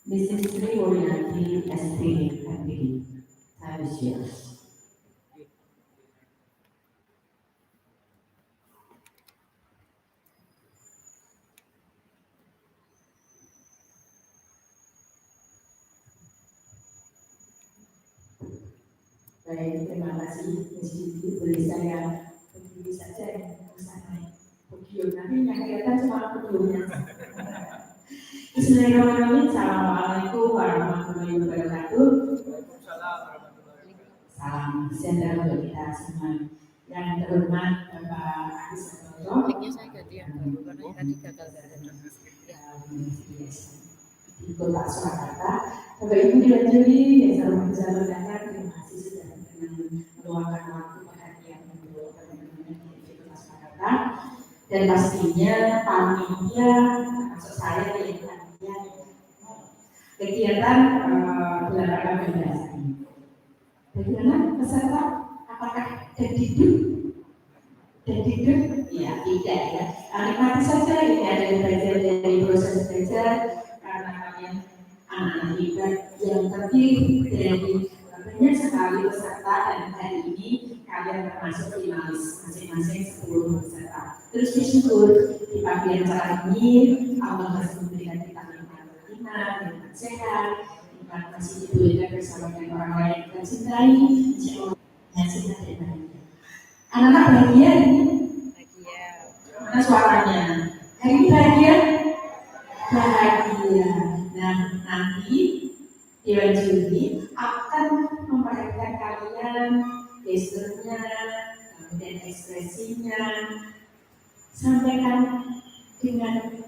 Mrs. Sri Wolianti, SP, MPD. Time is yours. Baik, terima kasih Mas Didi. Boleh saya berdiri saja ya, bersama podium. Nanti yang kelihatan cuma podiumnya. Bismillahirrahmanirrahim. Assalamualaikum warahmatullahi wabarakatuh. Salam sejahtera untuk kita semua. Yang terhormat Bapak Agus Santoso. Mic-nya saya ganti yang baru karena yang tadi gagal gara-gara. Di Kota Surakarta. Bapak Ibu diwajibkan yang saya hormati, terima kasih sudah meluangkan waktu perhatian untuk teman-teman di Kota Surakarta. Dan pastinya panitia, maksud saya yang panitia kegiatan olahraga bahasa ini. Bagaimana peserta? Apakah terdidik? Terdidik? Ya, tidak ya. Nikmati saja ini ada belajar dari proses belajar karena kalian anak-anak kita yang terpilih dari banyak sekali peserta dan hari ini kalian termasuk finalis masing-masing 10 peserta. Terus bersyukur di pagi acara ini Allah masih memberikan kita nikmat nikmat sehat, nikmat masih diberikan bersama dengan orang lain yang kita cintai, insya Allah yang sehat dan bahagia. Anak-anak bahagia ini? Bahagia. Mana suaranya? Hari ini bahagia? Bahagia. Nah, nanti Dewan Juri akan memperhatikan kalian gesturnya, kemudian ekspresinya, sampaikan dengan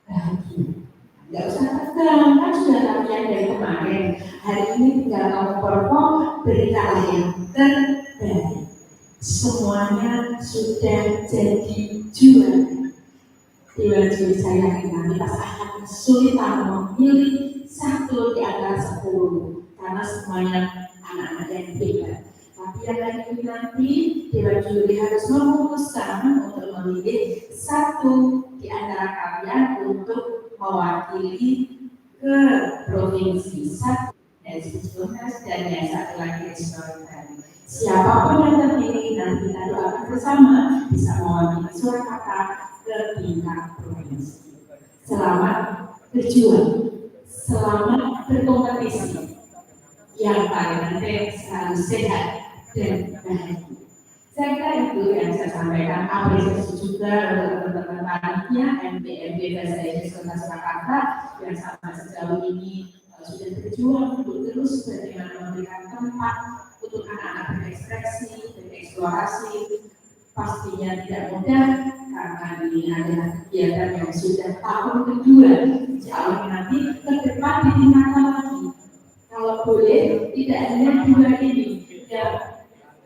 bahagia. Nggak usah tegang, kan sudah latihan dari kemarin. Hari ini tinggal kamu perform, berikan yang terbaik. Semuanya sudah jadi juara. Dewan Juri saya yakin kita akan kesulitan memilih satu di antara 10 karena semuanya anak-anak yang hebat. Tapi yang hari ini nanti Dewan Juri harus memutuskan untuk memilih satu di antara kalian untuk mewakili ke provinsi satu dan yang satu lagi restoran. Siapapun yang terpilih nanti kita doakan bersama bisa mewakili Surakarta ke tingkat provinsi. Selamat berjuang, selamat berkompetisi. Yang paling penting selalu sehat dan bahagia. Saya kira itu yang saya sampaikan. Apresiasi juga untuk teman-teman panitia MGMP Bahasa Inggris Kota Surakarta yang sampai sejauh ini sudah berjuang untuk terus bagaimana memberikan tempat untuk anak-anak berekspresi, bereksplorasi. Pastinya tidak mudah karena ini adalah kegiatan yang sudah tahun kedua. Insya Allah nanti ke depan ditingkatkan lagi. Kalau boleh tidak hanya 2 ini, ya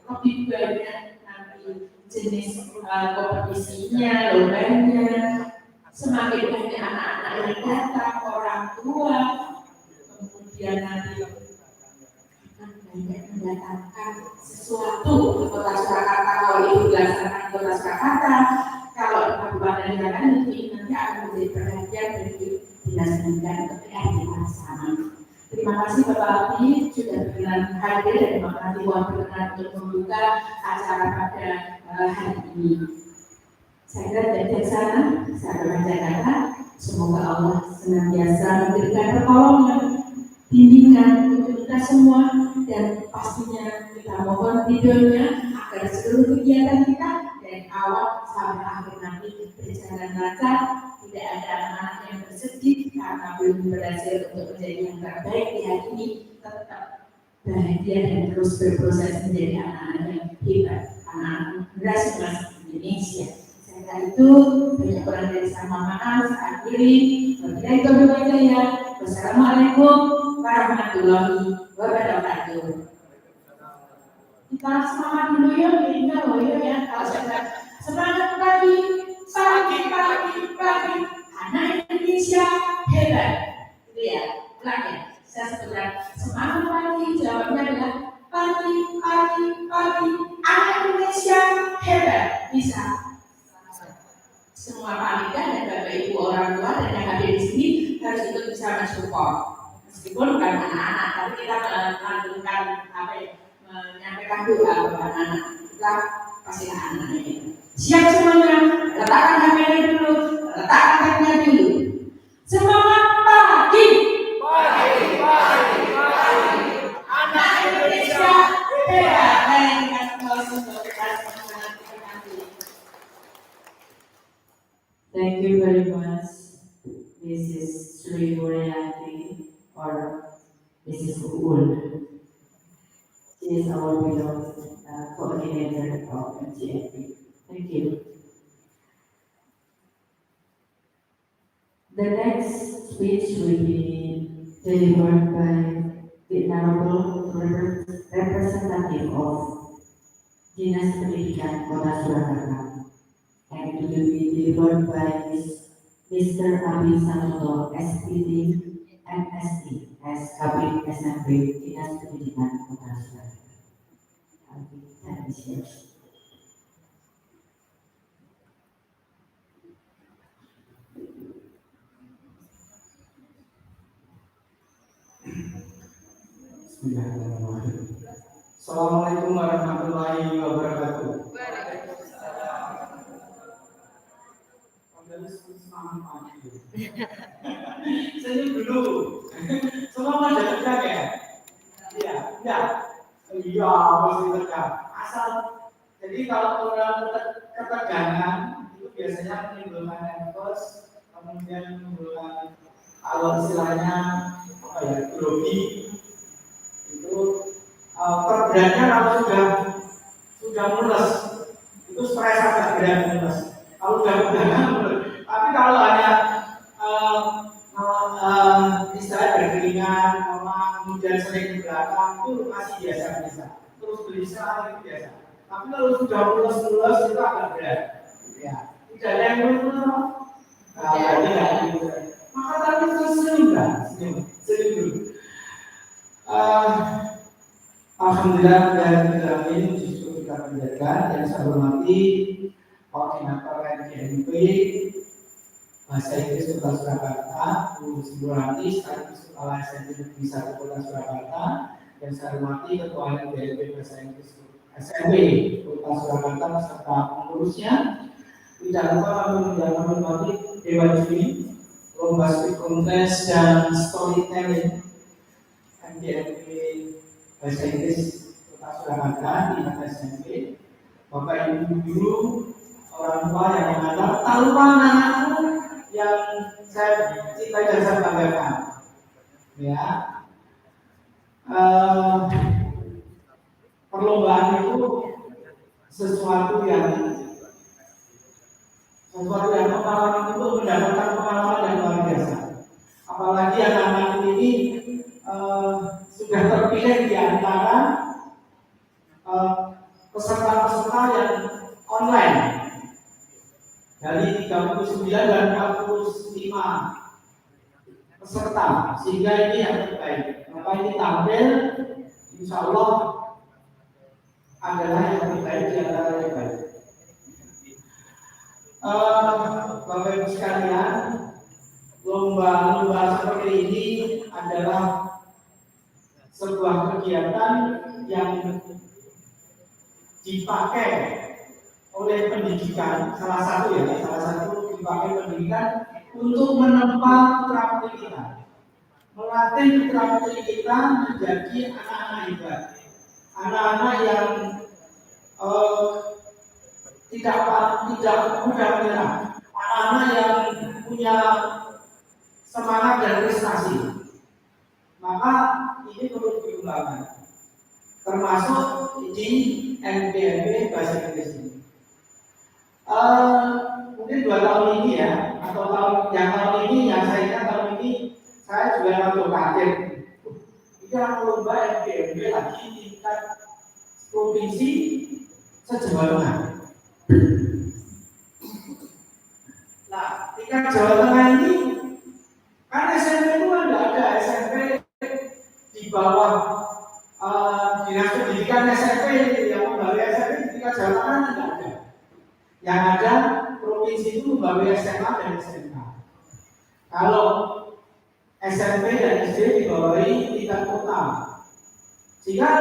lebih banyak nanti jenis kompetisinya, lombanya. Semakin banyak anak-anak yang datang, orang tua, kemudian nanti akan banyak mendatangkan sesuatu ke Kota Surakarta. Kalau itu dilaksanakan di Kota Surakarta, kalau di Kabupaten Jakarta itu nanti akan menjadi perhatian dari Dinas Pendidikan untuk sama. Terima kasih Bapak Abdi sudah berkenan hadir dan terima kasih Tuhan berkenan untuk membuka acara pada hari ini. Saya kira dari sana, saya Jakarta, semoga Allah senantiasa memberikan pertolongan, bimbingan untuk kita semua dan pastinya kita mohon ridhonya agar seluruh kegiatan kita dari awal sampai akhir nanti berjalan lancar, tidak ada anak-anak yang bersedih karena belum berhasil untuk menjadi yang terbaik di hari ini, tetap bahagia dan terus berproses menjadi anak-anak yang hebat, anak-anak generasi emas Indonesia. Saya itu banyak orang dari sama maaf, saya akhiri. Wassalamualaikum warahmatullahi wabarakatuh. Kita semangat dulu yuk, ingat loh yuk ya. Kalau saya semangat pagi, anak Indonesia hebat. Itu ya, ulang ya. Saya sebutkan semangat pagi, jawabnya adalah pagi, anak Indonesia hebat. Bisa. Semua panitia dan Bapak Ibu orang tua dan yang hadir di sini harus itu bisa mensupport. Meskipun bukan anak-anak, tapi kita melanjutkan apa ya, menyampaikan doa kepada anak-anak. Kita kasih anak-anak ini. Siap semuanya, letakkan HP-nya dulu, letakkan HP-nya dulu. Semangat pagi. Anak Indonesia hebat. Thank you very much, Mrs. Sri Murayati or Mrs. Uul. She is our beloved coordinator of MGMP. Thank you. The next speech will be delivered by the Honorable Representative of Dinas Pendidikan Kota Surakarta, and it will be delivered by Mr. Abi Sanoto, SPD, MSc, as Kabin SMP Dinas Pendidikan Kota Surakarta. Abi, time is yours. Bismillahirrahmanirrahim. Assalamualaikum warahmatullahi wabarakatuh. Senyum dulu. Semua pada tegak ya? Iya, iya. Iya, mesti tegak. Asal. Jadi kalau orang ketegangan itu biasanya menimbulkan nervous, kemudian menimbulkan kalau istilahnya apa ya, grogi. Itu terberatnya kalau sudah mules, itu stres agak berat mules. Kalau sudah tegangan mules. Tapi kalau hanya istilah berkeringat, kemudian sering di belakang itu masih biasa-biasa. Terus gelisah itu biasa. Tapi kalau sudah mules itu agak berat. Ya, tidak ada yang mules. Nah, tidak gitu. Maka tadi senyum dulu. Alhamdulillah dan ini justru kita panjatkan yang saya hormati koordinator MGMP Bahasa Inggris Kota Surakarta, Bu Simbolani, sekaligus Kepala SMP Negeri 1 Kota Surakarta, yang saya hormati Ketua MGMP Bahasa Inggris SMP Kota Surakarta beserta pengurusnya. Tidak lupa kami menghormati Dewan Juri, lomba speak contest dan storytelling MGMP Bahasa Inggris Kota Surakarta di SMP. Bapak Ibu guru, orang tua yang mengajar, tak lupa anak-anakku yang saya cintai dan saya banggakan. Ya, perlombaan itu sesuatu yang pengalaman itu mendapatkan pengalaman yang luar biasa. Apalagi anak-anak ini sudah terpilih di antara peserta-peserta yang online dari 39 dan 45 peserta, sehingga ini yang terbaik. Maka ini tampil, insya Allah adalah yang terbaik di antara yang baik. Bapak Ibu sekalian, lomba-lomba seperti ini adalah sebuah kegiatan yang dipakai oleh pendidikan, salah satu dipakai pendidikan untuk menempa putra-putri kita, melatih putra-putri kita menjadi anak-anak hebat, anak-anak yang tidak mudah menyerah, anak-anak yang punya semangat dan prestasi. Maka ini perlu dikembangkan, termasuk di MGMP Bahasa Inggris ini. Mungkin 2 tahun ini ya, atau tahun ini yang saya ingat tahun ini saya juga langsung kaget. Ini yang lomba MGMP lagi tingkat provinsi se-Jawa Tengah. Nah, tingkat Jawa Tengah ini kan SMP itu kan nggak ada SMP di bawah dinas pendidikan SMP yang membawa SMP di tingkat Jawa Tengah tidak ada. Yang ada provinsi itu membawa SMA dan SMK. Kalau SMP dan SD dibawahi tingkat kota. Sehingga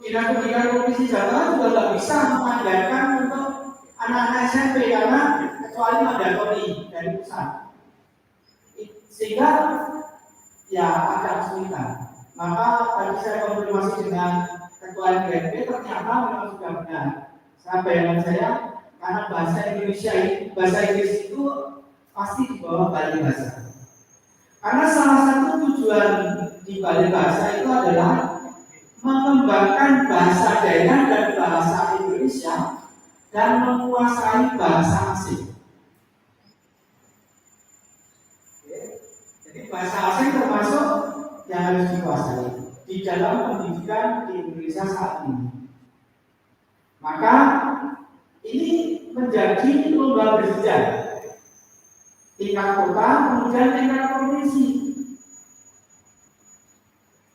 Dinas Pendidikan Provinsi Jawa Tengah juga nggak bisa menganggarkan untuk anak-anak SMP karena kecuali mandatori dari pusat. Sehingga ya agak kesulitan. Maka tadi saya konfirmasi dengan Ketua MGMP, ternyata memang sudah benar. Bayangan saya, karena bahasa Inggris itu pasti di bawah Bali Bahasa. Karena salah satu tujuan di Bali Bahasa itu adalah mengembangkan bahasa daerah dan bahasa Indonesia dan menguasai bahasa asing. Jadi bahasa asing termasuk yang harus dikuasai di dalam pendidikan di Indonesia saat ini. Maka ini menjadi lomba berjenjang, tingkat kota kemudian tingkat provinsi.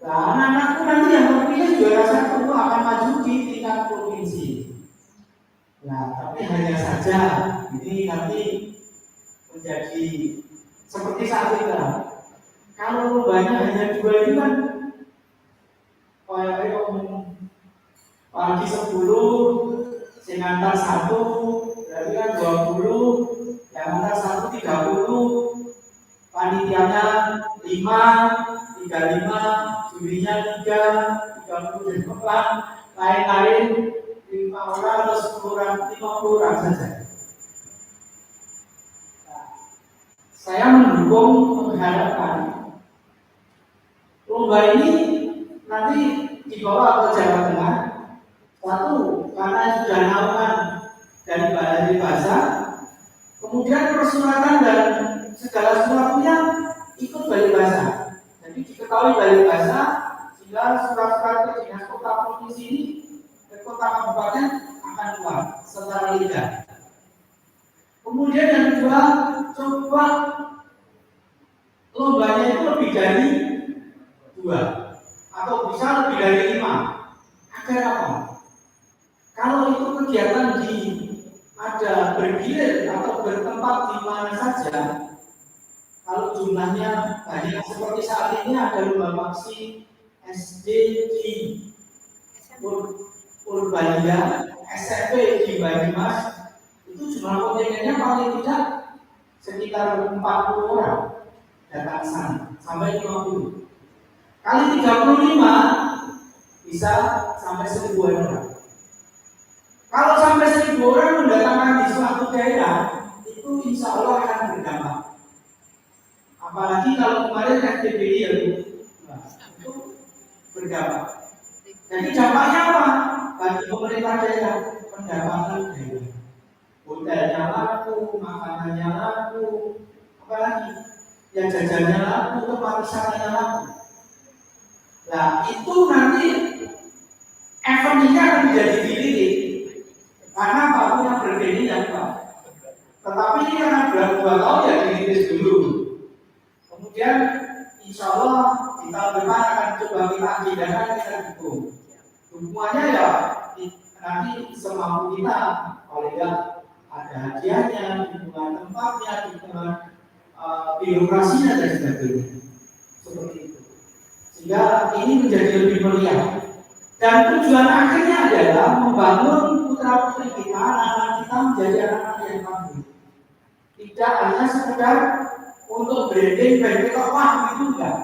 Nah, anak-anakku nanti yang terpilih juara satu akan maju di tingkat provinsi. Nah, tapi hanya saja ini nanti menjadi seperti saat ini. Kalau lombanya hanya 2 ini kan pagi 10, sing antar 1, berarti kan 20, yang antar 1 30, panitianya 5, 35, jurinya 3, 30 dan lain-lain 5 orang atau 10 orang, 50 orang saja. Nah, saya mendukung mengharapkan lomba ini nanti dibawa ke Jawa Tengah. Satu, karena sudah naungan dari Balai Bahasa, kemudian persuratan dan segala sesuatunya ikut Balai Bahasa. Jadi diketahui Balai Bahasa, sehingga surat-surat ke Dinas Kota Provinsi ini ke kota kabupaten akan keluar secara legal. Kemudian yang kedua, coba lombanya itu lebih dari 2 atau bisa lebih dari 5. Agar apa? Kalau itu kegiatan ada bergilir atau bertempat di mana saja, kalau jumlahnya banyak seperti saat ini ada lomba maksi SD di Purbalingga, SMP di Banyumas, itu jumlah kontingennya paling tidak sekitar 40 orang datang sana sampai 50. Kali 35 bisa sampai 1000 orang. Kalau sampai 1000 orang mendatangkan di suatu daerah, itu insya Allah akan berdampak. Apalagi kalau kemarin FDBI itu berdampak. Jadi dampaknya apa? Bagi pemerintah daerah, pendapatan daerah. Hotelnya laku, makanannya laku, apalagi yang jajannya laku, tempat wisatanya laku. Nah itu nanti event ini akan menjadi diri. Karena apapun yang berbeda ya Pak. Tetapi ini karena berat 2 tahun ya dirilis dulu. Kemudian insya Allah di tahun depan akan coba kita agendakan, kita dukung. Dukungannya ya nanti semampu kita. Kalau tidak ada hadiahnya, dukungan tempatnya, dukungan birokrasinya dan sebagainya. Seperti itu. Sehingga ini menjadi lebih meriah. Dan tujuan akhirnya adalah membangun putra-putri kita, anak-anak kita menjadi anak-anak yang tangguh. Tidak hanya sekedar untuk branding kita, wah itu enggak.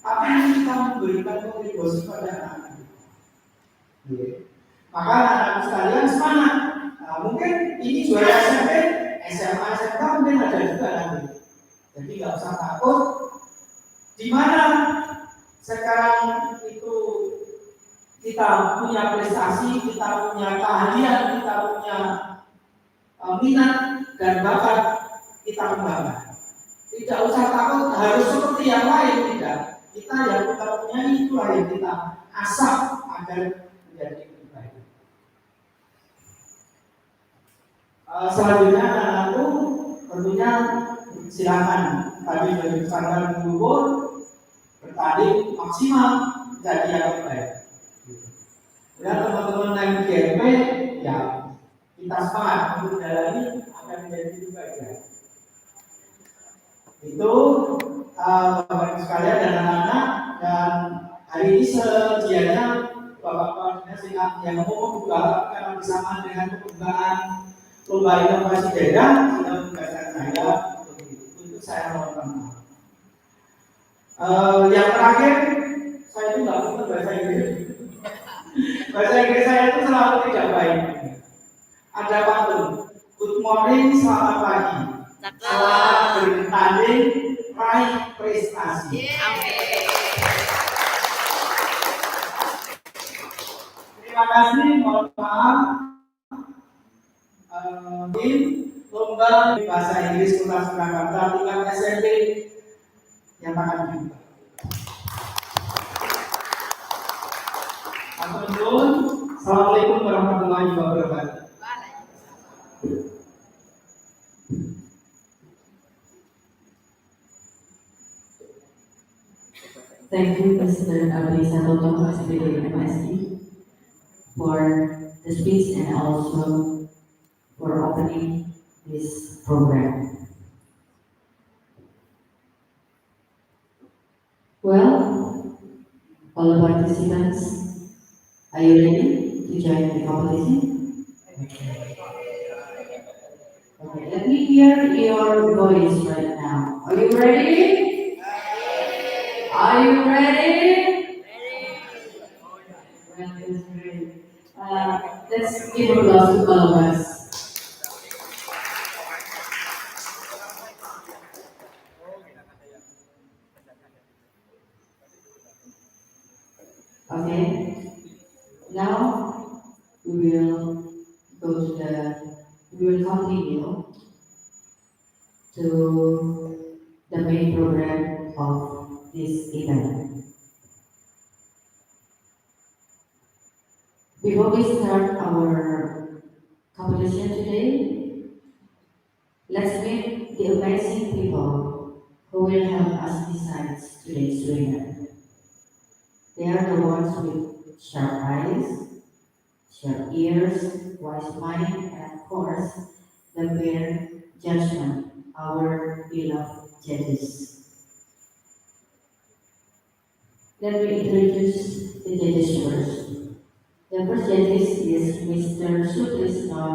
Tapi kita memberikan kontribusi pada anak-anak kita. Maka anak-anak sekalian semangat. Nah, mungkin ini juara SMP, SMA, SMK mungkin ada juga nanti. Jadi nggak usah takut. Di mana sekarang itu kita punya prestasi, kita punya keahlian, kita punya minat dan bakat, kita kembangkan. Tidak usah takut harus seperti yang lain, tidak. Kita yang kita punya itulah yang kita asah agar menjadi lebih baik. Selanjutnya anak-anakku tentunya silakan tadi dari pesantren mengumpul bertanding maksimal jadi yang terbaik. Dan teman-teman MGMP ya kita semangat untuk menjalani akan menjadi lebih baik. Itu Bapak yang umum juga karena bersamaan dengan pembukaan lomba inovasi daerah sehingga tugasan saya untuk saya mohon maaf. Yang terakhir, saya itu nggak bisa bahasa Inggris. Bahasa Inggris saya itu selalu tidak baik. Ada pantun, good morning, selamat pagi, selamat bertanding, raih prestasi. Terima kasih, mohon maaf. Di lomba Bahasa Inggris Kota Surakarta tingkat SMP yang akan dibuka. Assalamualaikum warahmatullahi wabarakatuh. Thank you, Mr. Abdi Satoto, Secretary MSD, for the speech and also for opening this program. Well, all the participants, are you ready to join the competition? Okay, let me hear your voice right now. Are you ready? Are you ready? Well, that's great. Let's give applause to all of us. Okay. Now we will continue to the main program of this event. Before we start our competition today, let's meet the amazing people who will help us decide today's winner. They are the ones with sharp eyes, sharp ears, wise mind, and of course, the fair judgment, our beloved judges. Let me introduce the judges first. The first judges is Mr. Sutrisno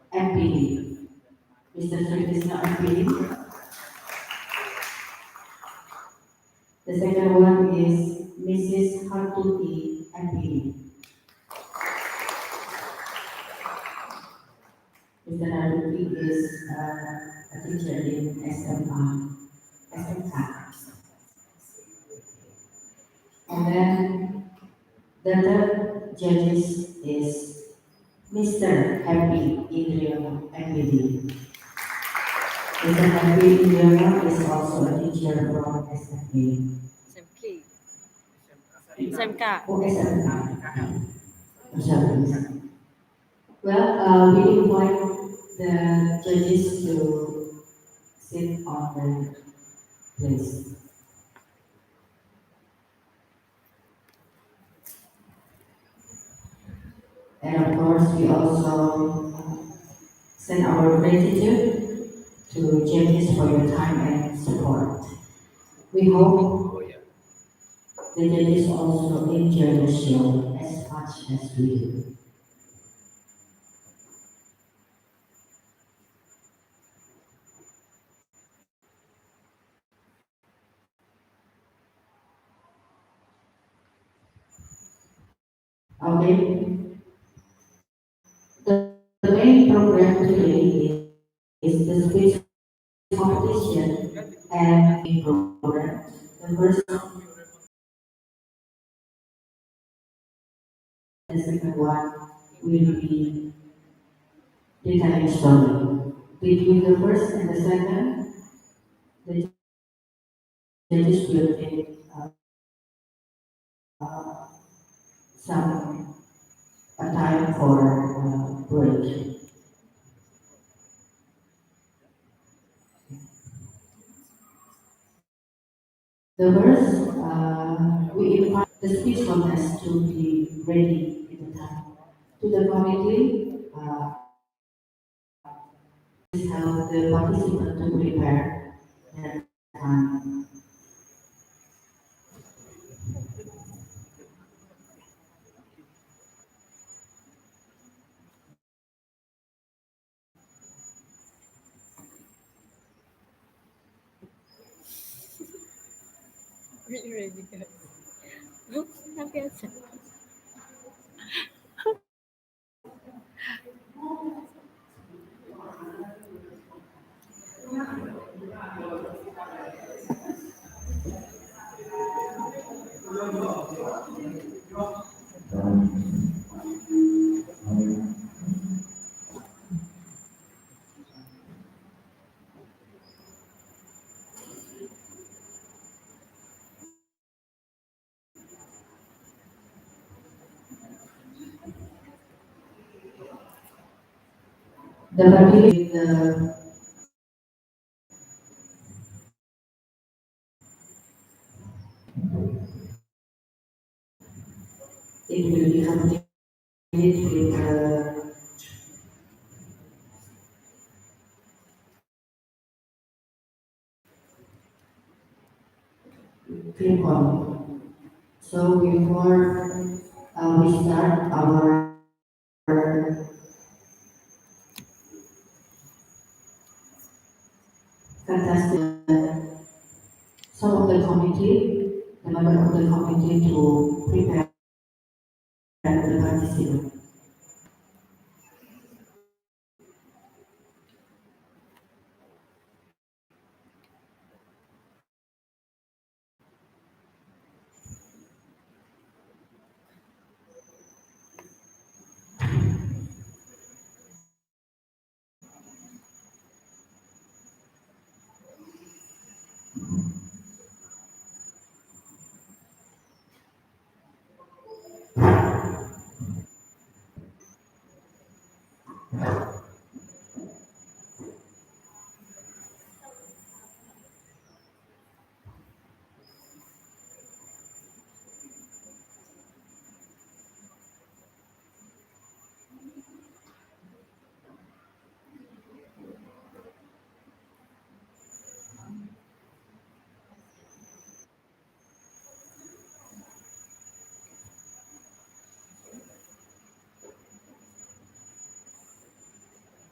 MPD. Mr. Sutrisno MPD. The second one is Mrs. Hartuti MPD. Mr. Hartuti is a teacher in SMK. And then the third judges is Mr. Happy Indriyono MPD. Mr. Happy Indriyono is also a teacher from SMK. SMK. Oh, SMK. Well, we invite the judges to sit on the place. And of course, we also send our gratitude to judges for your time and support. We hope the judges also enjoy the show as much as we do. Okay. The main program today is the speech competition and main program. The first and the second one will be the telling story. Between the first and the second, the judges will take some a time for break. The first, we invite the speech contest to be ready in the time. To the committee, please help the participant to prepare their time. ready guys. Nanti aja. The party the it will be complete with people. So before we start our fantastic, some of the committee, the member of the committee to prepare the participant.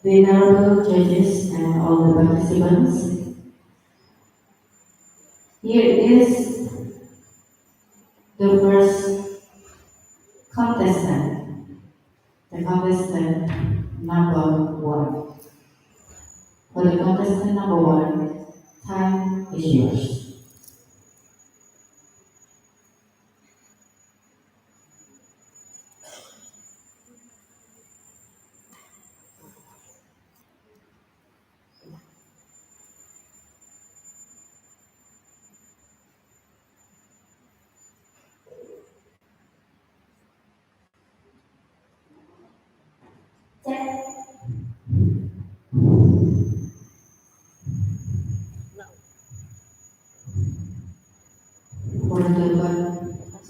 The honorable judges and all the participants, here is the first contestant, the contestant number one. For the contestant number one, time is yours.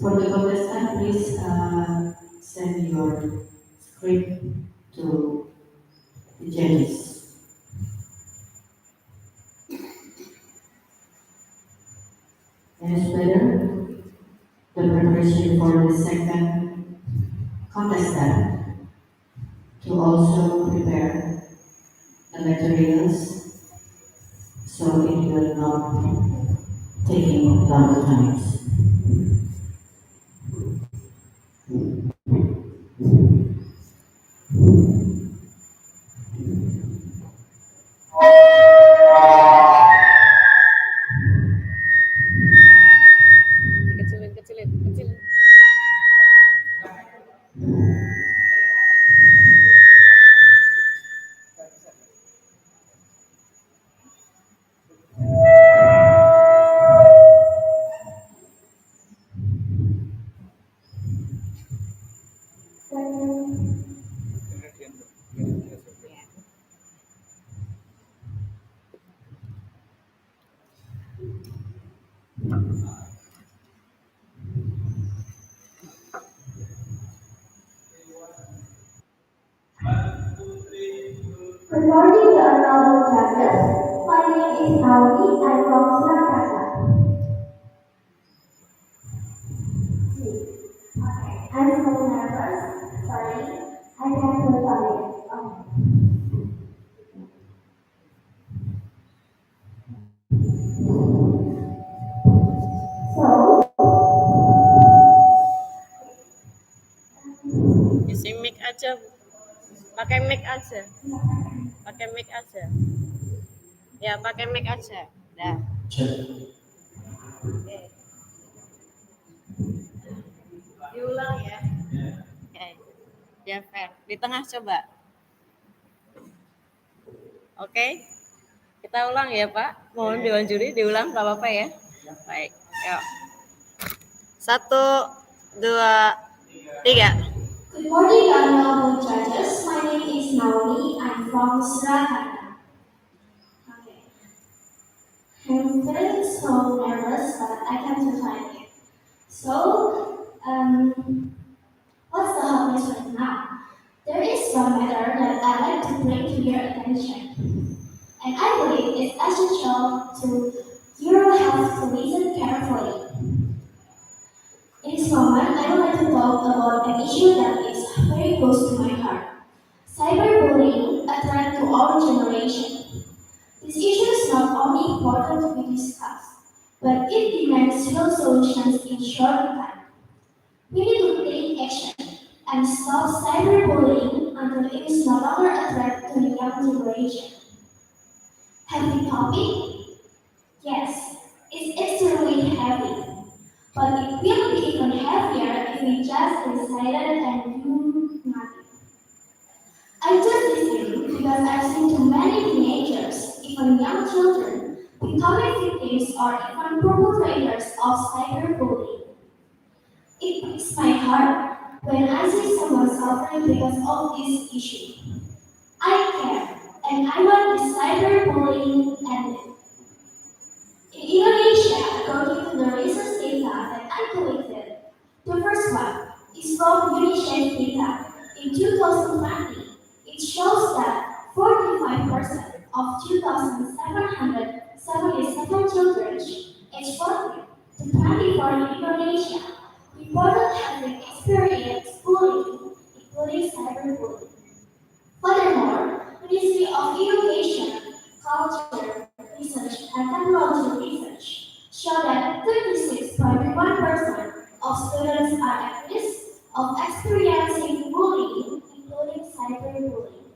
For the contestant, please send your script to the judges. And it's better the preparation for the second contestant to also prepare the materials so it will not taking long times. Kecilin, kecilin, kecilin. Good morning, the honorable judges. My name is Naomi. I'm from Surakarta. Okay, I'm so nervous. Sorry, I have to toilet. So, aja. Pakai mic aja. Pakai mic aja. Ya, pakai mic aja. Dah. Oke. Diulang ya. Oke. Ya, fair. Di tengah coba. Oke. Kita ulang ya, Pak. Mohon Dewan Juri diulang, nggak apa-apa ya. Baik. Yuk. 1, 2, 3. Good morning, honorable judges. My name is Naomi. I'm from Surakarta. Okay. I'm feeling so nervous, but I can't find it. So, what's the hotness right now? There is one matter that I'd like to bring to your attention, and I believe it's essential to your health to listen carefully. In this moment, I would like to talk about an issue that is very close to my heart. Cyberbullying, a threat to our generation. This issue is not only important to be discussed, but it demands real solutions in short time. We need to take action and stop cyberbullying until it is no longer a threat to the young generation. Heavy topic? Yes, it's extremely heavy. But it will be even heavier if we just decided and do nothing. I just listening because I've seen too many teenagers, even young children, becoming victims or even perpetrators of cyberbullying. It breaks my heart when I see someone suffering because of this issue. I care, and I want this cyberbullying ended. In Indonesia, according to the recent data that I collected, the first one is from UNICEF data. In 2020, it shows that 45% of 2,777 children aged 14 to 24 in Indonesia reported having experienced bullying, including cyberbullying. Furthermore, Ministry of Education, Culture, Research and Technology Research show that 36.1% of students are at risk of experiencing bullying, including cyberbullying.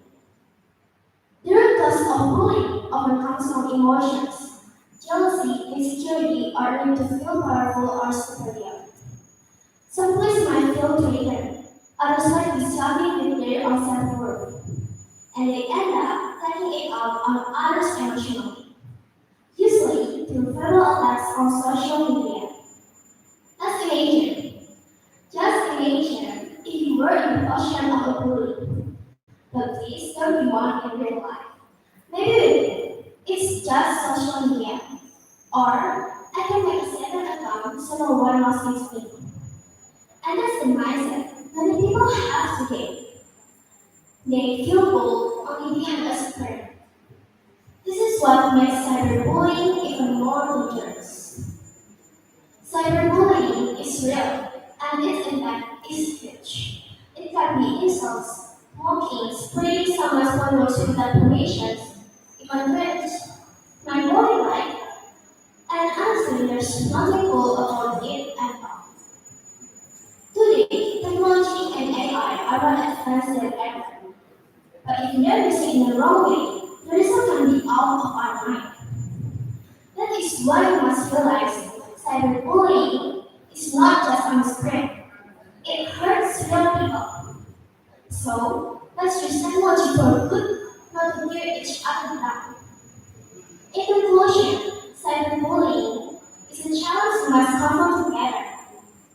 The root cause of bullying often comes from emotions, jealousy, insecurity, or need to feel powerful or superior. Some boys might feel threatened, others might be struggling with their own self-worth, and they end up taking it out on others emotionally, usually through verbal attacks on social media. Just imagine if you were in the position of a bully, but please don't be one in real life. Maybe it's just social media, or I can make a second account so no one else sees me. And that's the mindset many people have today. They feel bold only being a secret. This is what makes cyberbullying even more dangerous. Cyberbullying is real, and its impact is huge. It can be insults, mocking, spreading someone's photos without permissions, even threats, my body right, and honestly, there's nothing cool about it at all. Today, technology and AI are more advanced than ever. But if they're used in the wrong way, the result can be out of our mind. That is why we must realize cyberbullying is not just on the screen. It hurts real people. So, let's use technology for good, not to tear each other down. In conclusion, cyberbullying is a challenge we must confront together.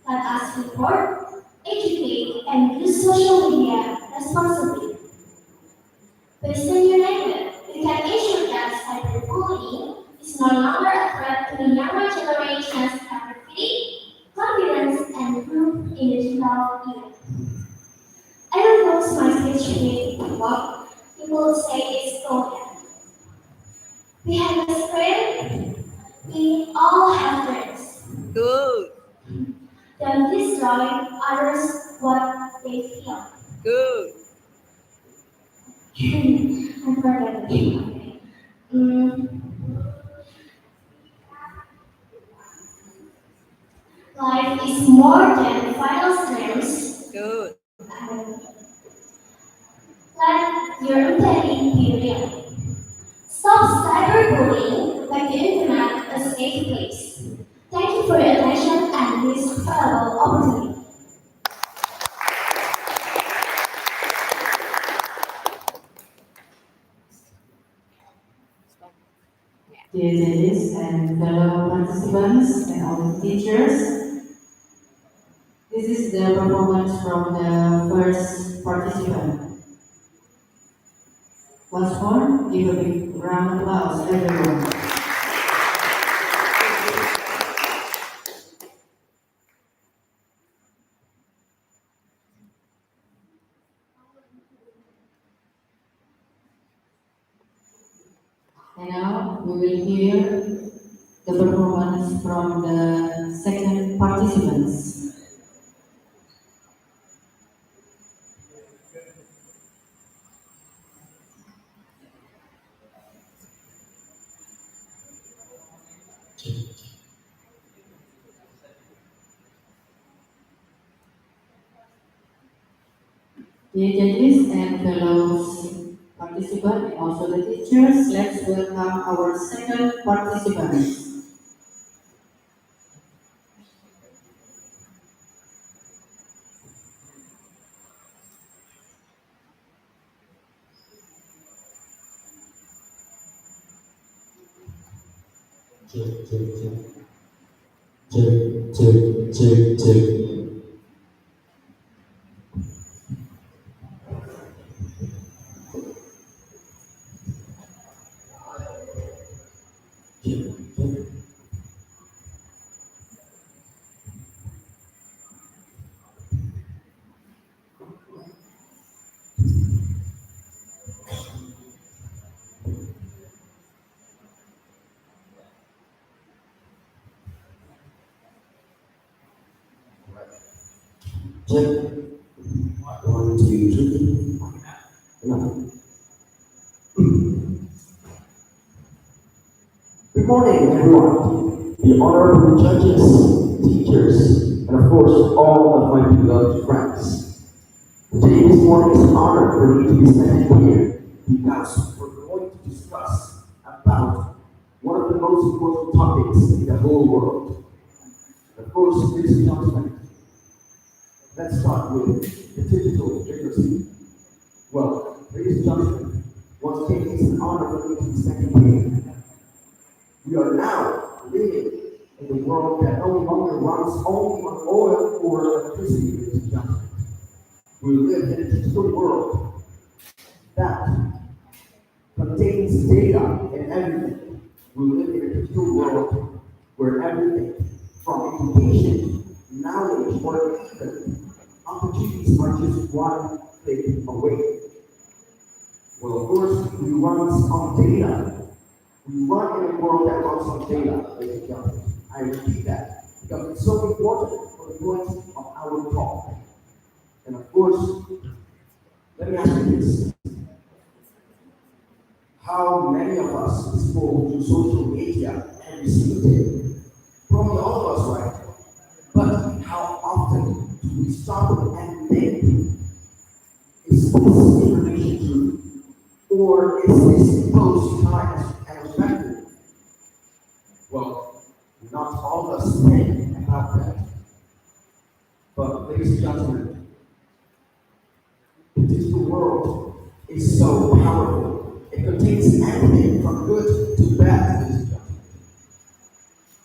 Let us report, educate, and use social media responsibly. By staying united, we can ensure that cyberbullying is no longer a threat to the younger generation's capacity, confidence, and growth in the digital era. I will close my speech with what people say is golden. Behind the screen, we all have friends. Good. Don't destroy others what they feel. Good. I forget it. Okay. Life is more than final streams. Good. European period. Stop cyberbullying, make the internet a safe place. Thank you for your attention and this valuable opportunity. Dear judges and fellow participants and all the teachers, this is the performance from the first participant. Once more, give a big round of applause, everyone. And now we will hear the performance from the second participants. Dear judges and fellow participants and also the teachers, let's welcome our second participants. Check. 1, 2, 3. No. Good morning, everyone. The honorable judges, teachers, and of course, all of my beloved friends. Today, this morning is an honor for me to be standing here because we're going to discuss about one of the most important topics in the whole world. Of course, ladies and gentlemen, let's start with the digital literacy. Well, ladies and gentlemen, once again, it's an honor for me to be standing here. We are now living in a world that no longer runs only on oil or electricity, ladies and gentlemen. We live in a digital world that contains data and everything. We live in a digital world where everything from education, knowledge, or even opportunities are just one click away. Well, of course, we run on data. We run in a world that runs on data, ladies and gentlemen. I repeat that because it's so important for the point of our talk. And of course, let me ask you this. How many of us scroll through social media every single day? Probably all of us, right? But how often do we stop and think, is this information true? Or is this post kind and effective? Well, not all of us think about that. But ladies and gentlemen, the digital world is so powerful. It contains everything from good to bad, ladies and gentlemen.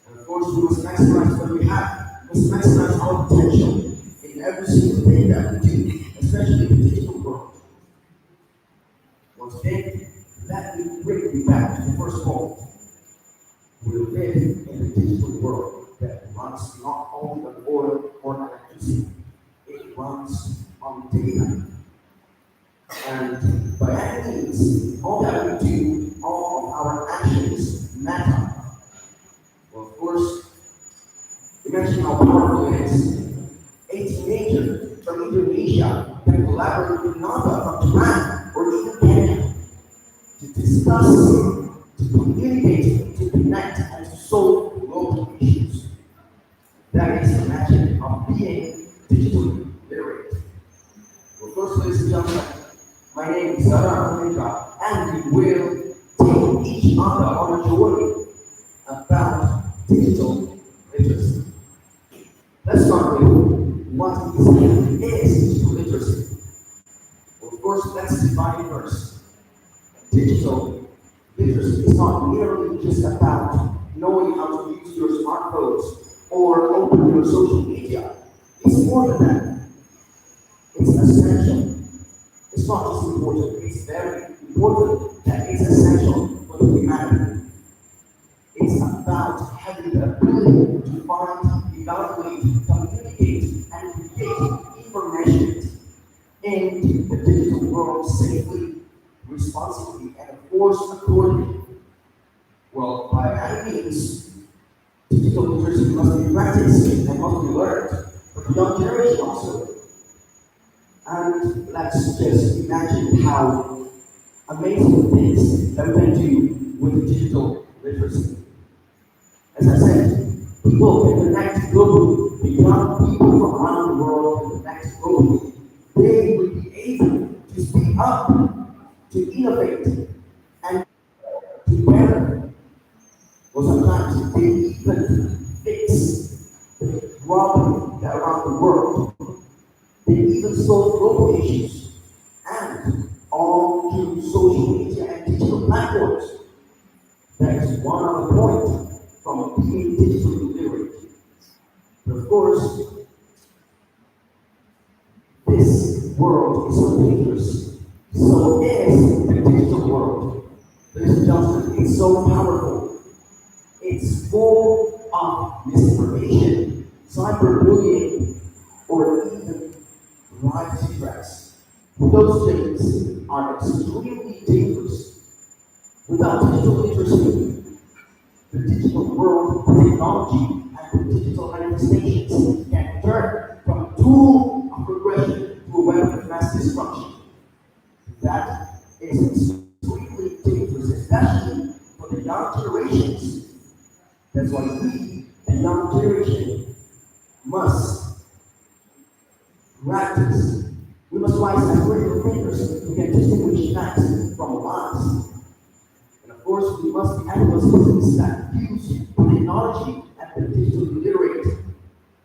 And of course, we must maximize what we have. We must maximize our potential in every single thing that we do, especially in the digital world. Once again, let me bring you back to the first point. We live in a digital world that runs not only on oil or electricity, it runs on data. And by any means, all that we do, all of our actions matter. Well, of course, imagine how powerful it is. A teenager from Indonesia can collaborate with another from Japan or even Kenya to discuss, to communicate, to connect, and to solve global issues. That is the magic of being digitally literate. Well, first, ladies and gentlemen, my name is Sarah. will take each other on a journey about digital literacy. Let's start with what exactly is digital literacy. Well, of course, let's define it first. Digital literacy is not merely just about knowing how to use your smartphones or open your social media. It's more than that. It's essential. It's not just important, it's very important that it's essential for the humanity. It's about having the ability to find, evaluate, communicate, and create information in the digital world safely, responsibly, and of course accordingly. Well, by any means, digital literacy must be practiced and must be learned for the young generation also. And let's just imagine how amazing things that we can do with digital literacy. As I said, people can connect globally, the young people from around the world can connect globally. They will be able to speak up, to innovate, and together. Or sometimes they even fix the problem that around the world. They even solve global issues, and all through social media and digital platforms. That is one other point from being digitally literate. But of course, this world is so dangerous. So is the digital world. Ladies and gentlemen, it's so powerful. It's full of misinformation, cyberbullying, or even privacy threats. Those things are extremely dangerous. Without digital literacy, the digital world, technology, and the digital manifestations can turn from a tool of progression to a weapon of mass destruction. That is extremely dangerous, especially for the young generations. That's why we, the young generation, must practice. We must rise as critical thinkers who can distinguish facts from lies. And of course, we must be ethical citizens that use technology and the digital literate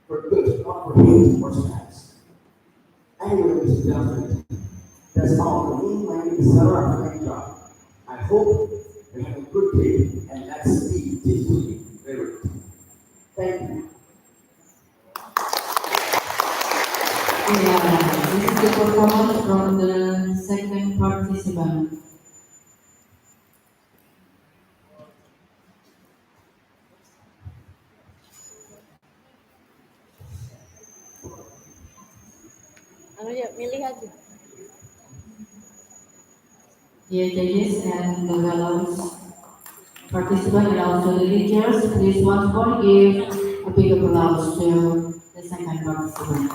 for good, not for hate or stats. Anyway, ladies and gentlemen, that's all for me. My name is Sarah Franka. I hope you have a good day and let's be digitally literate. Thank you. Yeah, this is the performance from the second participant. Anu ya, milih aja. Dear judges and the fellows participants and also the teachers, please once more give a big applause to the second participant.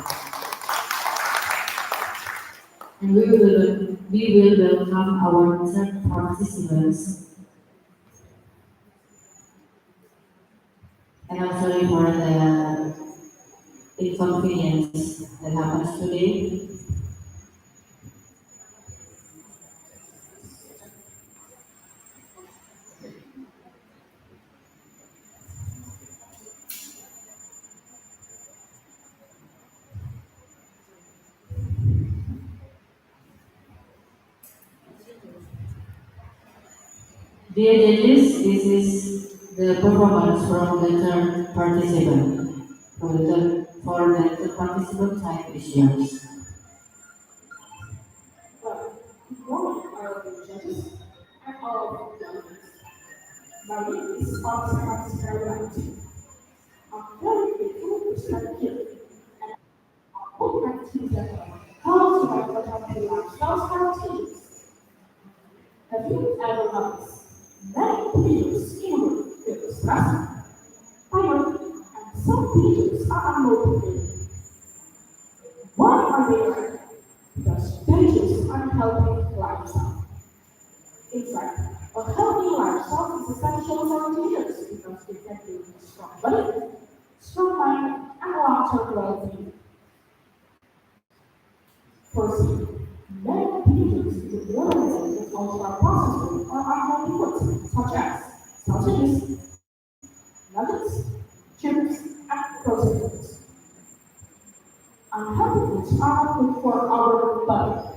And we will welcome our third participants. And I'm sorry for the inconvenience that happens today. Dear judges, this is the performance from the third participant. For the third participant, time is yours. Well, our judges and all of the judges. My name is Officer Experiment. I'm very grateful to stand here and I hope my team that calls my photography lifestyle teams. Have you ever noticed many videos in feel stressed, tired, and some videos are unmotivated? Why are they like that? Because they choose unhealthy lifestyle. In fact, a healthy lifestyle is essential for leaders because they can build a strong body, strong mind, and long-term well-being. Firstly, many individuals in the world with ultra-processed sausages, nuggets, chips, and frozen foods. Unhealthy foods are not good for our body.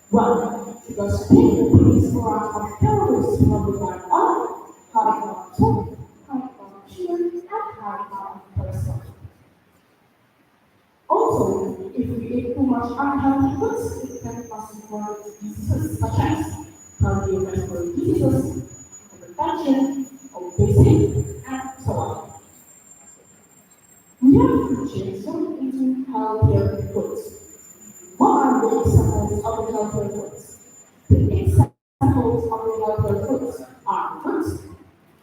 One, because they contain a lot of calories from the diet oil, high in salt, high in sugar, and high in cholesterol. Also, if we eat too much unhealthy foods, it can cause more diseases such as cardiovascular diseases, hypertension, obesity, and so on. We have to change some into healthier foods. What are the examples of the healthier foods? The examples of the healthier foods are fruits,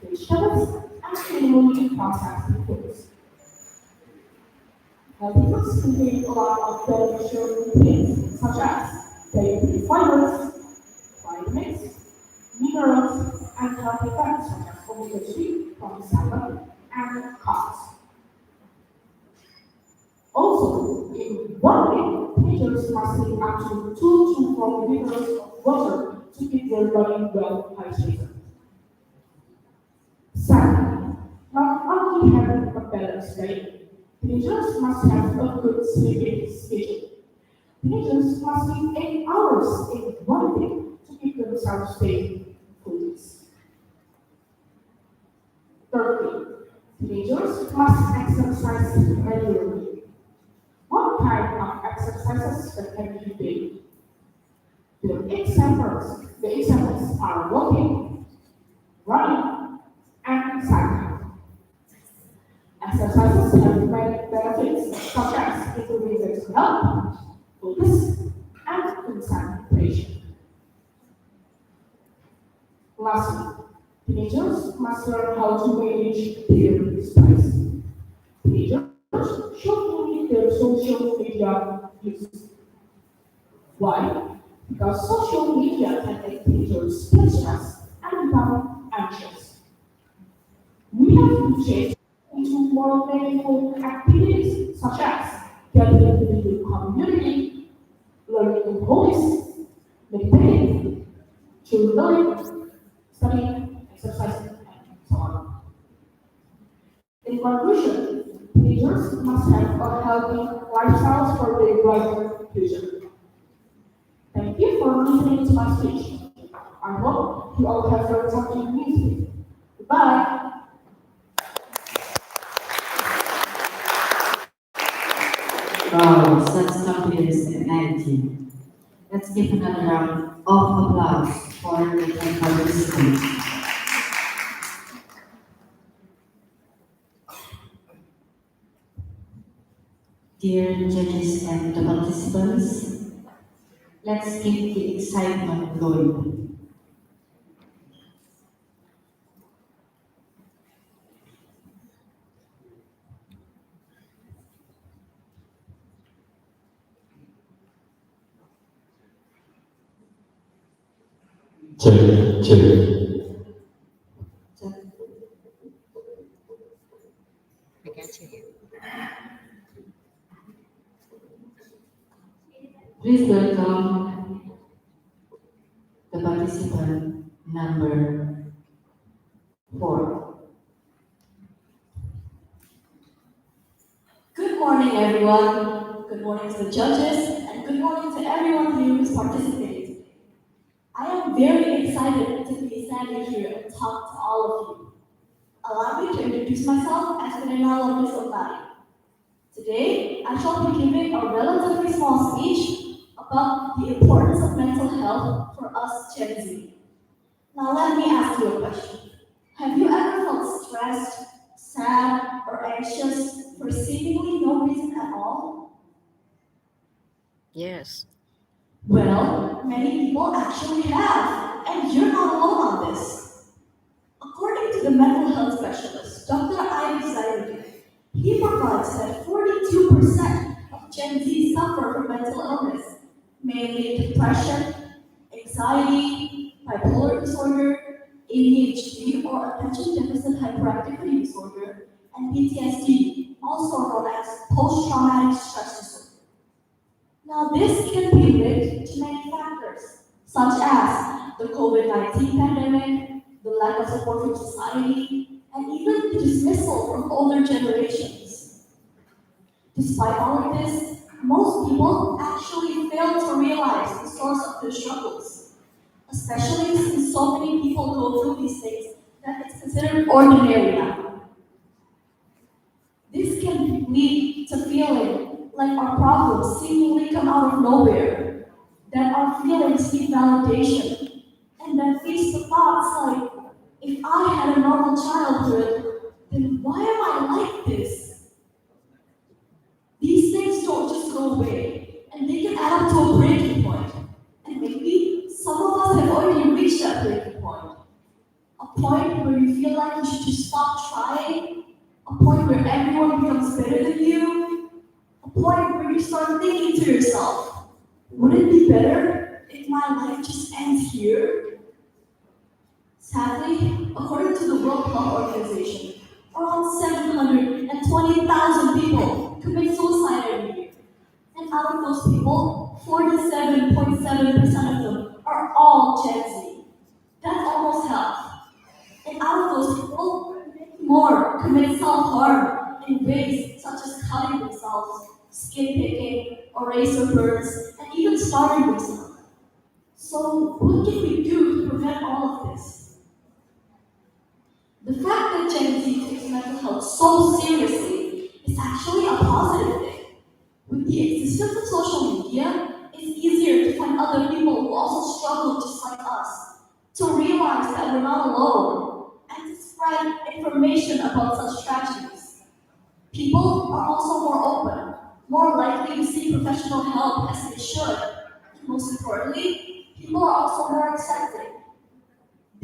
vegetables, and minimally processed foods. Healthy foods contain a lot of beneficial nutrients such as dietary fibers, vitamins, minerals, and healthy fats such as omega-3 from salmon and carbs. Also, in one day, teenagers must drink up to 2 to 4 liters of water to keep their body well hydrated. Second, not only having a balanced diet, teenagers must have a good sleeping schedule. Teenagers must sleep 8 hours in one day to keep themselves staying focused. Thirdly, teenagers must exercise regularly. What kind of exercises can you do? The examples are walking, running, and cycling. Exercises have many benefits such as improving mental health, focus, and concentration. Lastly, teenagers must learn how to manage their stress. Teenagers should limit their social media use. Why? Because social media can make teenagers feel stressed and become anxious. We have to change into more meaningful activities such as getting into the community, learning new hobbies, meditating, journaling, studying, exercising, and so on. In conclusion, teenagers must have a healthy lifestyle for their brighter future. Thank you for listening to my speech. I hope you all have learned something new today. Goodbye. Wow, such confidence and energy. Let's give another round of applause for the participants. Dear judges and the participants, let's keep the excitement going. Check, check. Please welcome the participant number 4. Good morning, everyone. Good morning to the judges, and good morning to everyone who is participating today. I am very excited to be standing here and talk to all of you. Allow me to introduce myself as Fernanda Lopez Ovari. Today, I shall be giving a relatively small speech about the importance of mental health for us Gen Z. Now, let me ask you a question. Have you ever felt stressed, sad, or anxious for seemingly no reason at all? Yes. Well, many people actually have, and you're not alone on this. According to the mental health specialist, Dr. Ivy Zyrudi, he provides that 42% of Gen Z suffer from mental illness, mainly depression, anxiety, bipolar disorder, ADHD or attention deficit hyperactivity disorder, and PTSD, also known as post-traumatic stress disorder. Now, this can be linked to many factors, such as the COVID-19 pandemic, the lack of support from from society, and even the dismissal from older generations. Despite all of this, most people actually fail to realize the source of their struggles, especially since so many people go through these things that it's considered ordinary now. This can lead to feeling like our problems seemingly come out of nowhere, that our feelings need validation, and that leads to thoughts like, if I had a normal childhood, then why am I like this? These things don't just go away, and they can add up to a breaking point. And maybe some of us have already reached that breaking point. A point where you feel like you should just stop trying, a point where everyone becomes better than you, a point where you start thinking to yourself, would it be better if my life just ends here? Sadly, according to the World Health Organization, around 720,000 people commit suicide every year. And out of those people, 47.7% of them are all Gen Z. That's almost half. And out of those people, more commit self-harm in ways such as cutting themselves, skin picking, eraser burns, and even starving themselves. So what can we do to prevent all of this? The fact that Gen Z takes mental health so seriously is actually a positive thing. With the existence of social media, it's easier to find other people who also struggle just like us, to realize that we're not alone, and to spread information about such tragedies. People are also more open, more likely to seek professional help as they should. And most importantly, people are also more accepting.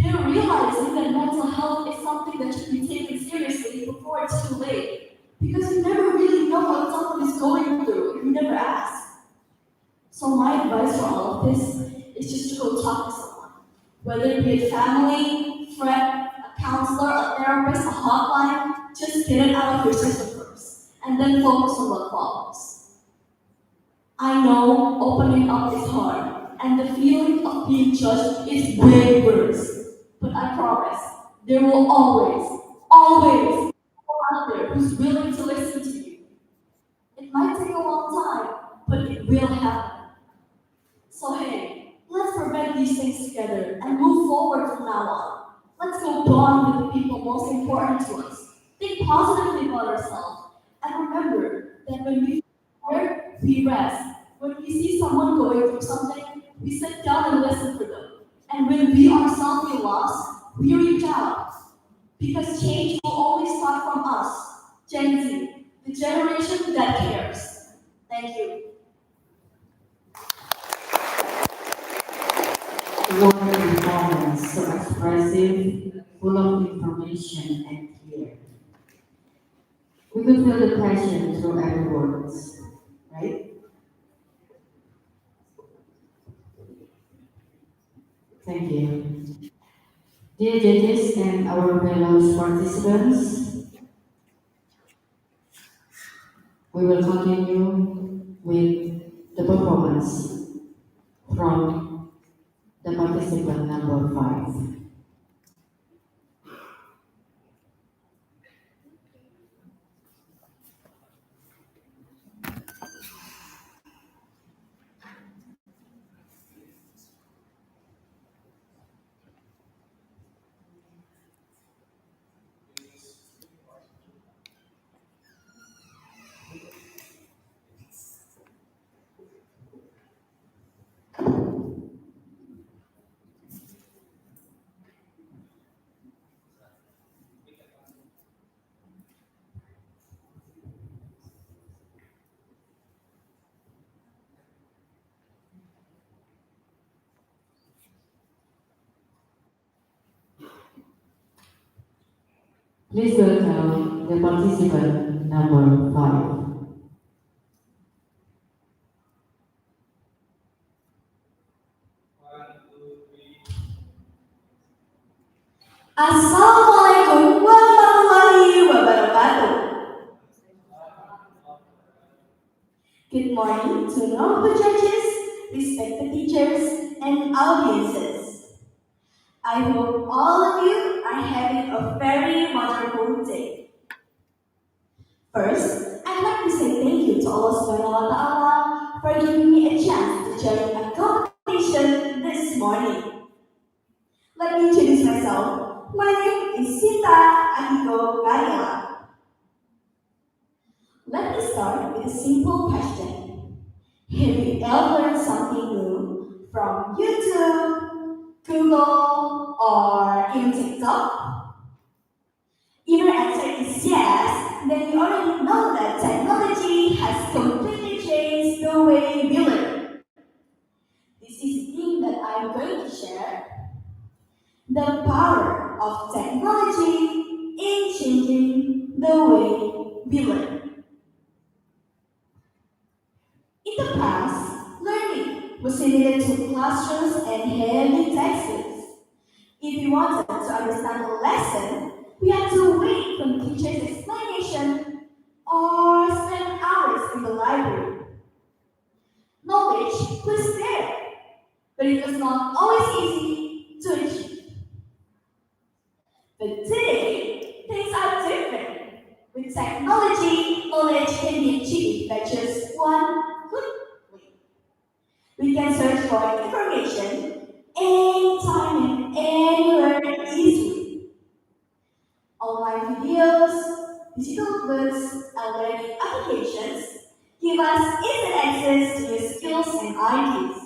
They're realizing that mental health is something that should be taken seriously before it's too late. Because you never really know what someone is going through if you never ask. So my advice for all of this is just to go talk to someone. Whether it be a family, friend, a counselor, a therapist, a hotline, just get it out of your system first. And then focus on what follows. I know opening up is hard, and the feeling of being judged is way worse. But I promise, there will always, always be someone out there who's willing to listen to you. It might take a long time, but it will happen. So hey, let's prevent these things together and move forward from now on. Let's go bond with the people most important to us. Think positively about ourselves. And remember that when we feel tired, we rest. When we see someone going through something, we sit down and listen for them. And when we ourselves feel lost, we reach out. Because change will always start from us, Gen Z, the generation that cares. Thank you. What a performance, so expressive, full of information and care. We could feel the passion through every words, right? Thank you. Dear judges and our fellow participants, we will continue with the performance from the participant number 5. Please welcome the participant number 5. Assalamualaikum warahmatullahi wabarakatuh. Good morning to all the judges, respected teachers, and audiences. I hope all of you are having a very wonderful day. First, I'd like to say thank you to Allah Subhanahu wa Ta'ala for giving me a chance to join a competition this morning. Let me introduce myself. My name is Sita Ahiko Garia. Let me start with a simple question. Have you ever learned something new from YouTube, Google, or even TikTok? If your answer is yes, then you already know that technology has completely changed the way we learn. This is the thing that I'm going to share. The power of technology in changing the way we learn. In the past, learning was limited to classrooms and heavy textbooks. If we wanted to understand a lesson, we had to wait for the teacher's explanation or spend hours in the library. Knowledge was there, but it was not always easy to achieve. But today, things are different. With technology, knowledge can be achieved by just one click away. We can search for information anytime and anywhere easily. Online videos, digital books, and learning applications give us instant access to new skills and ideas.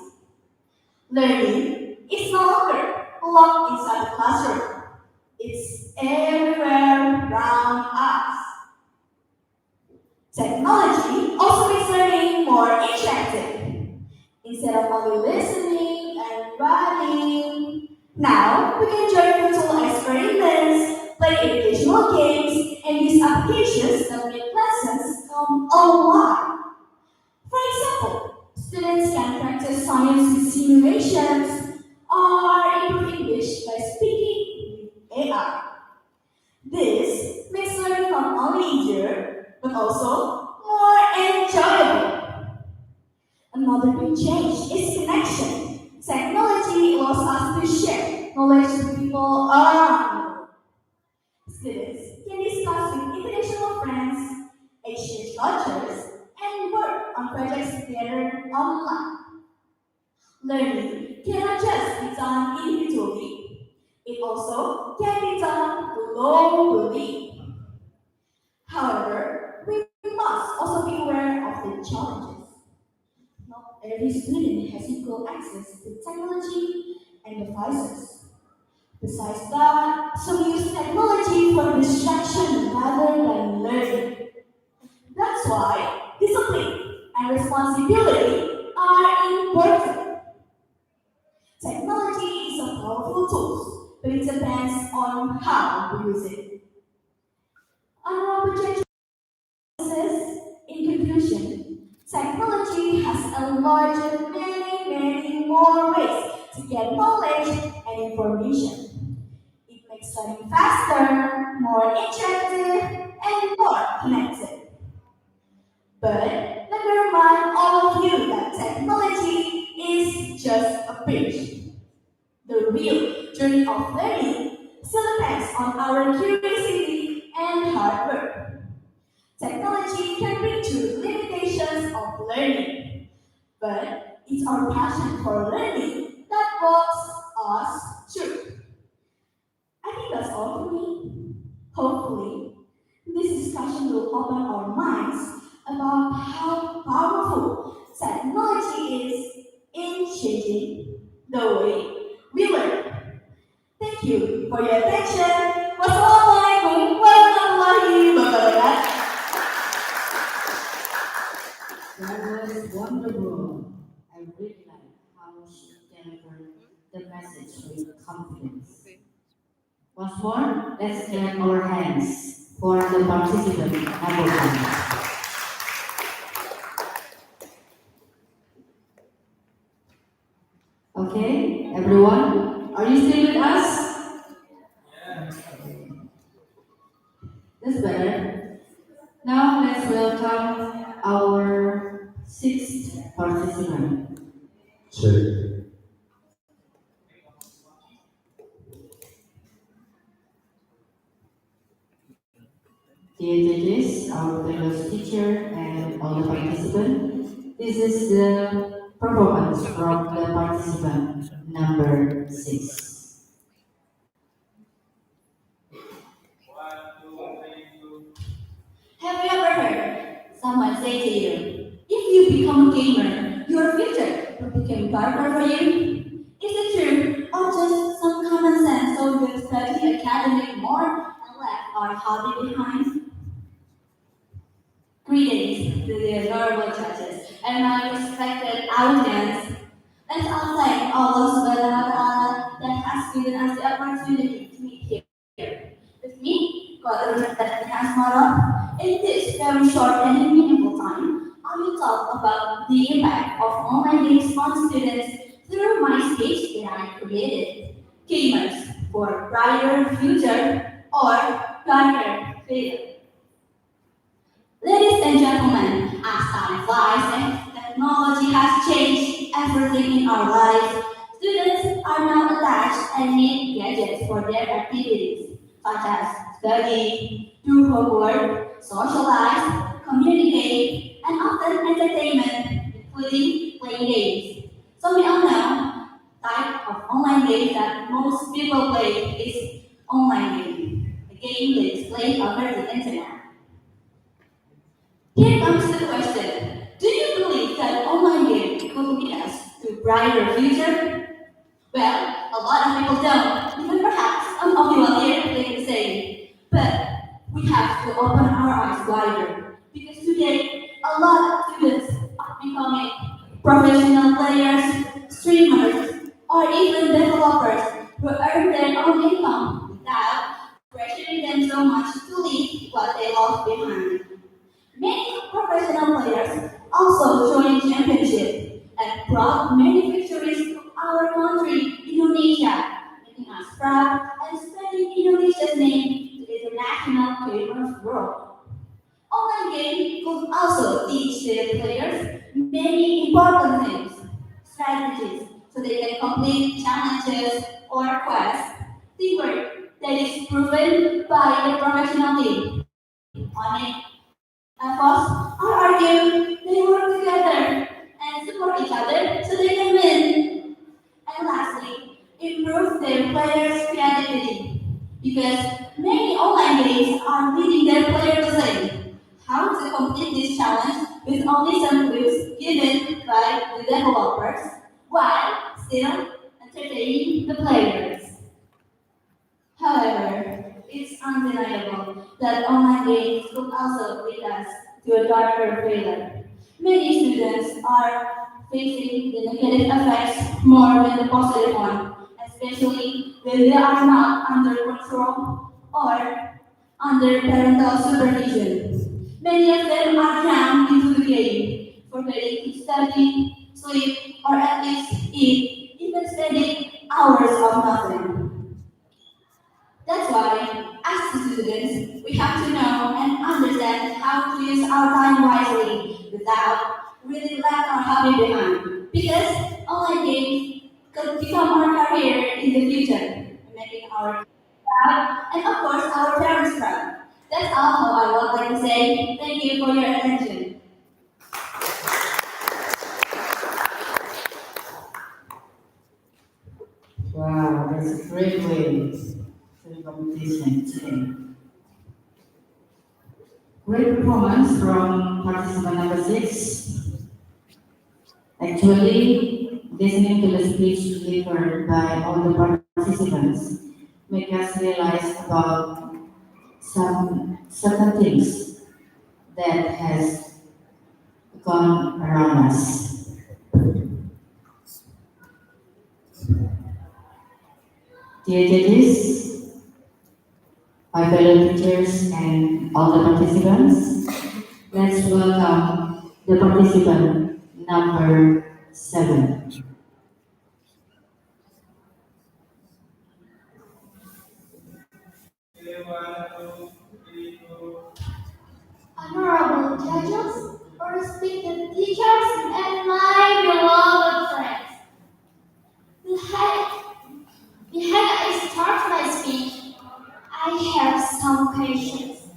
Learning is no longer locked inside the classroom. It's everywhere around us. Technology also makes learning more interactive. Instead of only listening and writing, now we can join virtual experiments, play educational games, and use applications that make lessons come alive. For example, students can practice science with simulations or improve English by speaking with AI. This makes learning not only easier, but also more enjoyable. Another big change is connection. Technology allows us to share knowledge with people around the world. Students can discuss with international friends, exchange cultures, and work on projects together online. Learning cannot just be done individually, it also can be done globally. However, we must also be aware of the challenges. Not every student has equal access to technology and devices. Besides that, some use technology for distraction rather than learning. That's why discipline and responsibility are important. Technology is a powerful tool, but it depends on how we use it. Honorable judges, in conclusion, technology has enlarged many more ways to get knowledge and information. It makes learning faster, more interactive, and more connected. But let me remind all of you that technology is just a bridge. The real journey of learning still depends on our curiosity and hard work. Technology can bring to limitations of learning, but it's our passion for learning that walks us through. I think that's all for me. Hopefully, this discussion will open our minds about how powerful technology is in changing the way we learn. Thank you for your attention. Wassalamualaikum warahmatullahi wabarakatuh. That was wonderful. I really like how she delivered the message with confidence. Once more, let's clap our hands for the participant number one. Okay, everyone, are you still with us? That's better. Now let's welcome our sixth participant. Check. Dear judges, our fellow teacher, and all the participants, this is the performance from the participant number 6. Have you ever heard someone say to you, if you become a gamer, your future will become darker for you? Is it true, or just some common sense so you study academic more and left our hobby behind? Greetings to the honorable judges and my respected audience. Let's all thank Allah Subhanahu wa Ta'ala that has given us the opportunity to meet here. With me, God that has moral. In this very short and meaningful time, I will talk about the impact of online games on students through my stage that I created. Gamers for brighter future or darker future. Ladies and gentlemen, as time flies and technology has changed everything in our lives, students are now attached and need gadgets for their activities, such as study, do homework, socialize, communicate, and often entertainment, including playing games. So we all know type of online games that most people play is online game, a game that is played over the internet. Here comes the question. Do you believe that online game could lead us to a brighter future? Well, a lot of people don't. Even perhaps some of you out here think the same. But we have to open our eyes wider. Because today, a lot of students are becoming professional players, streamers, or even developers who earn their own income without pressuring them so much to leave what they left behind. Many professional players also joined championship and brought many victories to our country, Indonesia, making us proud and spreading Indonesia's name to the international gamers world. Online game could also teach their players many important things, strategies, so they can complete challenges or quests, teamwork that is proven by the professional team. On it, efforts are argued, they work together and support each other so they can win. And lastly, improve their players' creativity. Because many online games are leading their players to say how to complete this challenge with only some clues given by the developers while still entertaining the players. However, it's undeniable that online games could also lead us to a darker failure. Many students are facing the negative effects more than the positive one, especially when they are not under control or under parental supervision. Many of them are drowned into the game, forgetting to study, sleep, or at least eat, even spending hours of nothing. That's why, as the students, we have to know and understand how to use our time wisely without really letting our hobby behind. Because online games could become our career in the future, making our proud and of course our parents proud. That's all how I would like to say. Thank you for your attention. Wow, that's a great way to the competition today. Great performance from participant number 6. Actually, listening to the speech delivered by all the participants make us realize about some certain things that has gone around us. Dear judges, my fellow teachers, and all the participants, let's welcome the participant number 7. Honorable judges, respected teachers, and my beloved friends. Before I start my speech, I have some questions.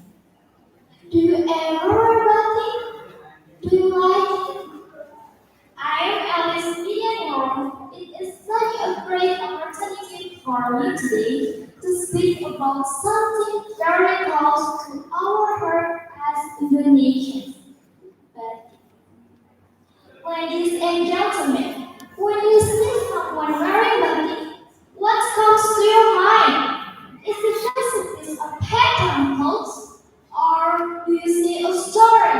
But, ladies and gentlemen, when you see someone wearing batik, what comes to your mind? Is it just a piece of pattern clothes? Or do you see a story?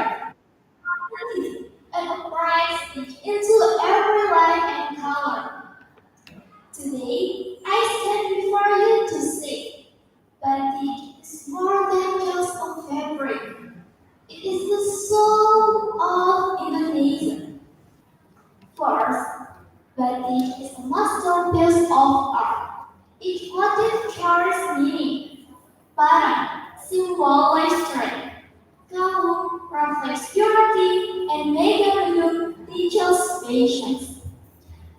And a bright stitch into every line and color? Today, I stand before you to say, batik is more than just a fabric. It is the soul of Indonesia. First, batik is a masterpiece of art. Each motif carries meaning. Para symbolize strength. Kamu reflects purity, and Megamilu teaches patience.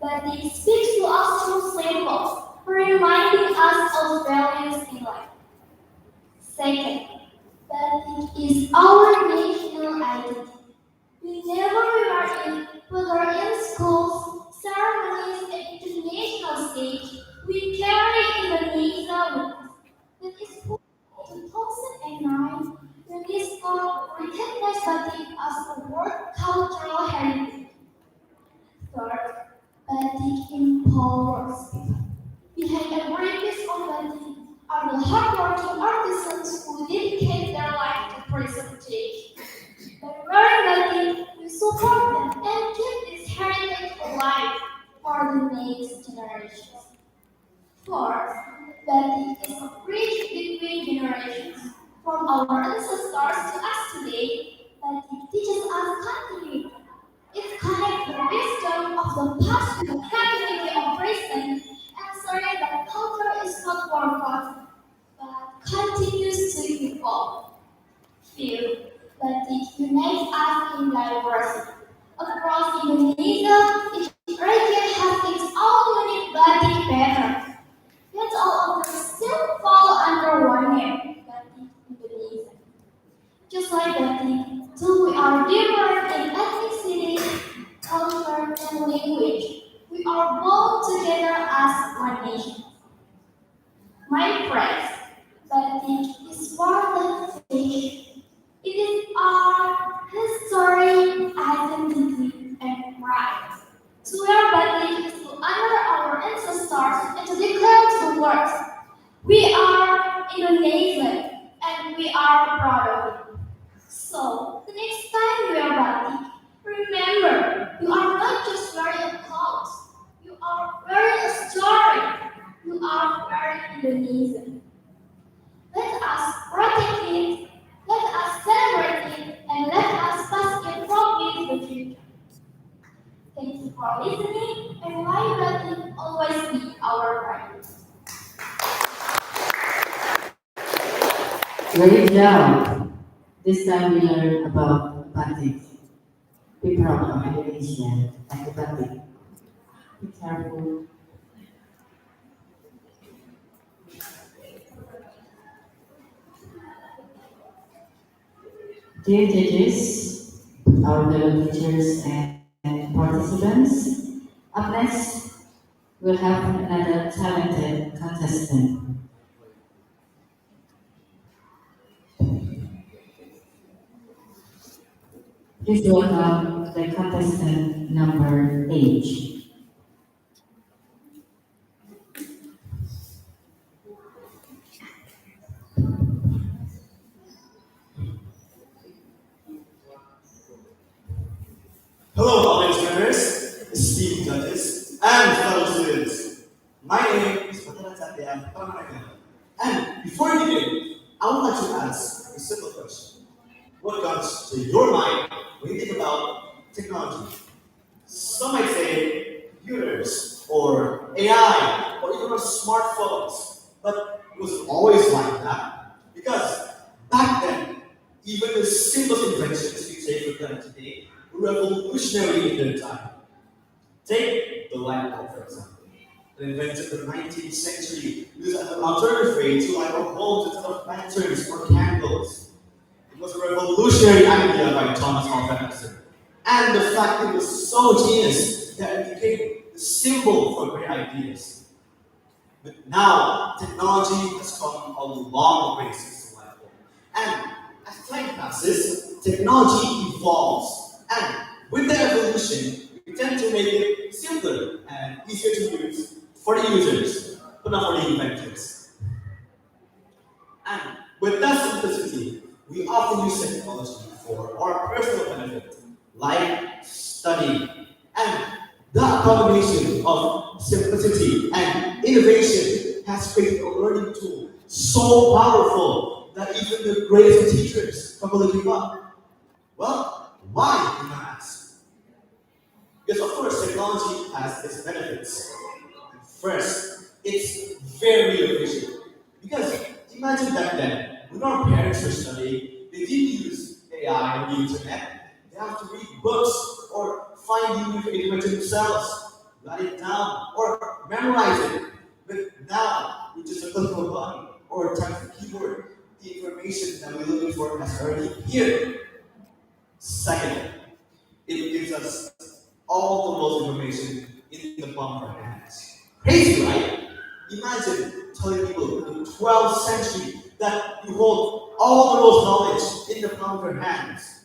Batik speaks to us through symbols, reminding us of values in life. Second, batik is our national identity. We never wear it, whether in schools, ceremonies, and international stage. We carry Indonesia with us. That is why in 2009, UNESCO recognized batik as a World Cultural Heritage. Third, batik empowers people. Behind every piece of batik are the hardworking artisans who dedicate their life to preservation. By wearing batik, we support them and keep this heritage alive for the next generations. Fourth, batik is a bridge between generations. From our ancestors to us today, batik teaches us continuity. It connects the wisdom of the past with the creativity of present, ensuring that culture is not forgotten, but continues to evolve. Fifth, batik unites us in diversity. Across Indonesia, each region has its own unique batik pattern. Yet all of them still fall under one name, batik Indonesia. Just like batik, though we are different in ethnicity, culture, and language, we are bound together as one nation. My friends, batik is more than fashion. It is our history, identity, and pride. To wear batik is to honor our ancestors and to declare to the world, we are Indonesian and we are proud of it. So, the next time you wear batik, remember, you are not just wearing a clothes. You are wearing a story. You are wearing Indonesian. Let us protect it, let us celebrate it, and let us pass it from to the future. Thank you for listening, and may batik always be our pride. Great job! This time we learned about batik. Be proud of Indonesia and the batik. Be careful. Dear judges, our fellow teachers and participants, up next we'll have another talented contestant. Please welcome the contestant number 8. Hello, audience members, esteemed judges, and fellow students. My name is Batara Satya Pramanagan. And before we begin, I would like to ask a simple question. What comes to your mind when you think about technology? Some might say computers, or AI, or even our smartphones. But it wasn't always like that. Because back then, even the simplest inventions we take for granted today were revolutionary in their time. Take the light bulb, for example. An invention in the 19th century used as an alternative way to light our homes instead of lanterns or candles. It was a revolutionary idea by Thomas Alva Edison. And the fact it was so genius that it became the symbol for great ideas. But now, technology has come a long way since the light bulb. And as time passes, technology evolves. And with the evolution, we tend to make it simpler and easier to use for the users, but not for the inventors. And with that simplicity, we often use technology for our personal benefit, like study. And that combination of simplicity and innovation has created a learning tool so powerful that even the greatest teachers probably give up. Well, why, you might ask? Because of course technology has its benefits. First, it's very efficient. Because imagine back then, when our parents were studying, they didn't use AI or the internet. They have to read books or find new information themselves, write it down, or memorize it. But now, with just a click of a button or a tap of the keyboard, the information that we're looking for has already here. Second, it gives us all the most information in the palm of our hands. Crazy, right? Imagine telling people in the 12th century that you hold all the most knowledge in the palm of your hands.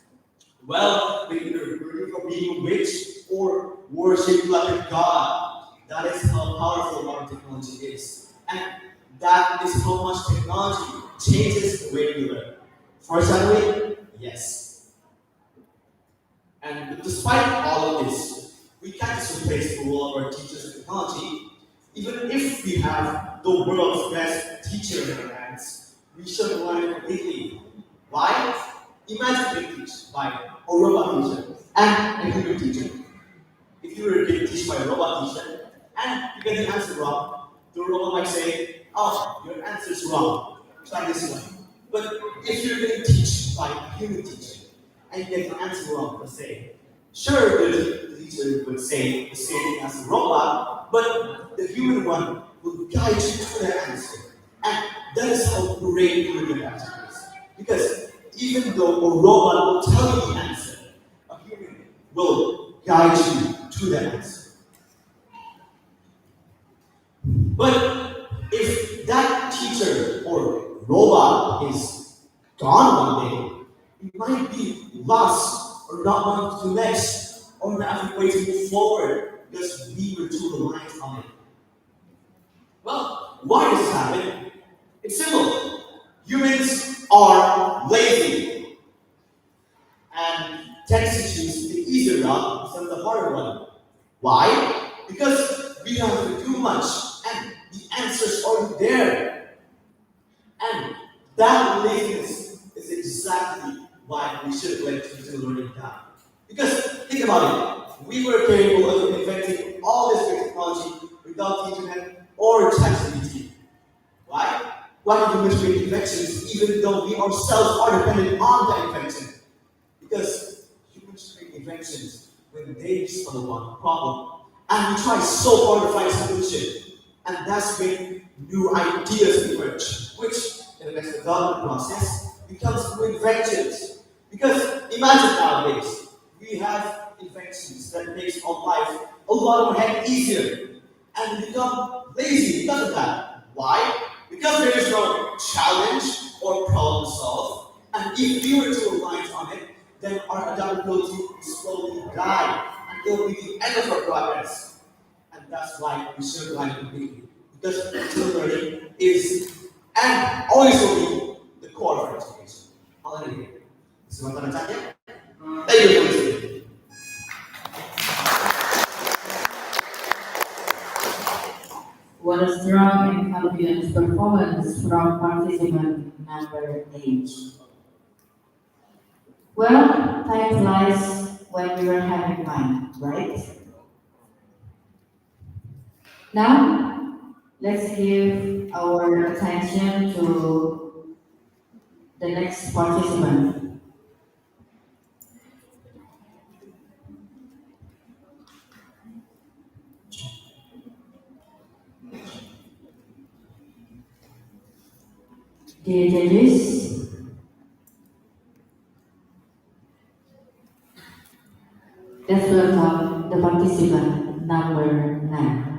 Well, we either believe for being a witch or worship like a god. That is how powerful modern technology is. And that is how much technology changes the way we learn. Fortunately, yes. And despite all of this, we can't just replace the role of our teachers with technology. Even if we have the world's best teacher in our hands, we should learn it completely. Why? Imagine being taught by a robot teacher and a human teacher. If you were getting taught by a robot teacher and you get the answer wrong, the robot might say, "Oh, your answer's wrong. Try this one." But if you're getting taught by a human teacher and you get the answer wrong, let's say, sure, the teacher would say the same thing as the robot, but the human one will guide you to the answer. And that is how great human answer is. Because even though a robot will tell you the answer, a human will guide you to the answer. But if that teacher or robot is gone one day, you might be lost or not wanting to do next or not having a way to move forward because we were too reliant on it. Well, why does this happen? It's simple. Humans are lazy and tend to choose the easier route instead of the harder one. Why? Because we don't have to do much and the answer's already there. And that laziness is exactly why we should let digital learning down. Because think about it, we were capable of inventing all this great technology without the internet or ChatGPT. Why? Why do humans create inventions even though we ourselves are dependent on that invention? Because humans create inventions when they stumble upon a problem and we try so hard to find a solution. And that's when new ideas emerge, which in the next development process becomes new inventions. Because imagine nowadays, we have inventions that makes our life a lot more easier. And we become lazy because of that. Why? Because there is no challenge or problem to solve. And if we were to rely on it, then our adaptability will slowly die. And it will be the end of our progress. And that's why we should rely on it completely. Because digital learning is and always will be the core of our education. Hallelujah. Selamat datang ya. Thank you for listening. What a strong and confident performance from participant number 8. Well, time flies when we were having fun, right? Now, let's give our attention to the next participant. Dear judges, let's welcome the participant number 9.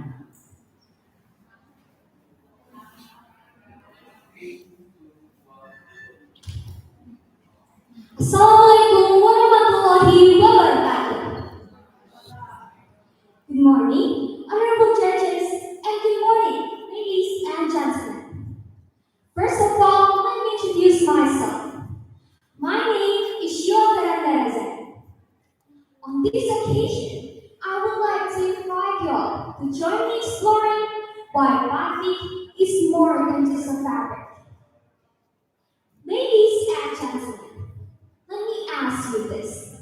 Assalamualaikum warahmatullahi wabarakatuh. On this occasion, I would like to invite you all to join me exploring why batik is more than just a fabric. Ladies and gentlemen, let me ask you this.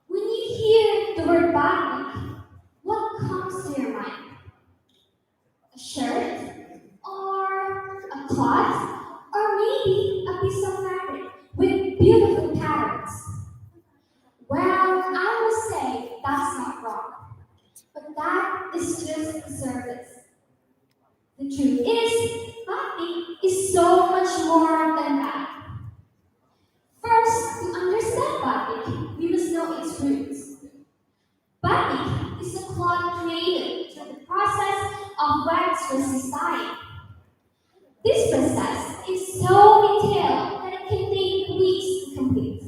When you hear the word batik, what comes to your mind? A shirt? Or a cloth? Or maybe a piece of fabric with beautiful patterns? Well, I must say that's not wrong. But that is just the surface. The truth is, batik is so much more than that. First, to understand batik, we must know its roots. Batik is a cloth created through the process of wax versus dyeing. This process is so detailed that it can take weeks to complete.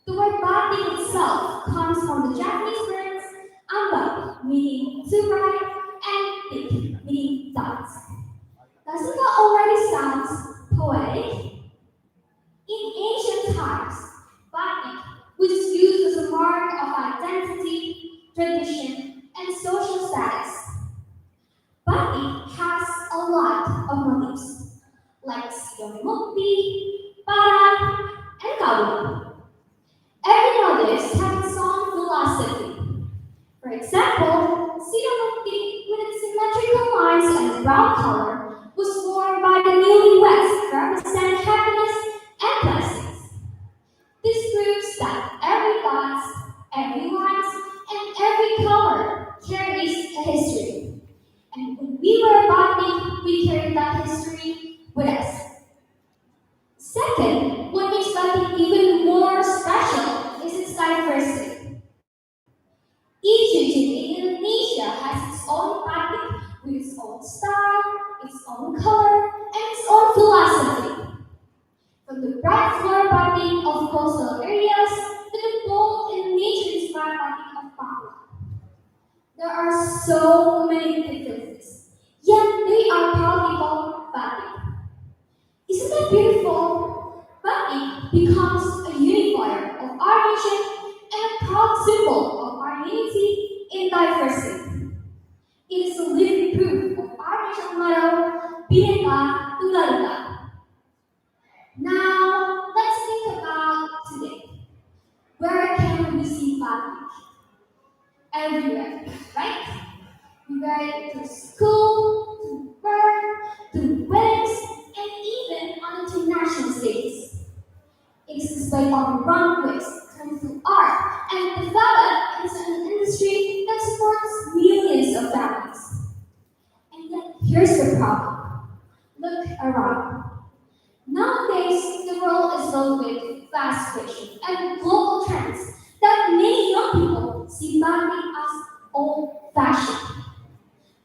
The word batik itself comes from the Japanese words amba, meaning to write, and tik, meaning dots. Doesn't that already sound poetic? In ancient times, batik was used as a mark of identity, tradition, and social status. Batik has a lot of motifs, like sidomukti, parang, and kawu. Every motif has its own philosophy. For example, sidomukti, with its symmetrical lines and brown color, was worn by the newlyweds to represent happiness and blessings. This proves that every dot, every line, and every color carries a history. And when we wear batik, we carry that history with us. Second, what makes batik even more special is its diversity. Each region in Indonesia has its own batik with its own style, its own color, and its own philosophy. From the bright floor batik of coastal areas to the bold and nature-inspired batik of Papua. There are so many differences, yet they are proudly called batik. Isn't that beautiful? Batik becomes a unifier of our nation and a proud symbol of our unity in diversity. It is a living proof of our national motto, Bhinneka Tunggal Ika. Now, let's think about today. Where can we see batik? Everywhere, right? We wear it to school, to work, to weddings, and even on international stages. It is displayed on runways, turned into art, and developed into an industry that supports millions of families. And yet, here's the problem. Look around. Nowadays, the world is filled with fast fashion and global trends that many young people see batik as old-fashioned.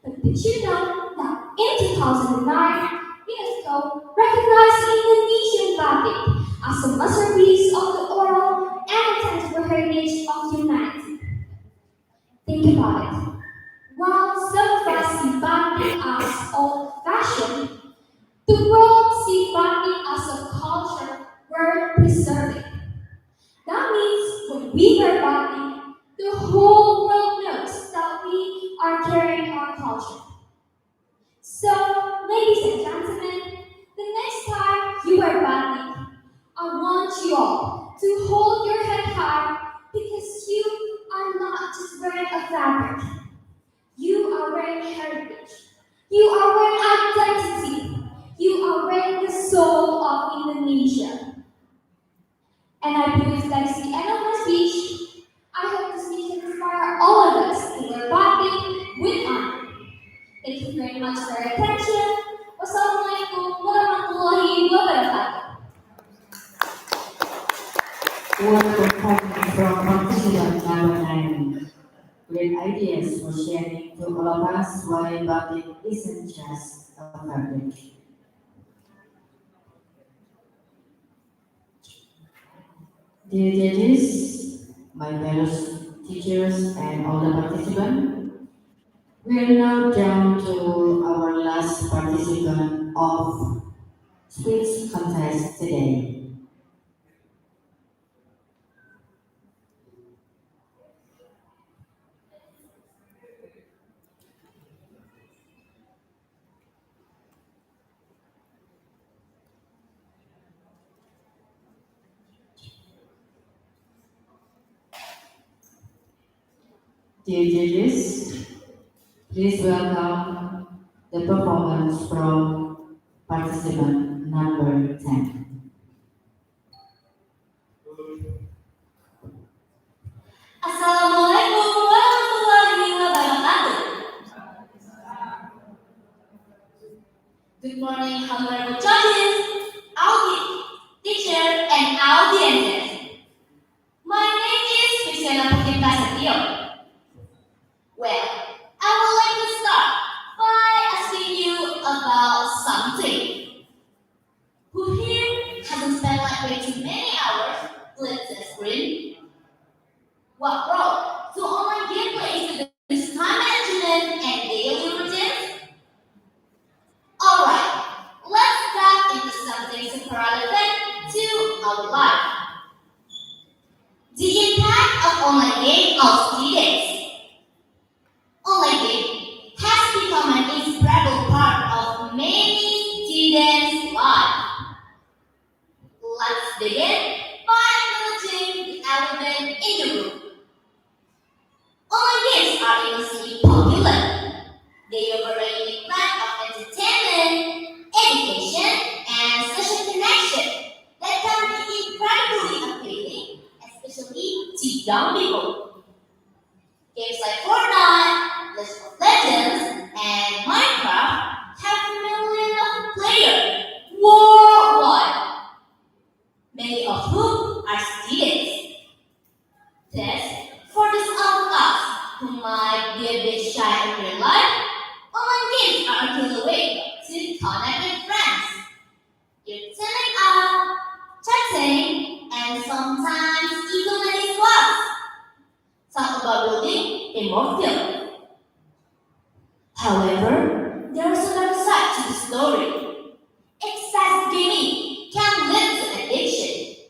But did you know that in 2009, UNESCO recognized Indonesian batik as a masterpiece of the oral and intangible heritage of humanity? Think about it. While some of us see batik as old-fashioned, the world sees batik as a culture worth preserving. That means when we wear batik, the whole world knows that we are carrying our culture. So, ladies and gentlemen, the next time you wear batik, I want you all to hold your head high because you are not just wearing a fabric. You are wearing heritage. You are wearing identity. You are wearing the soul of Indonesia. And I believe that is the end of my speech. I hope this speech can inspire all of us to wear batik with honor. Thank you very much for your attention. Wassalamualaikum warahmatullahi wabarakatuh. Word coming from participant number 9. Great ideas for sharing to all of us why batik isn't just a fabric. Dear judges, my fellow teachers, and all the participants, we are now down to our last participant of speech contest today. Dear judges, please welcome the performance from participant number 10. Assalamualaikum warahmatullahi wabarakatuh. Good morning, honorable judges, audience, teacher, and audiences. My name is Prasetyo. Well, I would like to start by asking you about something. Who here hasn't spent like way too many hours with the screen? What role do online gameplay introduce time management and daily routines? Alright, let's dive into something super relevant to our life. The impact of online game on students. Online game has become an inseparable part of many students' lives. Let's begin by acknowledging the elephant in the room. Online games are immensely popular. They offer a unique blend of entertainment, education, and social connection that can be incredibly appealing, especially to young people. Games like Fortnite, League of Legends, and Minecraft have millions of players worldwide, many of whom are students. Thus, for those of us who might be a bit shy in real life, online games are a good way to connect with friends. You're chilling out, chatting, and sometimes even many squads. Talk about building a mortal. However, there is another side to the story. Excess gaming can lead to addiction,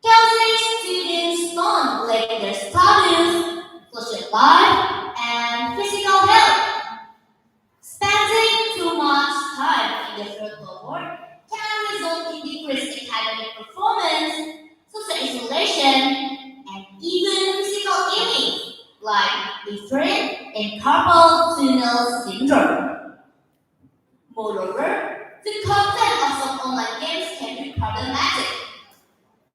causing students to neglect their studies, social life, and physical health. Spending too much time in the virtual world can result in decreased academic performance, social isolation, and even physical illness like different and carpal tunnel syndrome. Moreover, the content of some online games can be problematic.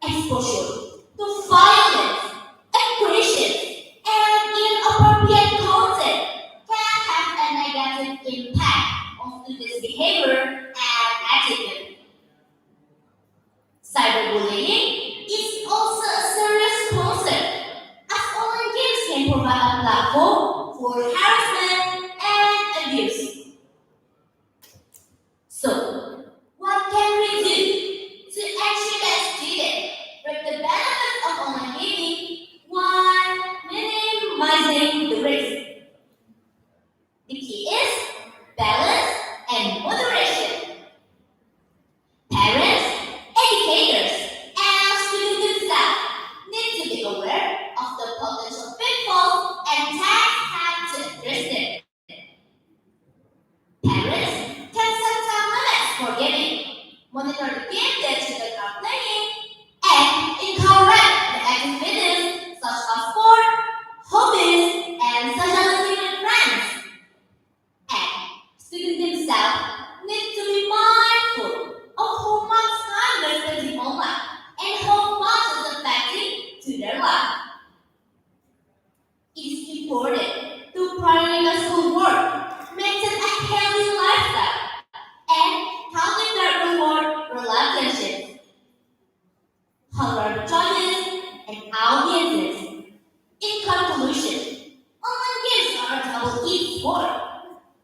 Exposure to violence, aggression, and inappropriate content can have a negative impact on students' behavior and attitude. Cyberbullying is also a serious concept, as online games can provide a platform for harassment and abuse. So, what can we do to ensure that students reap the benefits of online gaming while minimizing the risk? The key is balance and moderation. Parents, educators, and students themselves need to be aware of the potential pitfalls and take time to address them. Parents can set time limits for gaming, monitor the game that children are playing, and encourage the activities such as sport, hobbies, and socializing with friends. And students themselves need to be mindful of how much time they're spending online and how much it's affecting to their life. It is important to prioritize homework, maintain a healthy lifestyle, and cultivate reward relationships. However, judges and audiences. In conclusion, online games are a double-edged sword.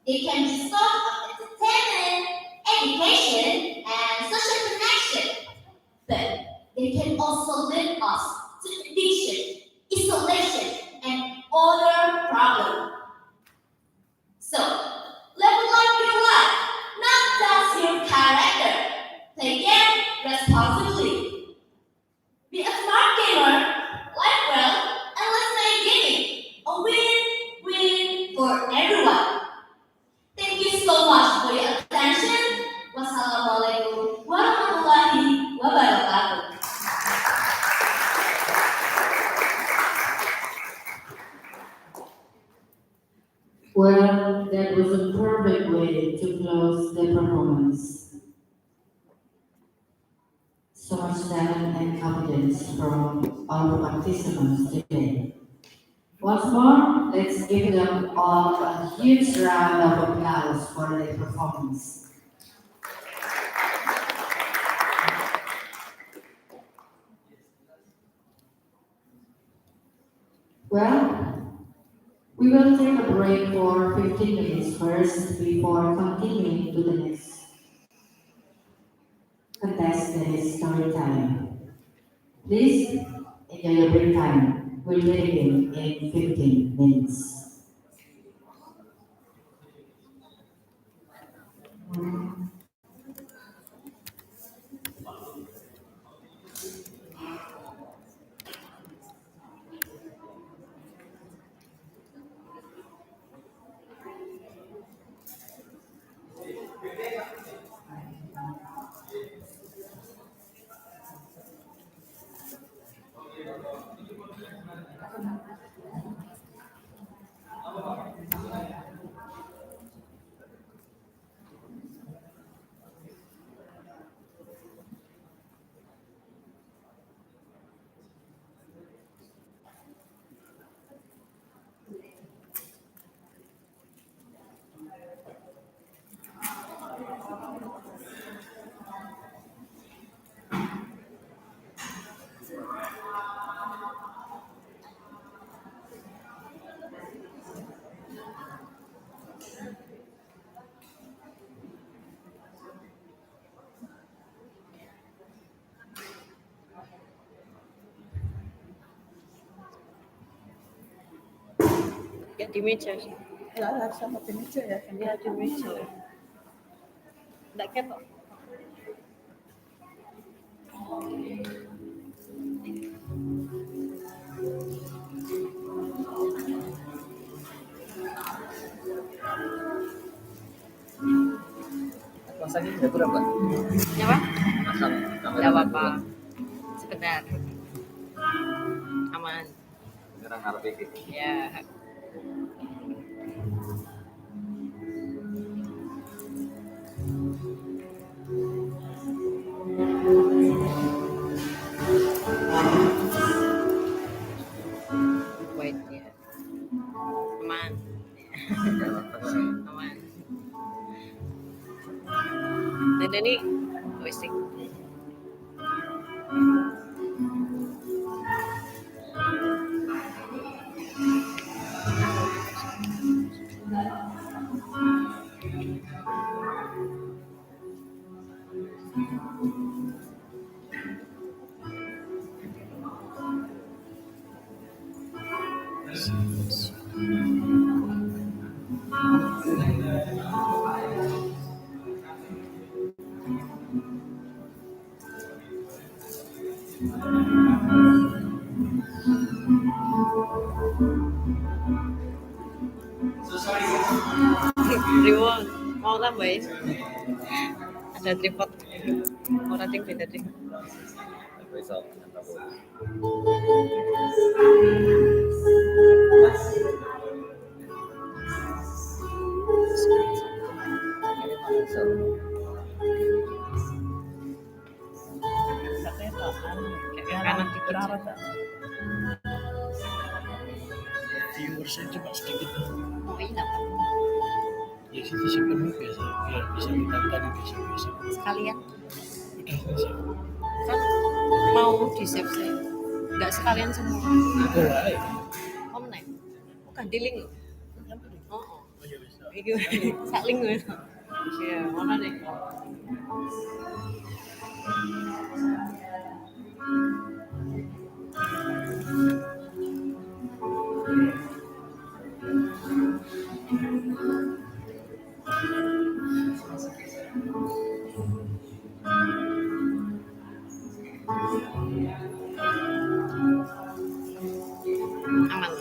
They can be source of entertainment, education, and social connection, but they can also lead us to addiction, isolation, and other problems. So, level up your life, not just your character. Play game responsibly. Be a smart gamer, live well, and let's play gaming. A win-win for everyone. Thank you so much for your attention. Wassalamualaikum warahmatullahi wabarakatuh. Well, that was a perfect way to close the performance. So much talent and confidence from our participants today. Once more, let's give them all a huge round of applause for their performance. Well, we will take a break for 15 minutes first before continuing to the next contest, that is story time. Please enjoy your break time. We'll begin in 15 minutes. Ya di meja sih. Lah, sama di meja ya. Ya di meja. Nggak ketok. Masaknya udah berapa? Apa? Masak. Nggak apa-apa. Sebentar. Aman. Sekarang harus bikin. Ya. Wait ya. Aman. Aman. Dan ini wasting. Reward. Mau tambahin? Ada tripod. Mau rating beda deh. Besok. Kayak kanan dikit. Viewersnya cuma sedikit. Oh iya Pak. Ya situ simpen biasa biar bisa ditonton biasa-biasa. Sekalian. Udah sih. Kan mau di save saya. Nggak sekalian semua. Boleh. Om nek. Bukan di-link loh. Oh. Oh ya bisa. Iki sak link wis. Iya, mana nih? Aman.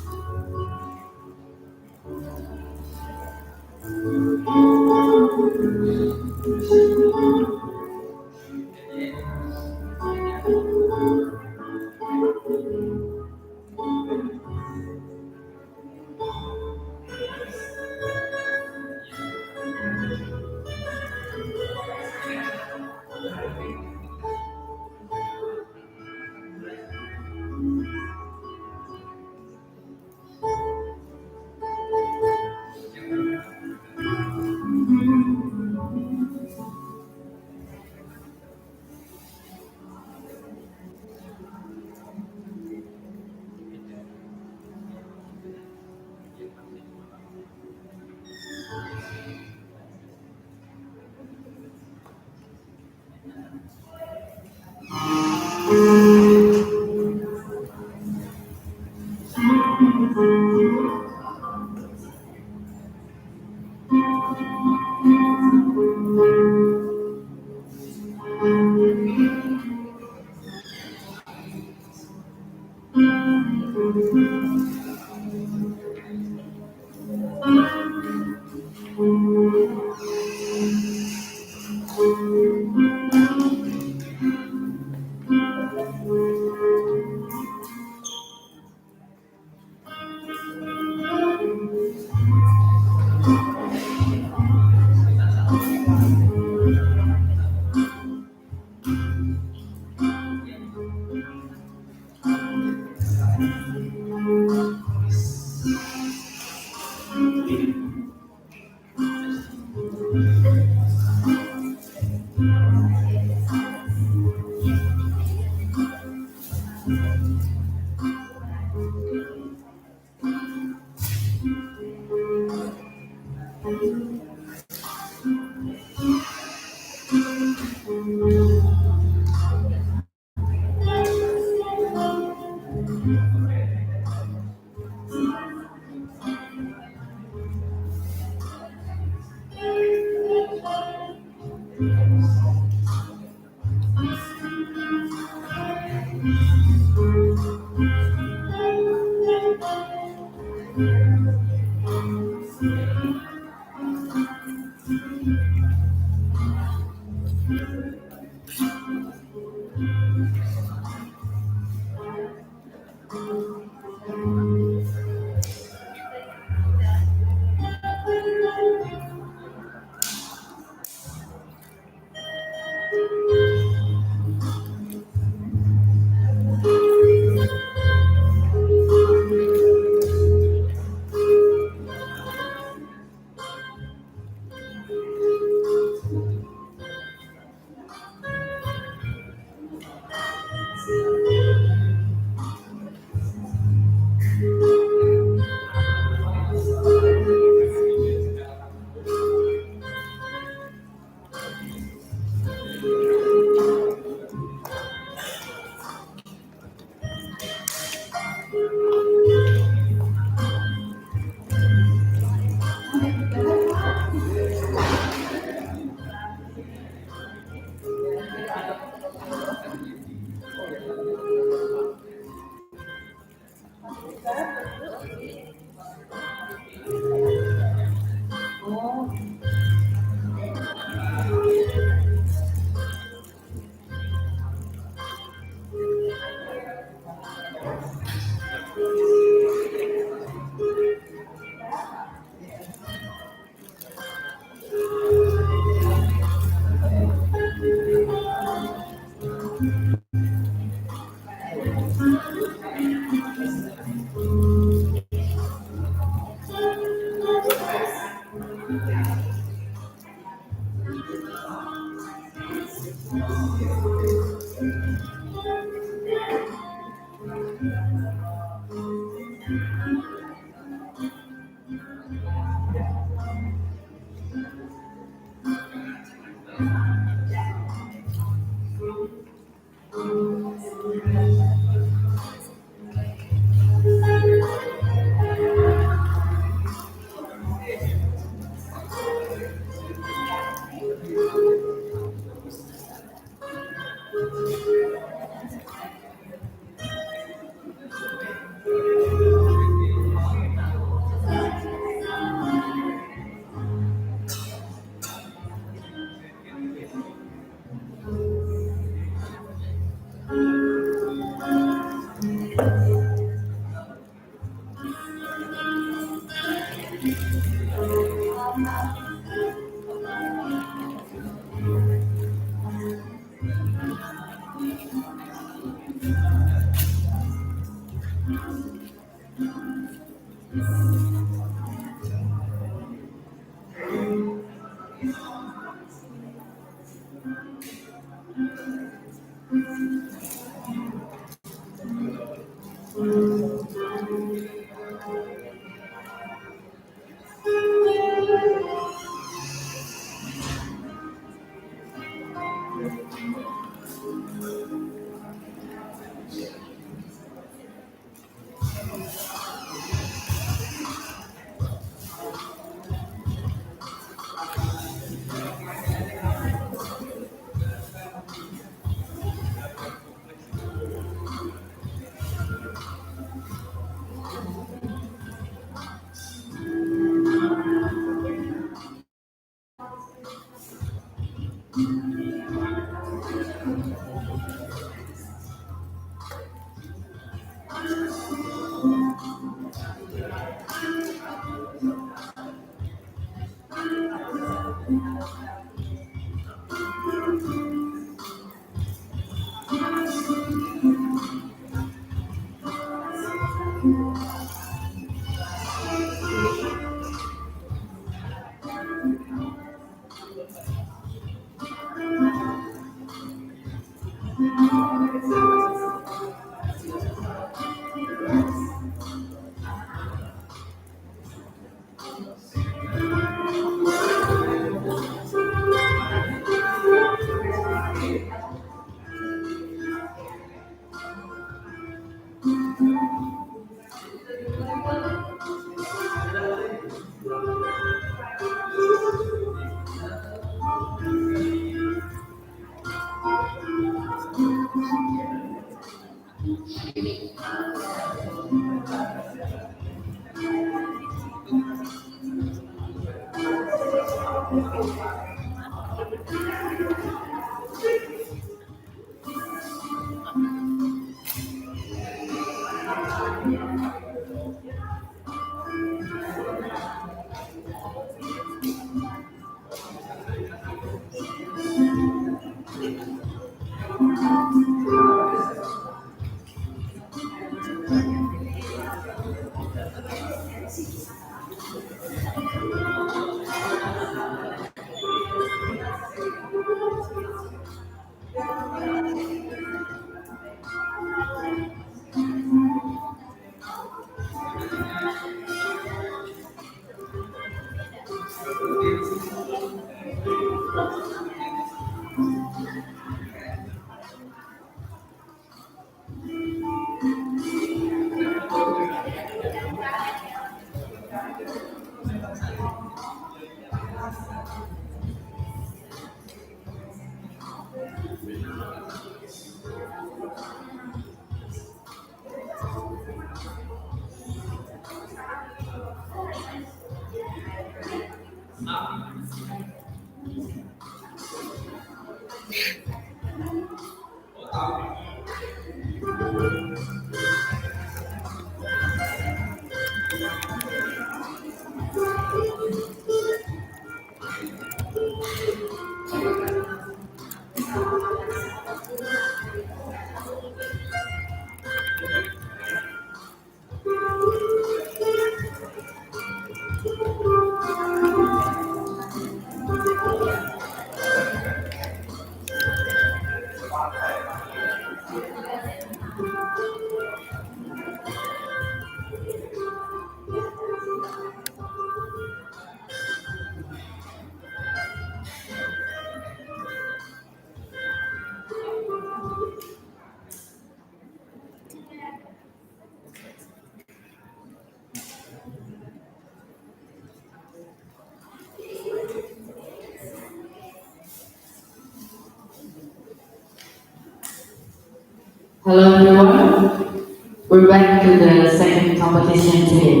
Hello everyone. We're back to the second competition today.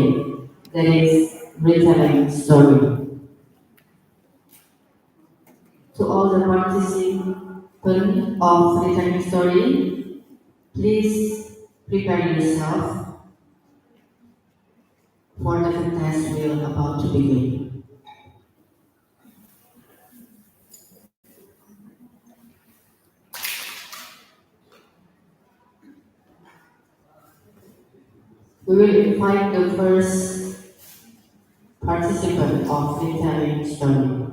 That is retelling story. To all the participants of retelling story, please prepare yourself for the contest we are about to begin. We will invite the first participant of retelling story.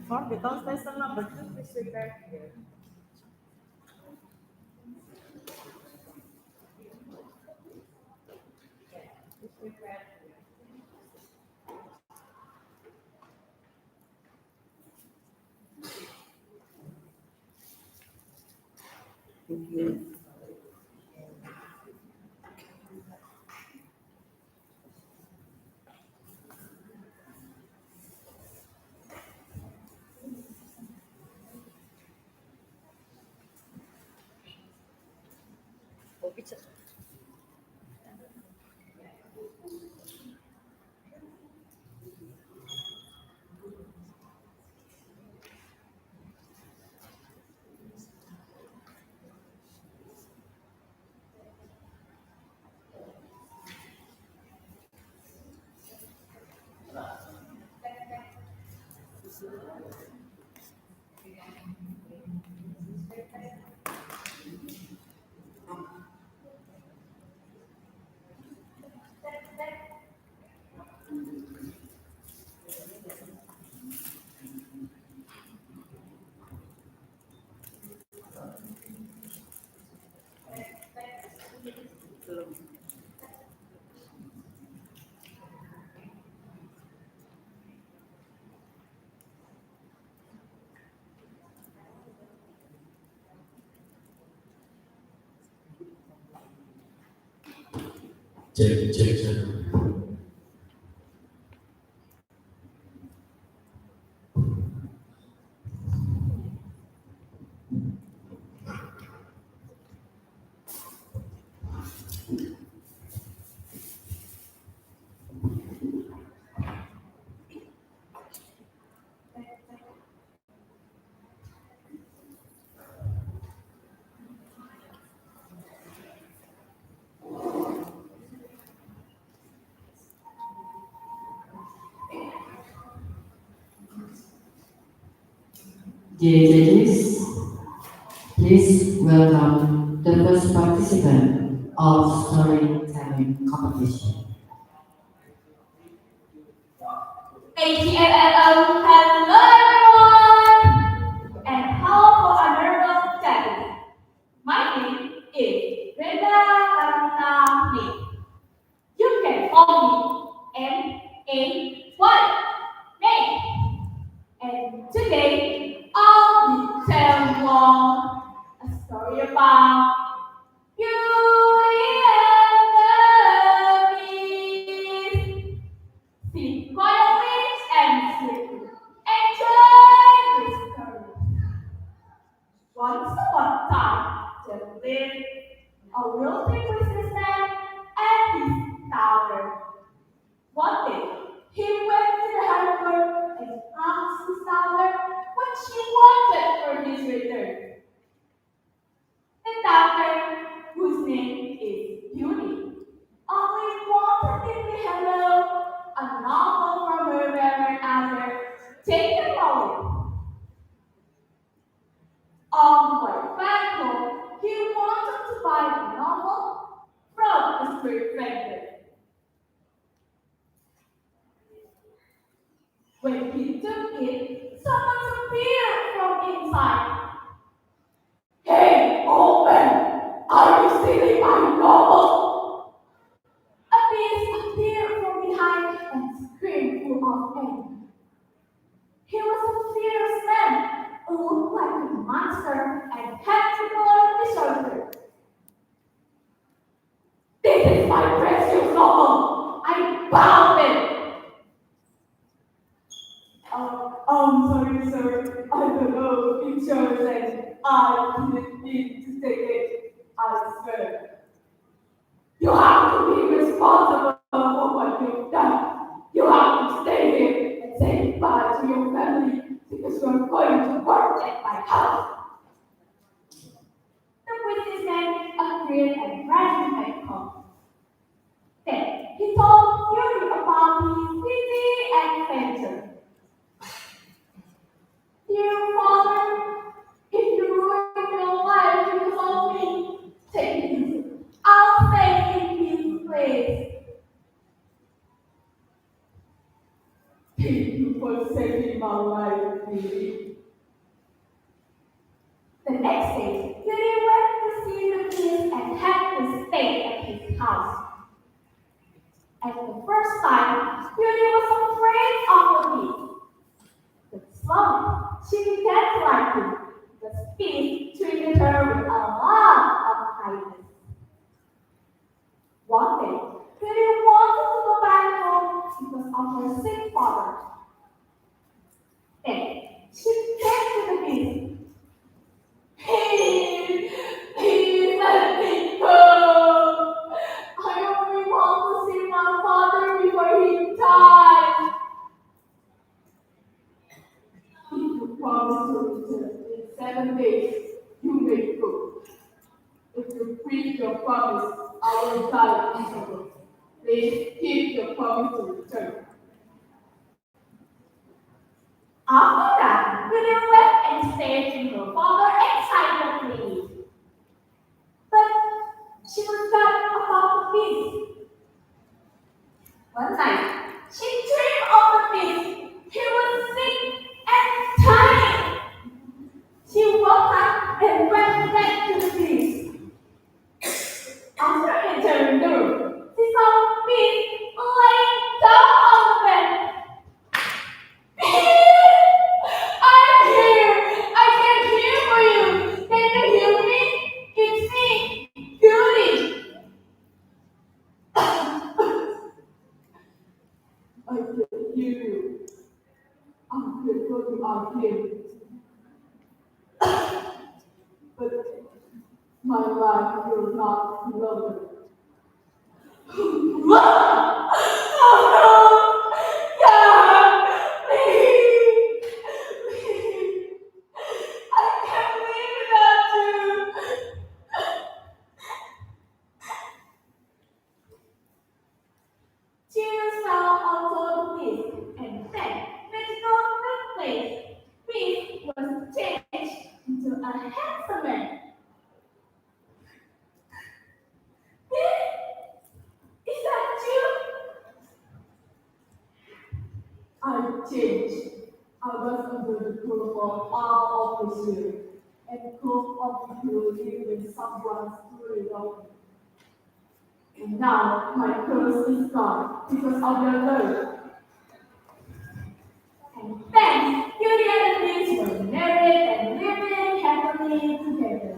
For because station number 2, please prepare here. Oh, pizza. Cek, cek, cek. Dear judges, please welcome the first participant of storytelling competition. hello everyone, and how for another day. My name is Brenda Karnamni. You can call me M-A-Y, May. And today I'll be telling you a story about Beauty and the Beast. Sit quietly and sleep. Enjoy this story. Once upon a time, there lived a wealthy businessman and his daughter. One day, he feeling abnormal. A beast appeared from behind and screamed full of anger. He was a fierce man who looked like a monster and had people on his shoulder. This is my precious novel. I found it. I'm sorry, sir. I don't know if insurance and I didn't mean to take it. I swear. You have to be responsible for what you've done. You have to stay here and say goodbye to your family because you're going to work at my house. The businessman agreed and ran back home. Then he told Fury about his busy adventure. Dear father, if you ruin your life because of me, take it easy. I'll stay in this place. Thank you for saving my life, Fury. The next day, Fury went to see the beast and had to stay at his house. At the first time, Fury was afraid of the beast. But slowly, she began to like him. The beast treated her with a lot of kindness. One day, Fury wanted to go back home because of her sick father. Then, she came to the beast. Please let me go. I only want to see my father before he dies. If you promise to return in 7 days, you may go. If you break your promise, I will die instantly. Please keep your promise to return. After that, William wept and stared to her father excitedly. But she forgot about the beast. One night, she dreamed of the beast. He was sick and dying. She woke up and went back to the beast. After entering the room, she saw the beast lying down on the bed. I'm here! I can hear for you! Can you hear me? It's me, Beauty! I can hear you. I'm grateful you are here. But my life will not be longer. Oh no! God! Please! Please! I can't live without you! Tears fell onto the beast, and then, with no place, beast was changed into a handsome man. Is that you? I changed. I was under the pool for all of this year, and could only live when someone truly loved me. And now my curse is gone because of your love. And then Beauty and the Beast were married and living happily together.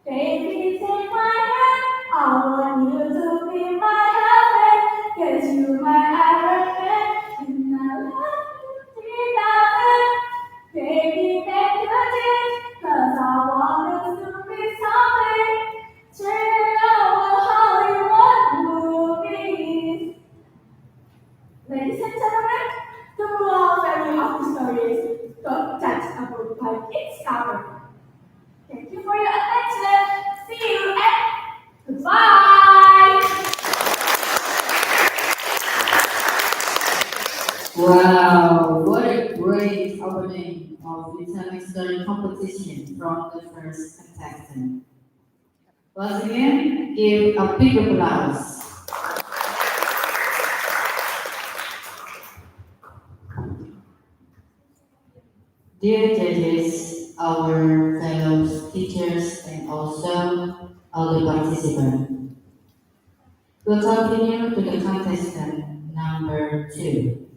Baby, take my hand. I want you to be my husband. Yes, you my everything. And I love you 3,000. Baby, take your chance. 'Cause I want us to be something. Turn over Hollywood movies. Ladies and gentlemen, the moral value of the story is don't judge a book by its cover. Thank you for your attention. See you and goodbye. Wow, what a great opening of the Islamic Story competition from the first contestant. Once again, give a big applause. Dear judges, our fellow teachers, and also all the participants. We'll continue to the contestant number 2.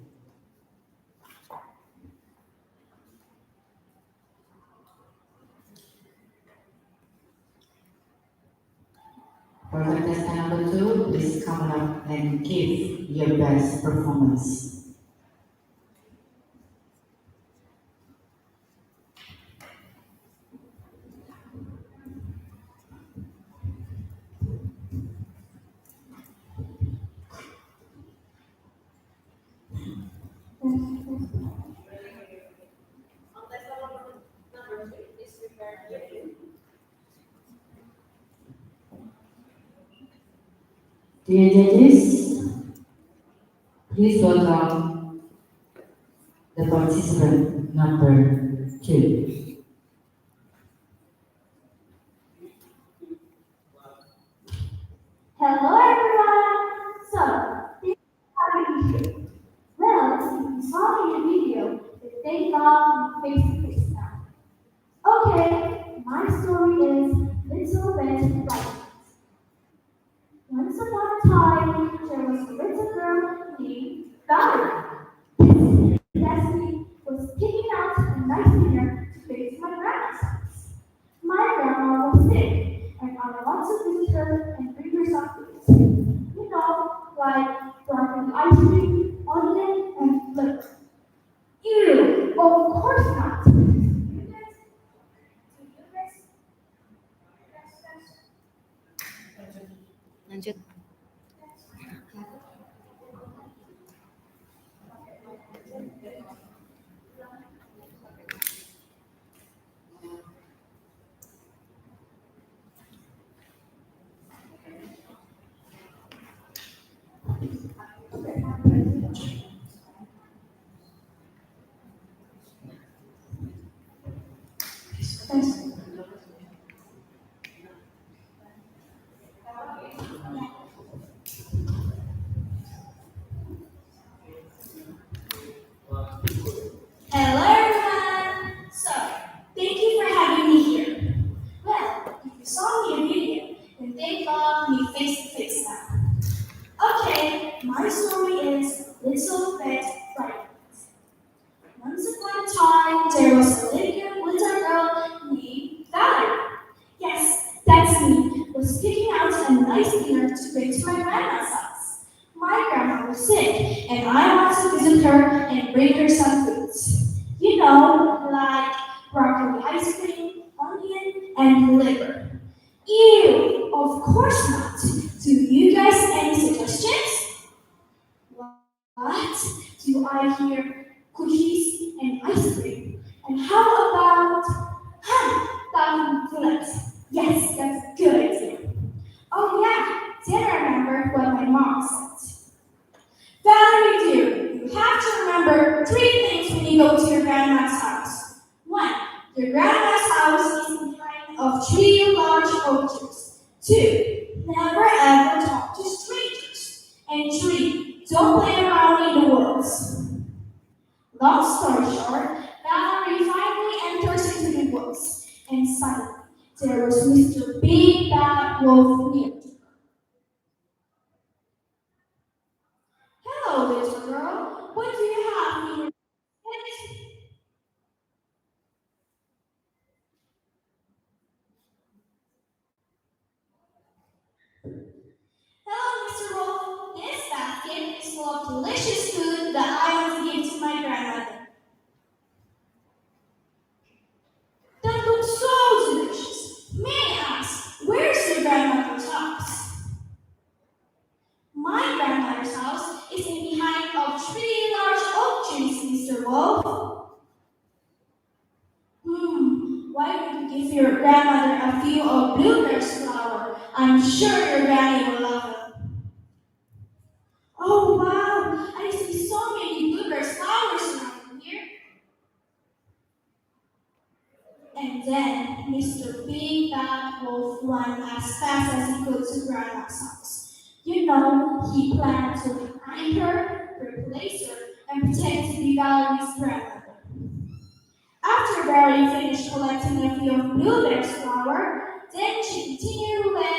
For contestant number 2, please come up and give your best performance. Dear judges, please welcome the participant number 2. Hello everyone! So, this is how we do. Well, if you saw in the video, the day got me face to face now. Okay, my story is Little Red Right. Once upon a time, there was a little girl named Valerie. Destiny was picking out a nice dinner to bake my grandma's house. My grandma was sick, and I wanted to visit her and bring her some foods. You know, like broccoli ice cream, onion, and liver. Ew, of course not. Lanjut. Hello everyone! So, thank you for having me here. Well, if you saw me in the video, then thank God me face to face now. Okay, my story is Little Red Riding Hood. Once upon a time, there was a little girl named Valerie. Yes, that's me. Was picking out a nice dinner to bring to my grandma's house. My grandma was sick, and I wanted to visit her and bring her some foods. You know, like broccoli ice cream, onion, and liver. Ew, of course not. Do you guys have any suggestions? What? Do I hear cookies and ice cream? And how about flips? Yes, that's a good idea. Oh yeah, did I remember what my mom said? Valerie dear, you have to remember 3 things when you go to your grandma's house. 1. Your grandma's house is behind of 3 large oak trees. 2. Never ever talk to strangers. And 3. Don't play around in the woods. Long story short, Valerie finally enters into the woods, and suddenly there was Mr. Big Bad Wolf near. Hello, little girl. What do you have in your hand? Hello, Mr. Wolf. This basket is full of delicious food that I want to give to my grandmother. That looks so delicious. May I ask, where's your grandmother's house? My grandmother's house is in behind of 3 large oak trees, Mr. Wolf. Why don't you give your grandmother a few of blueberries flower? I'm sure your granny will love them. Oh wow, I see so many blueberries flowers around here. And then Mr. Big Bad Wolf ran as fast as he could to Grandma's house. You know, he planned to find her, replace her, and pretend to be Valerie's grandmother. After Valerie finished collecting a few of Bluebear's flower, then she continued away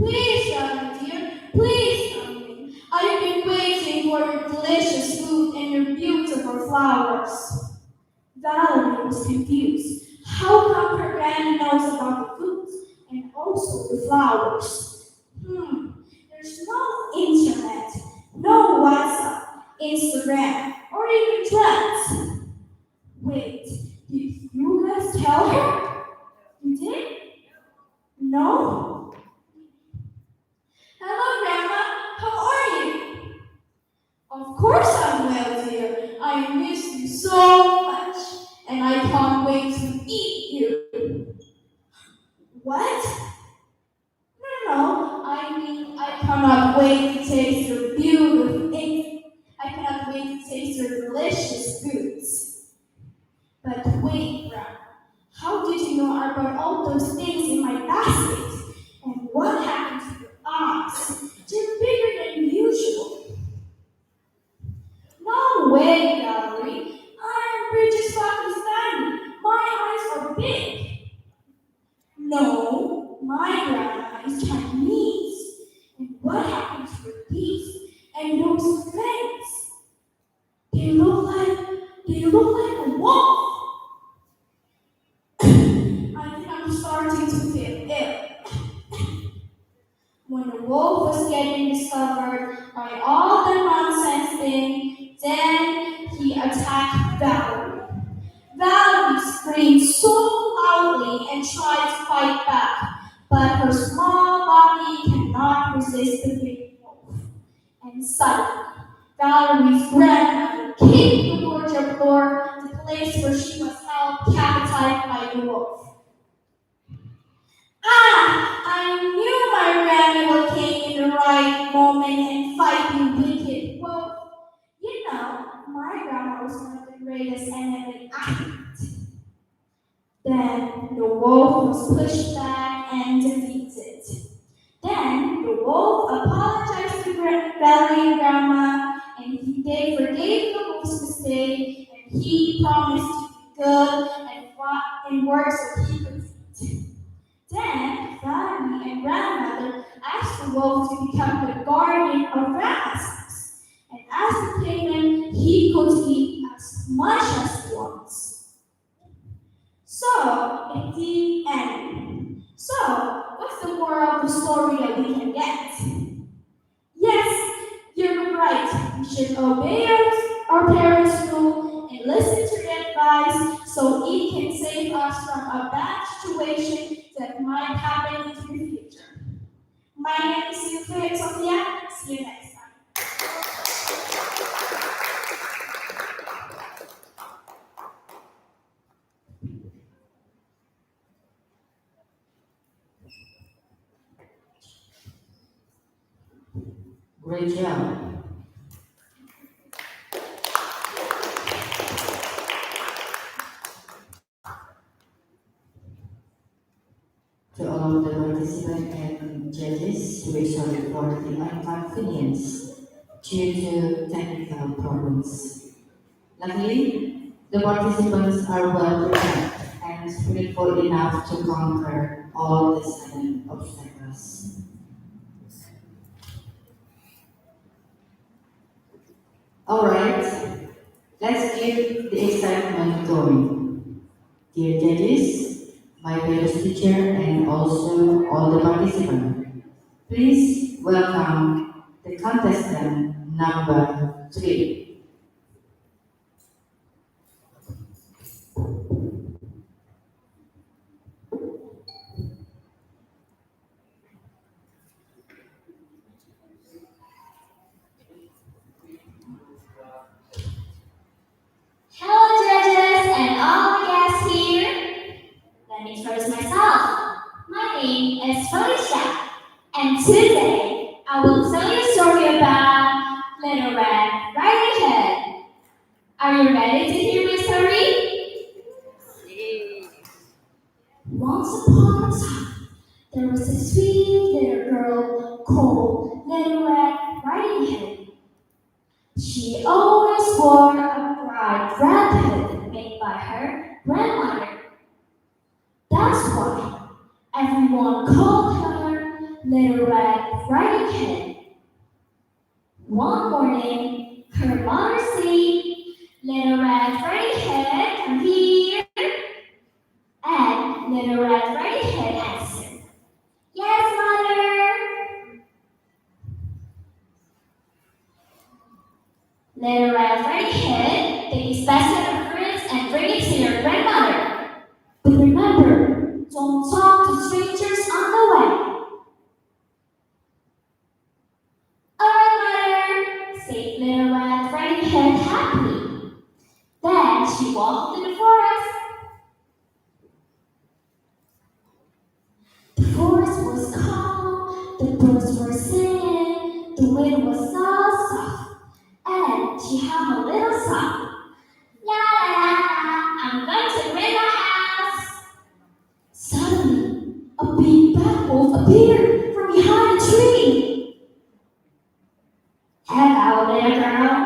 Please, darling dear, please come in. I've been waiting for your delicious food and your beautiful flowers. Valerie was confused. How come her granny knows about the food and also the flowers? There's no internet, no WhatsApp, Instagram, or even Threads. Wait, did you guys tell her? You did? No? Hello, Grandma. How are you? Of course I'm well, dear. I miss you so much, and I can't wait to eat you. What? No, I mean I cannot wait to taste your beautiful I cannot wait to taste your delicious foods. But wait, Grandma, how did you know about all those things in my basket? And what happened to your eyes? They're bigger than usual. No way, Valerie. I'm British Pakistani. My eyes are big. No, my grandma is Chinese. And what happened to your teeth and those legs? They look like a wolf. I think I'm starting to feel ill. When the wolf was getting discovered by all the nonsense thing, then he attacked Valerie. Valerie screamed so loudly and tried to fight back, but her small body cannot resist the big wolf. And suddenly, Valerie's grandmother kicked the wardrobe door, the place where she was held captive by the wolf. I knew my granny would came in the right moment and fight you wicked wolf. You know, my grandma was one of the greatest enemy athletes. Then the wolf was pushed back and defeated. Then the wolf apologized to Valerie and Grandma, and they forgave the wolf's mistake, and he promised to be good and work so he could eat. Then Valerie and Grandmother asked the wolf to become the guardian of Grandma's house, and as a payment, he could eat as much as he wants. So, at the end. So, what's the moral of the story that we can get? Yes, you're right. We should obey our parents' rule and listen to their advice so it can save us from a bad situation that might happen in the future. My name is Sophia. See you next time. Great job. To all of the participants and judges, we sorry for the inconvenience due to technical problems. Luckily, the participants are well prepared and spiritual enough to conquer all the 7 obstacles. Alright, let's keep the excitement going. Dear judges, my parents teacher, and also all the participants, please welcome the contestant number 3. Hello, judges and all the guests here. Let me introduce myself. My name is Felicia, and today I will tell you a story about Little Red Riding Hood. Are you ready to hear my story? Once upon a time, there was a sweet little girl called Little Red Riding Hood. She always wore a bright red hood made by her grandmother. That's why everyone called her Little Little Red Riding Hood. One morning, her mother said, Little Red Riding Hood, come here. And Little Red Riding Hood answered, Yes, mother. Little Red Riding Hood, take this basket of fruits and bring it to your grandmother. But remember, don't talk to strangers on the way. Alright, mother, said Little Red Riding Hood happily. Then she walked into the forest. The forest was calm, the birds were singing, the wind was so soft, and she hummed a little song. La la la la, I'm going to Grandma's house. Suddenly, a big bad wolf appeared from behind a tree. Hello, little girl,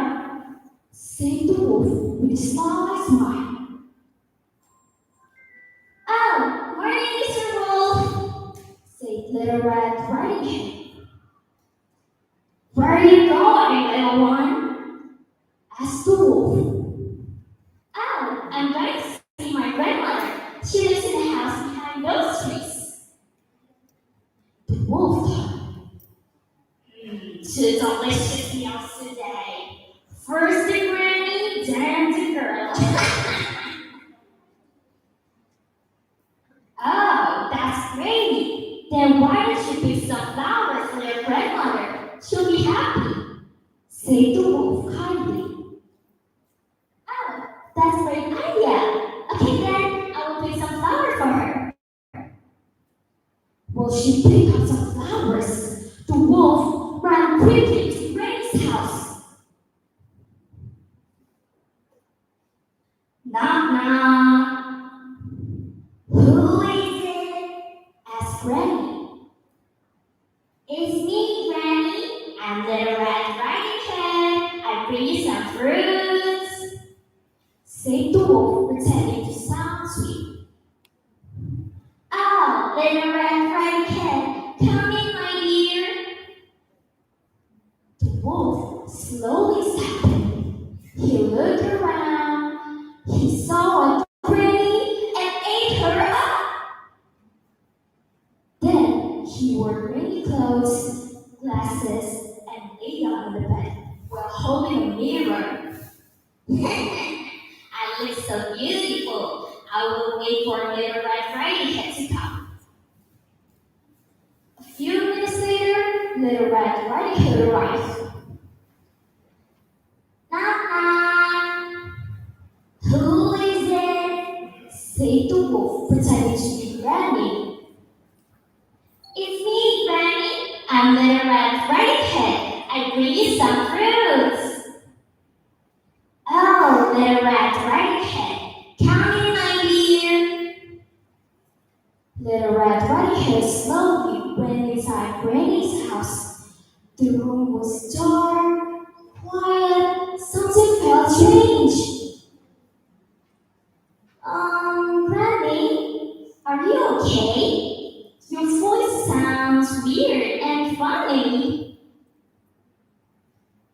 said the wolf with a smile. Oh, morning, Mr. Wolf, said Little Red Riding Hood. Where are you going, little one? Asked the wolf. Oh, I'm going to see my grandmother. She lives in the house behind those trees. The wolf thought, two delicious meals today. First the granny, then the girl. Oh, that's great. Then why don't you pick some flowers for your grandmother? She'll be happy, said the wolf kindly. Oh, that's a great idea. Okay then, I will pick some flowers for her. Well, she picked up some flowers. The wolf ran quickly to Granny's house. Knock, knock. Who is it? Asked Granny. It's me, Granny. I'm Little Red Riding Hood. I bring you some fruits, said the wolf, pretending to sound sweet. Oh, Little Red Riding Hood, come in, my dear. The wolf slowly sat down. He looked around. He saw a granny and ate her up. Then he wore granny clothes, glasses, and lay down on the bed while holding a mirror. I look so beautiful. I will wait for Little Red Riding Hood to come. A few minutes later, Little Red Riding Hood arrived. Knock, knock. Who is it? Said the wolf, pretending to be Granny. It's me, Granny. I'm Little Red Riding Hood. I bring you some fruits. Oh, Little Red Riding Hood, come in, my dear. Little Red Riding Hood slowly went inside Granny's house. The room was dark, quiet, something felt strange. Granny, are you okay? Your voice sounds weird and funny.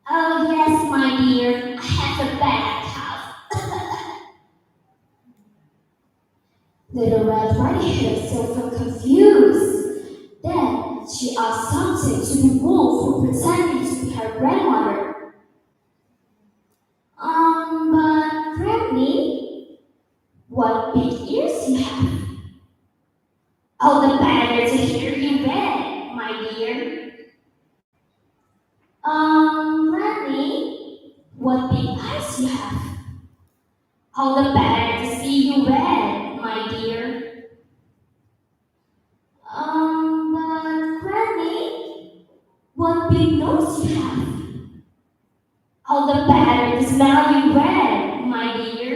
Oh, yes, my dear, I have a bad cough. Little Red Riding Hood still felt confused. Then she asked something to the wolf who pretended to be her grandmother. But Granny, what big ears you have? All the better to hear you read, my dear. Granny, what big eyes you have? All the better to see you red, my dear. But Granny, what big nose you have? All the better to smell you red, my dear.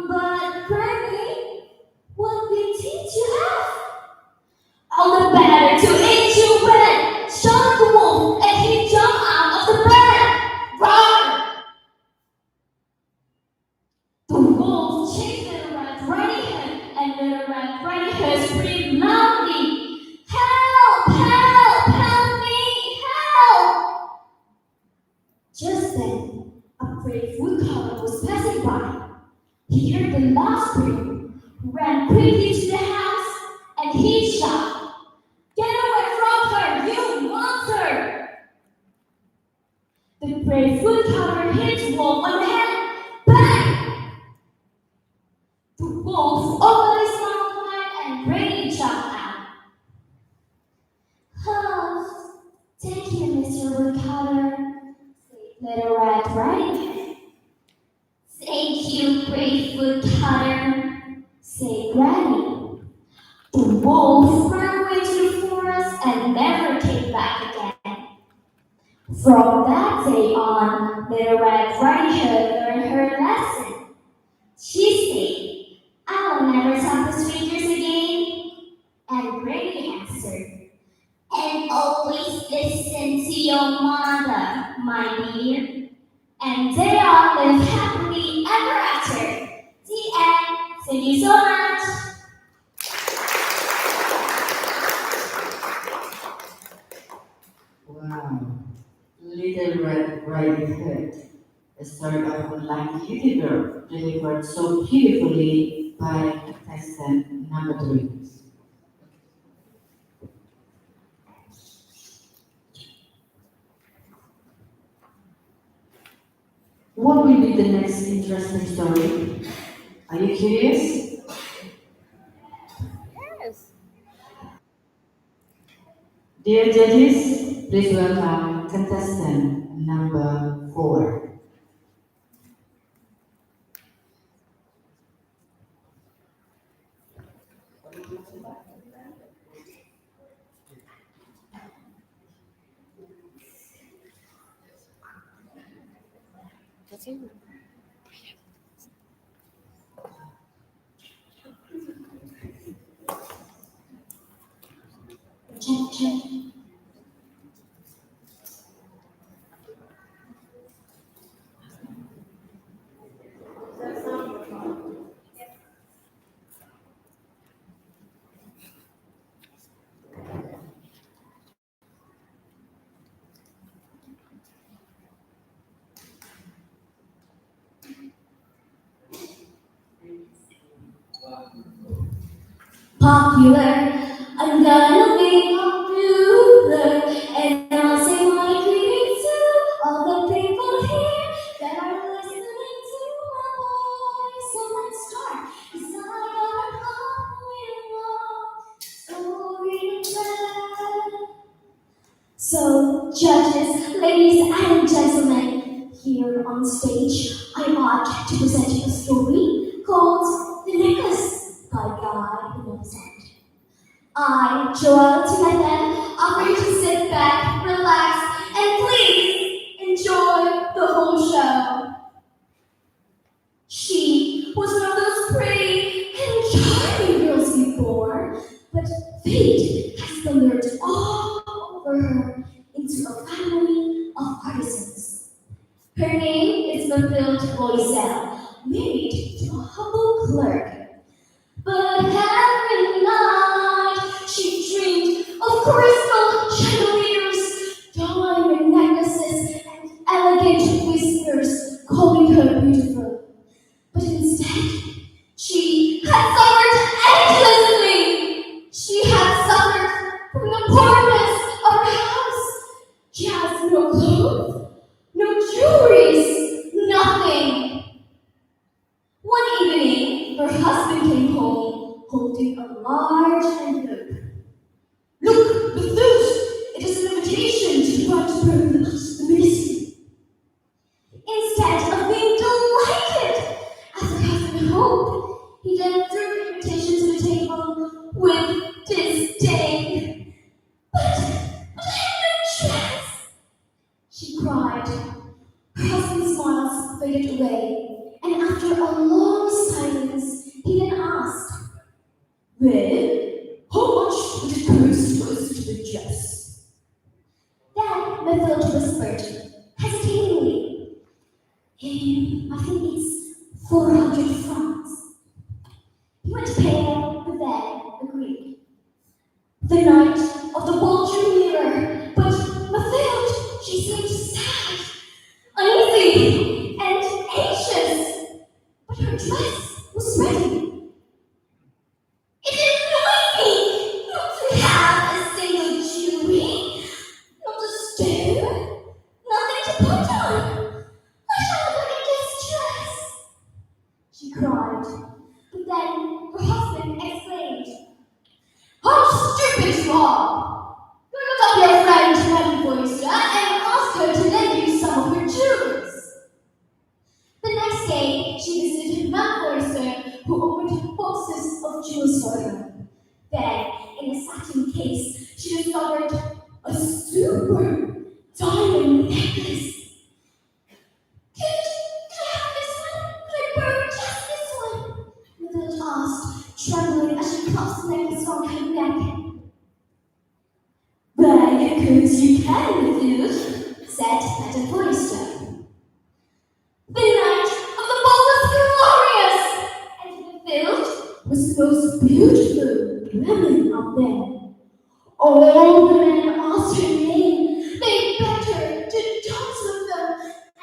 But Granny, what big teeth you have? All the better to eat you red, shouted the wolf, and he jumped out of the bed. Roar! The wolf chased Little Red Riding Hood, and Little Red Riding Hood screamed loudly. Peter the last prig ran quickly to the house and he shouted, "Get away from her, you monster!" The brave woodcutter hit Wolf on the head. Bang! The wolf opened his mouth wide and Brady jumped out. "Oh, thank you, Mr. Woodcutter," said Little Red Riding Hood. "Thank you, brave Woodcutter," said Granny. The wolf ran away to the forest and never came back again. From that day on, Little Red Riding Hood learned her lesson. She said, "I will never talk to strangers again." And Granny answered, "And always listen to your mother, my dear." And they all live happily ever after. The end. Thank you so much. Wow. Little Red Riding Hood, a story of a lucky little girl, delivered so beautifully by contestant number 3. What will be the next interesting story? Are you curious? Yes. Dear judges, please welcome contestant number 4. Check. Popular, I'm gonna be popular, and I'll say my greetings to all the people here that are listening to my voice. So let's start, 'cause I got a story to tell. So, judges, ladies and gentlemen, here on stage, I ought to present you a story called The Necklace by Guy the Innocent. I, Joelle Timethan, offer you to sit back, relax, and please enjoy the whole show. She was one of those pretty and charming girls before, but fate has thundered all over her into a family of artisans. Her name is Mathilde Boisel, married to a humble clerk. But every night she dreamed of crystal chandeliers, diamond necklaces, and elegant whiskers, calling her beautiful. But instead, she had suffered endlessly. She had suffered from the poorness of her house. She has no clothes, no jewelries, nothing. One evening, her husband came home holding a large envelope. "Look, Bethus, it is an invitation to Brandsburg the ministry." Instead of being delighted, as her husband hoped, he then threw the invitation to the table with disdain. But I have no chance," she cried. Her husband's smiles faded away, and after a long silence, he then asked, "Well, how much would it cost for us to the dress?" Then Mathilde whispered, hesitatingly, I think it's 400 francs." He went pale, but then agreed. The night of the ball drew nearer, but Mathilde, she seemed sad, uneasy, and anxious. But her dress call. Go look up your friend Madam Boyster and ask her to lend you some of her jewels. The next day, she visited Madam Boyster, who opened boxes of jewels for her. Then, in a satin case, she discovered a super diamond necklace. Could I have this one? Could I borrow just this one? Mathilde asked, trembling as she clasped the necklace on her neck. Well, you can, Mathilde, said Madame Forrester. The night of the ball was glorious, and Mathilde was the most beautiful woman up there. All the men asked her name. They begged her to dance with them,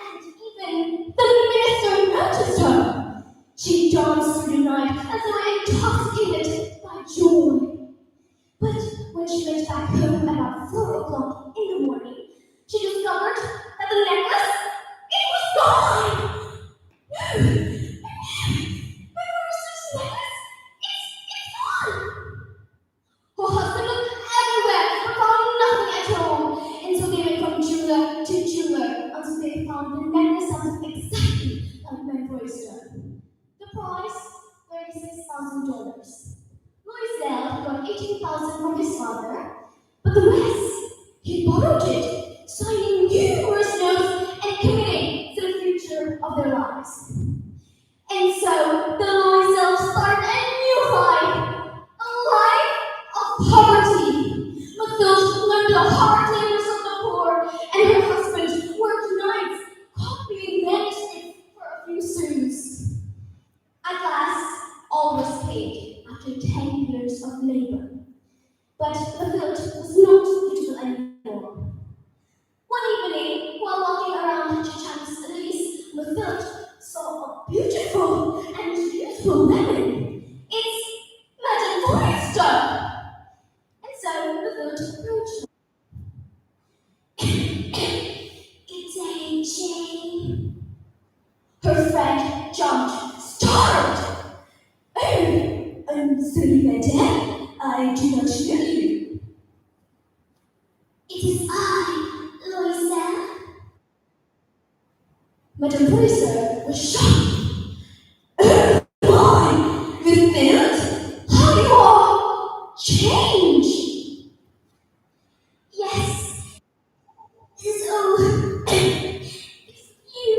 and even the minister noticed her. She danced through the night as though intoxicated by joy. But when she went back home about 4 o'clock in the morning, she discovered that the necklace, it was gone! No! My sister's necklace, it's gone! Her husband looked everywhere but found nothing at all. And so they went from jeweler to jeweler until they found the necklace sounded exactly like my Boyster. The price, $36,000. Loisel got $18,000 from his father, but the rest, he borrowed it, signing numerous notes and committing to the future of their lives. And so the Loisels started a new life, a life of poverty. Mathilde learned the hard labors of the poor, and her husband worked nights copying manuscripts for a few sous. At last, all was paid after 10 years of labor. But Mathilde was not beautiful anymore. One evening, while walking around Champs-Élysées, Mathilde saw a beautiful and beautiful woman. It's Madame Forrester. And so Mathilde approached her. Good day, Jane. Her friend jumped, startled. Oh, sorry, madame. I do not know you. It is I, Loisel. Madame Forrester was shocked. Oh my, Mathilde, how you are changed. Yes. So, you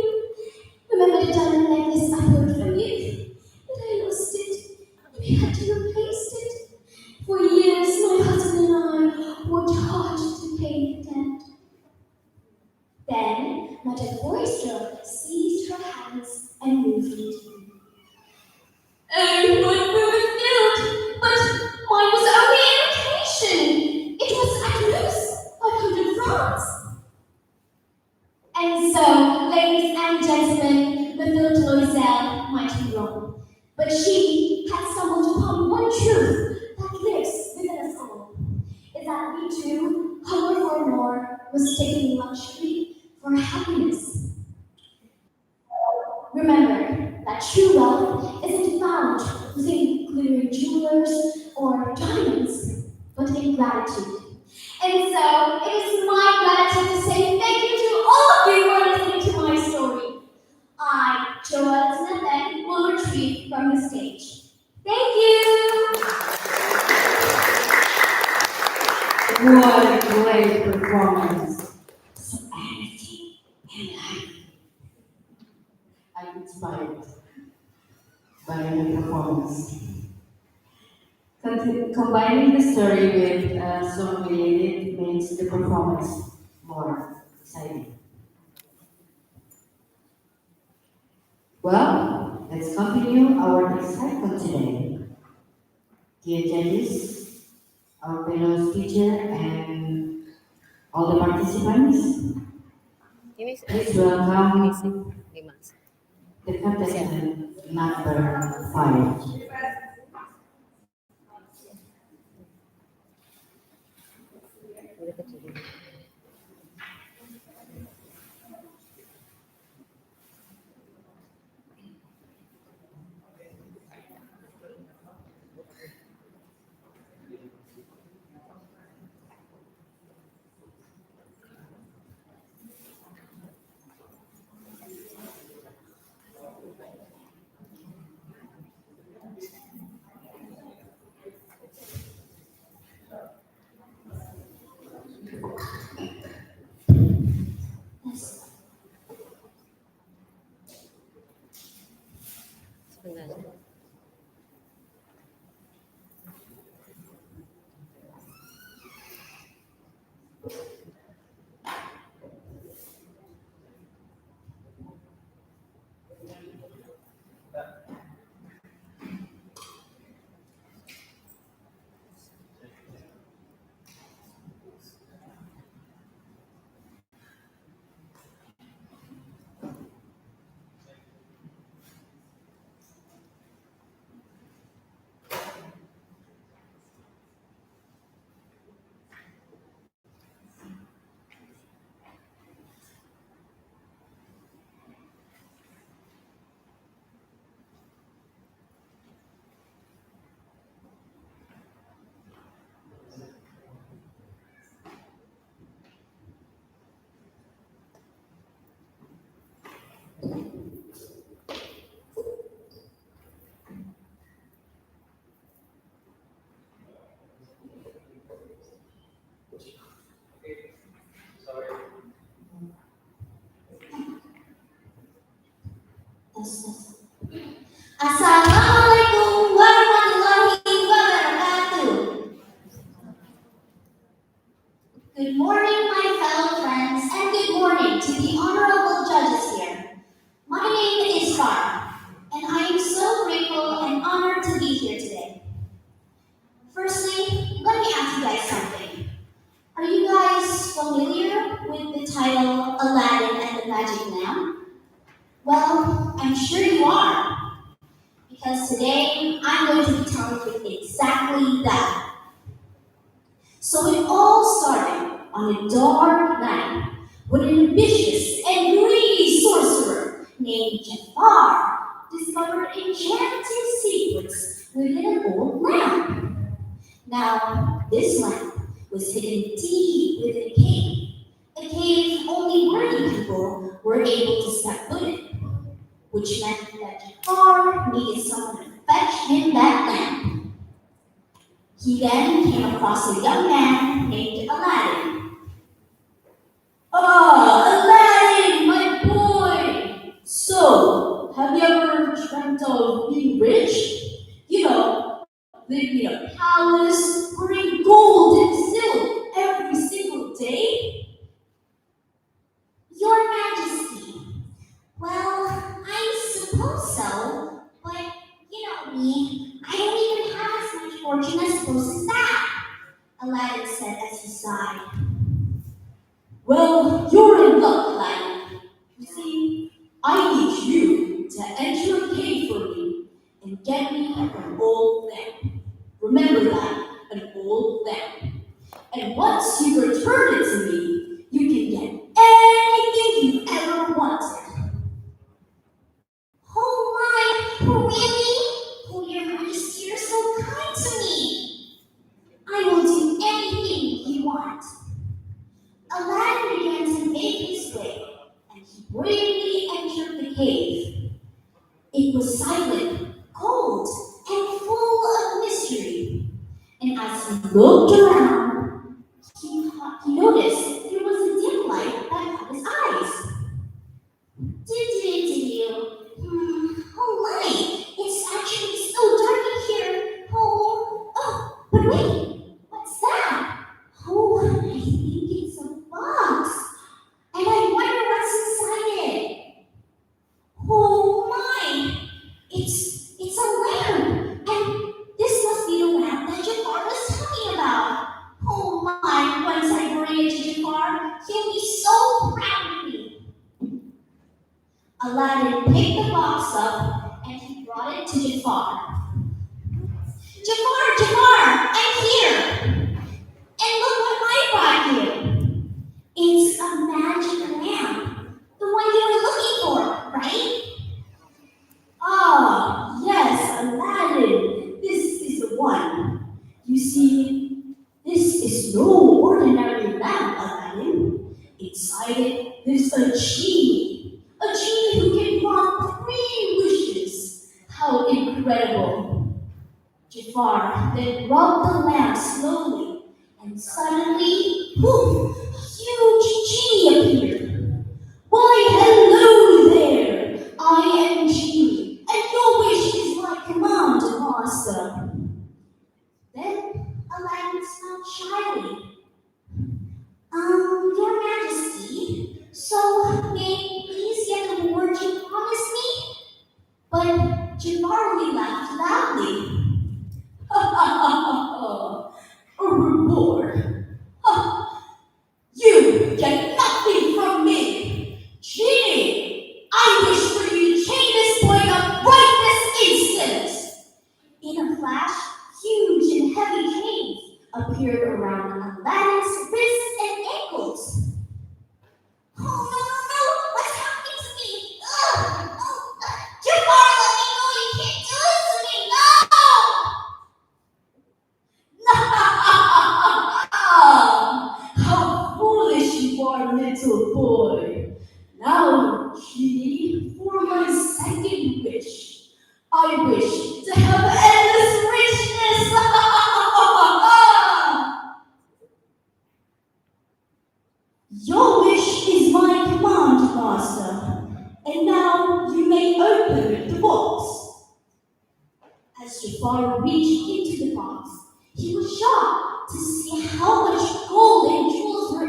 remember the diamond necklace I bought from you? But I lost it. We had to replace it. For years, my husband and I worked hard to pay the debt. Then, Madame Forrester seized her hands and moved it. Oh, my Mathilde! But mine was only imitation. It was at most 500 francs. And so, ladies and gentlemen, Mathilde Loisel might be wrong, but she had stumbled upon one truth that lives within us all, is that we too hunger for more, mistaking luxury for happiness. Remember that true wealth isn't found within glittering jewelers or diamonds, but in gratitude. And so, it is my gratitude to say thank you to all of you for listening to my story. I, Joelle Smith, will retreat from the stage. Thank you! What a great performance. So energy and life. I'm inspired by the performance. Combining the story with a song related makes the performance more exciting. Well, let's continue our excitement today. Dear judges, our fellow teacher, and all the participants, Ini please welcome ini sih 5. the contestant number 5. Udah kecil. Good morning, my fellow friends, and good morning to the honorable judges here. My name is Farr, and I am so grateful and honored to be here today. Firstly, let me ask you guys something. Are you guys familiar with the title Aladdin and the Magic Lamp? Well, I'm sure you are, because today I'm going to be telling you exactly that. So it all started on a dark night when an ambitious and greedy sorcerer named Jafar discovered enchanted secrets within an old lamp. Now, this lamp was hidden deep within a cave only worthy people were able to step foot in, which meant that Jafar needed someone to fetch him that lamp. He then came across a young man named Aladdin. Ah, Aladdin, my boy! So, have you ever dreamt of being rich? You know, living in a palace, wearing gold and silk every single day? Your Majesty. Well, I suppose so, but you know me, I don't even have as much fortune as close as that, Aladdin said as he sighed. Well, you're in luck, Aladdin. You see, I need you to enter a cave for me and get me an old lamp. Remember that, an old lamp. And once you return it to me, you can get anything you ever wanted. Oh my, really? Oh, Your Majesty, you're so kind to me. I will do anything you want. Aladdin began to make his way, and he bravely entered the cave. It was silent, cold, and full of mystery. And as he looked around, he noticed there was a dim light that caught his eyes. Oh my, it's actually so dark in here. Oh, but wait, what's that? Oh, I think it's a box. And I wonder what's inside it. Oh my, it's a lamp. And this must be the lamp that Jafar was talking about. Oh my, once I bring it to Jafar, he'll be so proud of me. Aladdin picked the box up and he brought it to Jafar. Jafar, I'm here. And look what I brought you. It's a magic lamp, the one you were looking for, right? Ah, yes, Aladdin. This is the one. You see, this is no ordinary lamp, Aladdin. Inside it is a genie. A genie who can grant 3 wishes. How incredible. Jafar then rubbed the lamp slowly, and suddenly, poof, a huge genie appeared. Why, hello there! I am Genie, and your wish is my command, Master. Then Aladdin smiled shyly. Your Majesty, so may I please get the reward you promised me? But Jafar only laughed loudly. A reward? You get nothing from me! Genie, I wish for you to chain this boy up right this instant! In a flash, huge and heavy chains appeared around Aladdin's wrists and ankles. Oh no, what's happening to me? Jafar, let me go, you can't do this to me, How foolish you are, little boy! Now, Genie, for my second wish, I wish to have endless richness! Your wish is my command, Master, and now you may open the box. As Jafar reached into the box, he was shocked to see how much gold and jewels were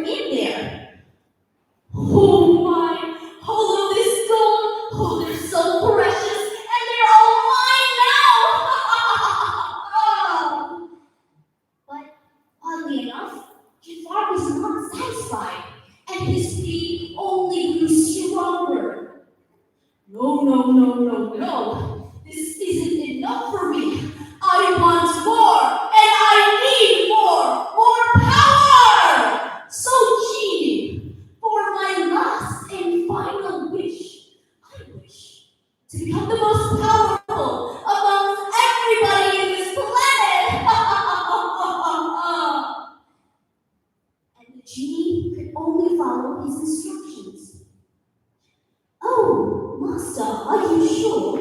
and his pain only grew stronger. No, no, no, no, no. This isn't enough for me. I want more, and I need more power. So, genie, for my last and final wish, I wish to become the most powerful amongst everybody in this planet. And the genie could only follow his instructions. Oh, Master, are you sure?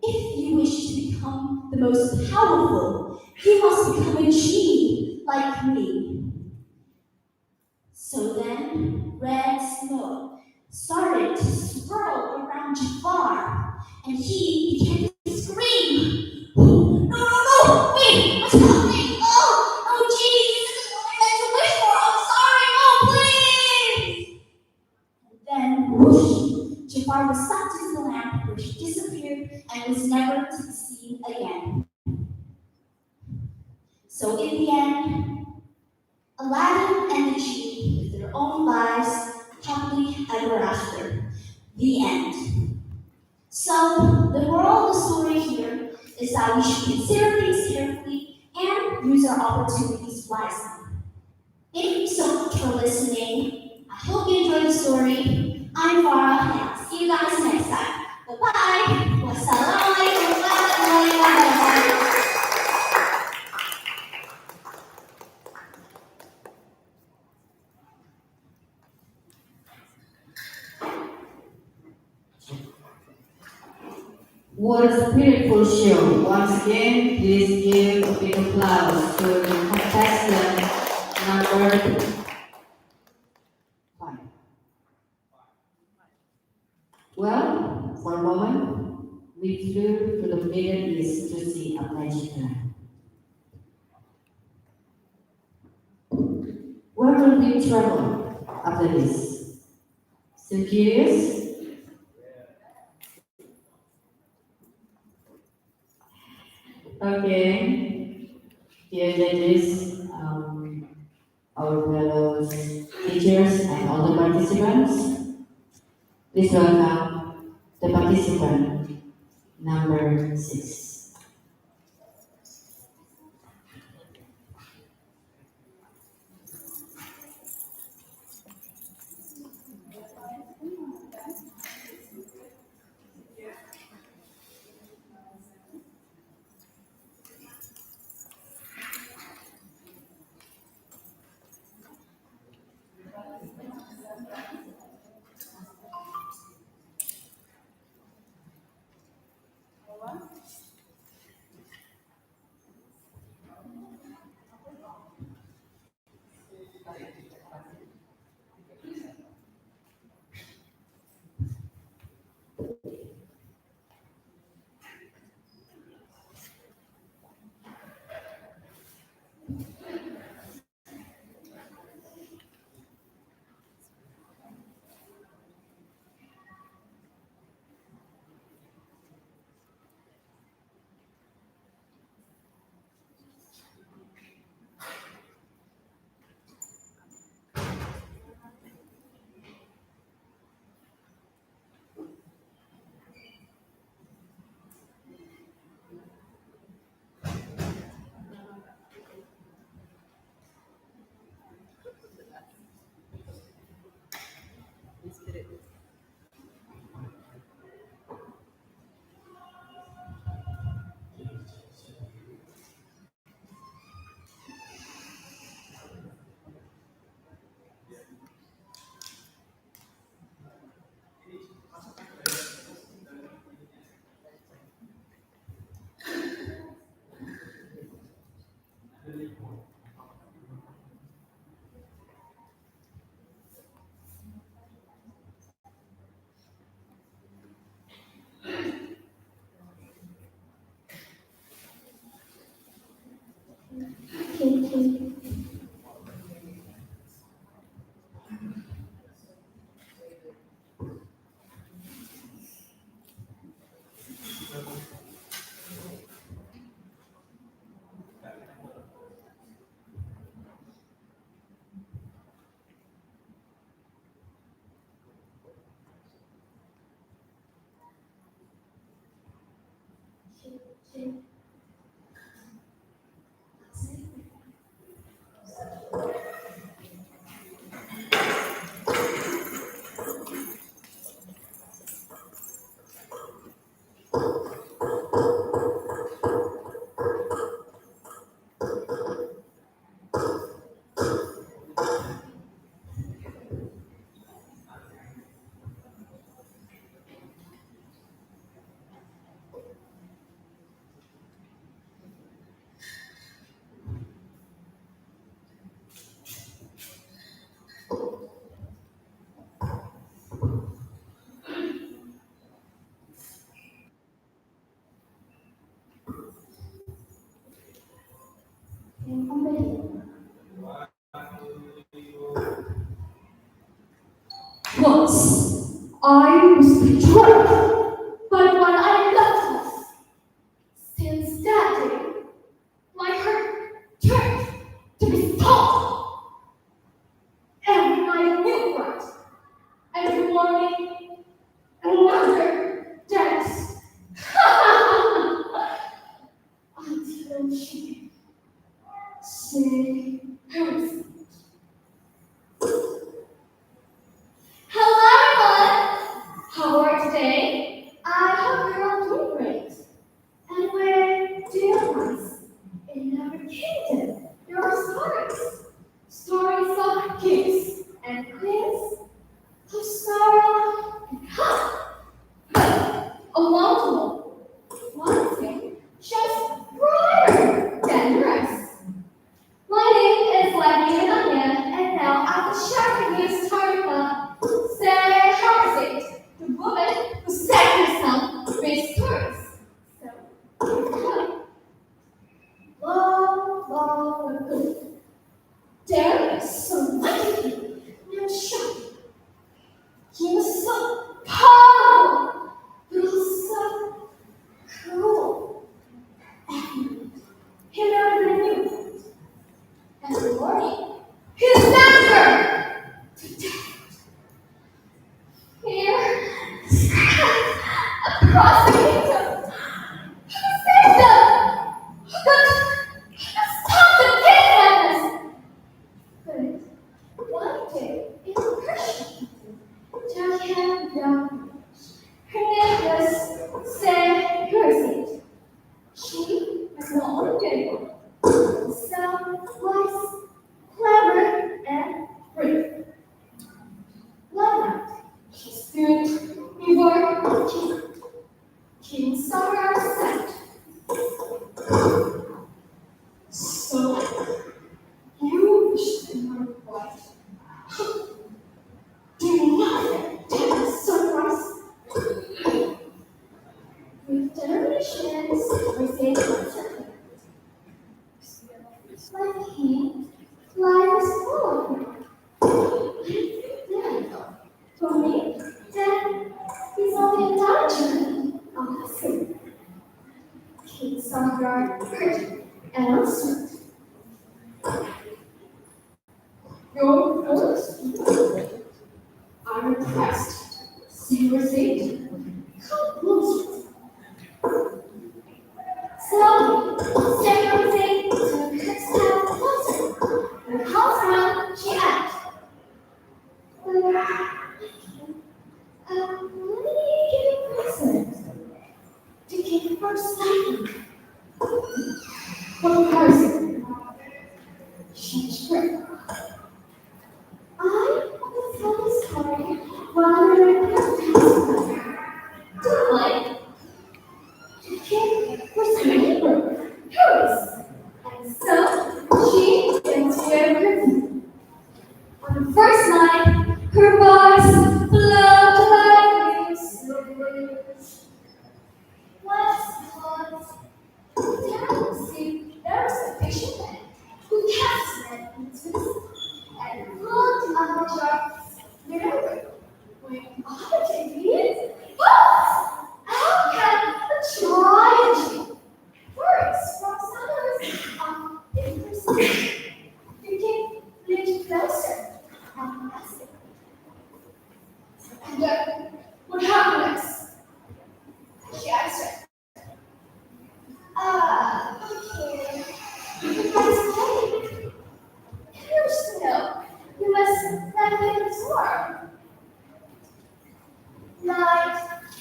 If you wish to become the most powerful, you must become a genie like me. So then, red smoke started to swirl around Jafar, and he began to scream. No, no, no! Wait! What's happening? Oh, genie, this isn't what I meant to wish for! I'm sorry! Oh, please! Then, whoosh! Jafar was sucked into the lamp, which disappeared and was never to be seen again. So in the end, Aladdin and the genie lived their own lives happily ever after. The end. So the moral of the story here is that we should consider things carefully and use our opportunities wisely. Thank you so much for listening. I hope you enjoyed the story. I'm Farah, and I'll see you guys next time. Bye-bye. Wassalamualaikum warahmatullahi wabarakatuh. What a spiritual show. Once again, please give a big applause to the contestant number 5. Well, for a moment, we flew to the Middle East to see a magic land. Where will we travel after this? So curious? Okay, dear judges, our fellow teachers and all the participants, please welcome the participant number 6. Once, I was betrayed by one I loved. Since that day, my heart turned to be stone. Every night a new fight, every morning another dance. Until she said hers. Hello everyone! How are you today? I hope you're all doing great. And where do you realize? In every kingdom, there are stories. Stories of kings and queens, of sorrow and hope. But along one thing just brighter than the rest. My name is Lady Anya, and now I will share with you a story about Sarah Harrison, the woman who set herself with stories. So, here we go. Long ago, there was some mighty king named Shah. He was so powerful, but he was so cruel. And he never knew. Every morning, he sent her to death. Here, across the kingdom, he saved them. But stop the madness. But one day, in Persia, there came a young witch. Her name was Sarah Harrison. She was not only so wise, clever, and brave. One night, she stood before King Summer said, "So, you wish to know what? Do you not take a sunrise? With generations, we say something. My king, life is full of you. For me, then is only a danger of the sea." King Summer heard and answered, "Your first I request, Sarah said, come closer." Slowly, Sarah said took her step closer. When the house around, she asked, let me give you a present to keep first sight. What person? She's great. I will tell the story while you're in the don't mind. To keep first neighbor, hers. And so she went to everything. On the first night, her voice flowed like wings. Once there was a fisherman who cast his net into the sea and pulled on the shark's river. When all the ingredients, but how can a giant birds from summers of interest became little closer and massive? And then, what happened next? She answered, okay. You must take. Here's snow. You must let me absorb. Night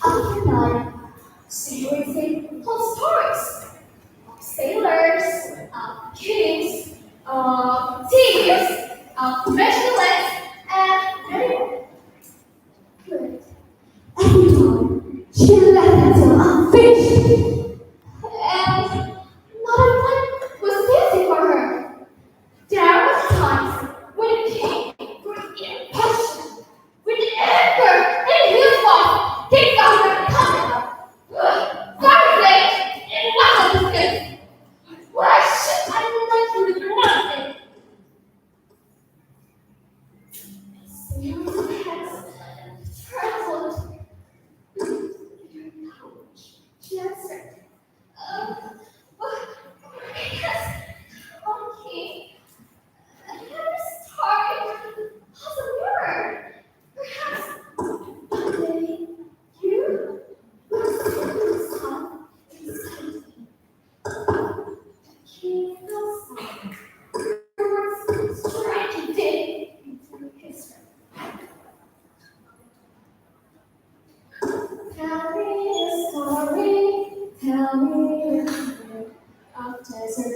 after night, she would say whole stories of sailors, of kings, of thieves, of vigilance, and many more. Good. Every time, she left until unfinished. And not one was easy for her. There were times when it came with impassion, with anger in his voice. He found her coming. Thursday, in one of his kids. Why should I let you do nothing?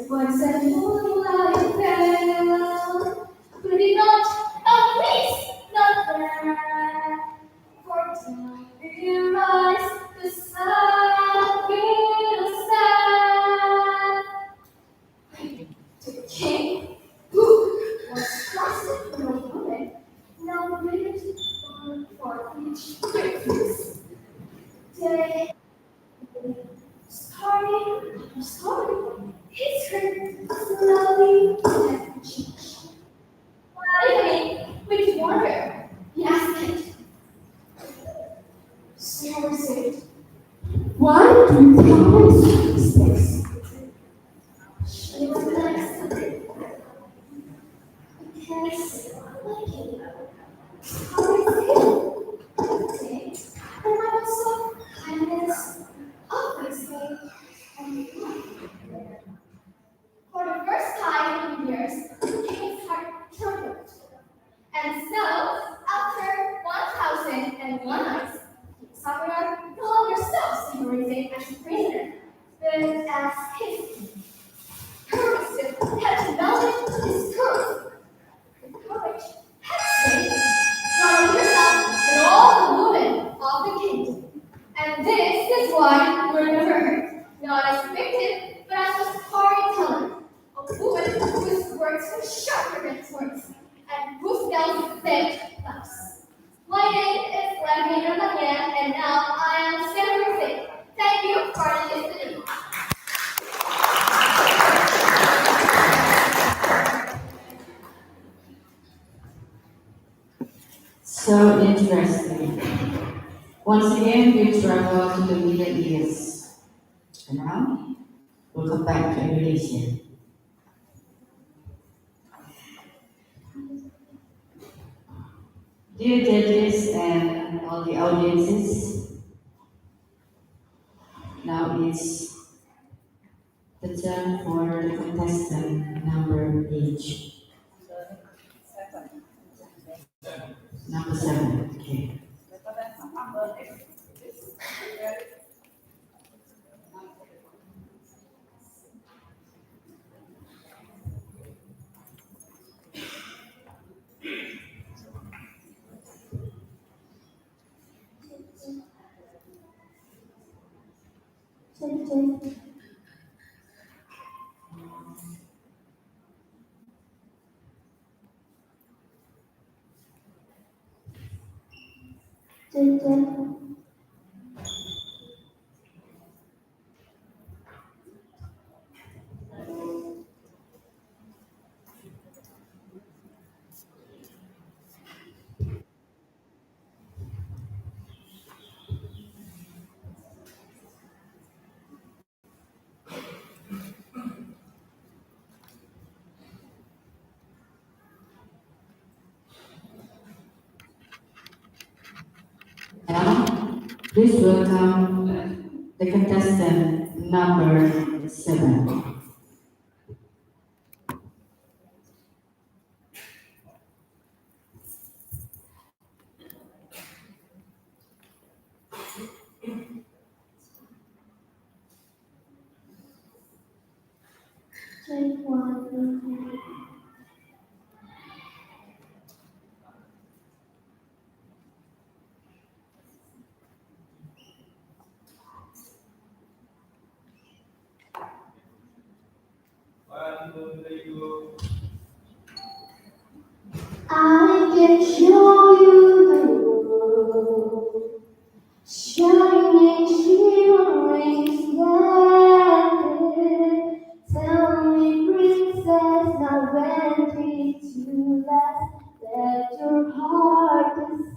once a moonlight farewell. But it not, oh please, not there. For till we rise, the sun will stand. The king, who was trusted for a woman, now waited for each witness. Day, story, history, slowly and change. With wonder, he asked it. So said, why do you promise mistakes? She was next. Because, like you, always say, and I also kindness, always say, and love. For the first time in years, the king's heart trembled. And so, after 1,001 nights, Sakura no longer stops symbolizing as a prisoner, but as his king. Courage had to knowledge his courage. The courage had to say, not only yourself, but all the women of the kingdom. And this is why you remember her, not as a victim, but as a storyteller. A woman whose words were sharper than swords, and whose spells saved lives. My name is Lavina Daniel, and now I am celebrating. Thank you for listening. So interesting. Once again, we travel to the Middle East. And now, we'll come back to Indonesia. Dear judges and all the audiences, now it's the turn for the contestant number H. Number 7, okay. Now, please welcome the contestant number 7. I can show you the world, shining, shimmering, splendid. Tell me, princess, now when did you last let your heart decide?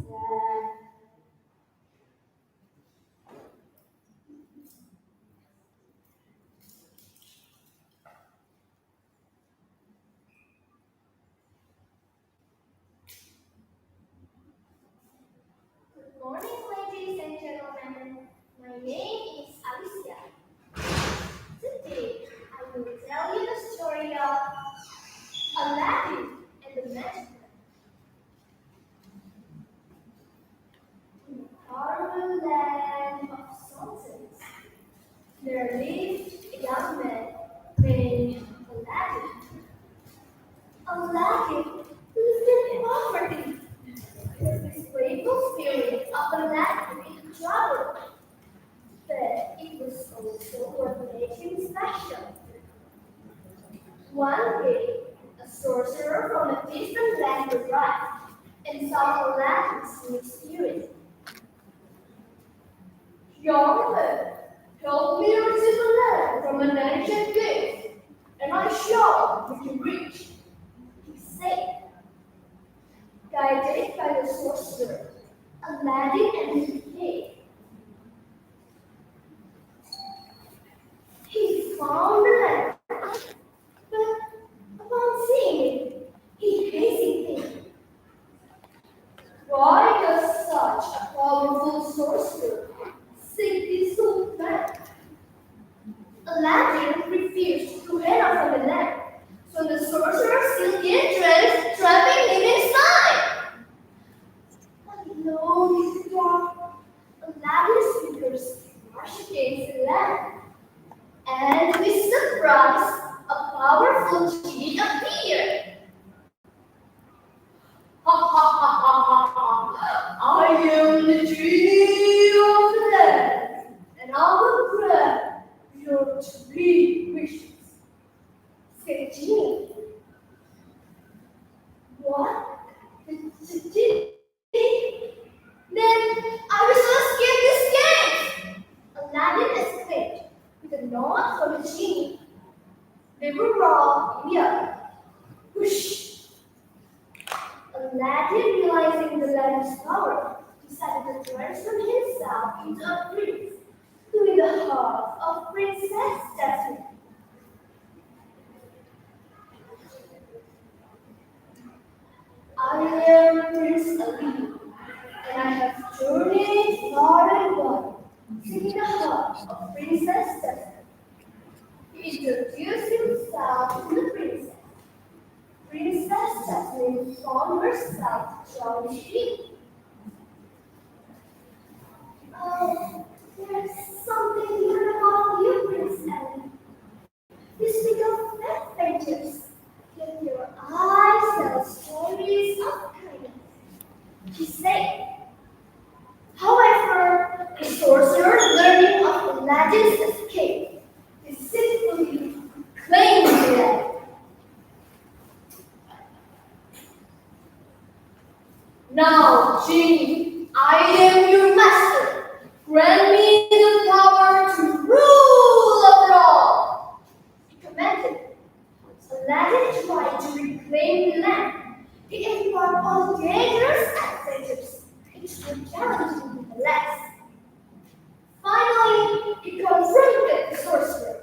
and saw Aladdin's new spirit. Young man, help me receive a letter from an ancient gift, and I shall we can reach, he said. Guided by the sorcerer, Aladdin entered the cave. He found the letter, but upon seeing it, he hesitated. Why does such a powerful sorcerer seek this so bad? Aladdin refused to enter from the letter, so the sorcerer sealed the entrance, trapping him inside. Alone in the dark, Aladdin's fingers brushed against the lamp, and to his surprise, a powerful genie appeared. Ha ha ha ha ha ha! I am the genie of the lamp, and I will grant your 3 wishes, said the genie. What? The genie? Then I will escape this cave! Aladdin escaped with a nod from the genie. They were wrong in the other. Whoosh! Aladdin, realizing the lamp's power, decided to transform himself into a prince, doing the heart of Princess Jasmine. I am Prince Ali, and I have journeyed far and wide, seeking the heart of Princess Jasmine. He introduced himself to the princess. Princess Jasmine found herself childish. Oh, there's something different about you, Prince Ali. You speak of adventures, yet your eyes tell stories of kindness, she said. However, the sorcerer, learning of Aladdin's escape, deceitfully claimed the land. Now, genie, I am your master. Grant me the power to rule over all, he commanded. Aladdin tried to reclaim the land. He embarked on dangerous adventures, which were challenging nonetheless. Finally, he confronted the sorcerer.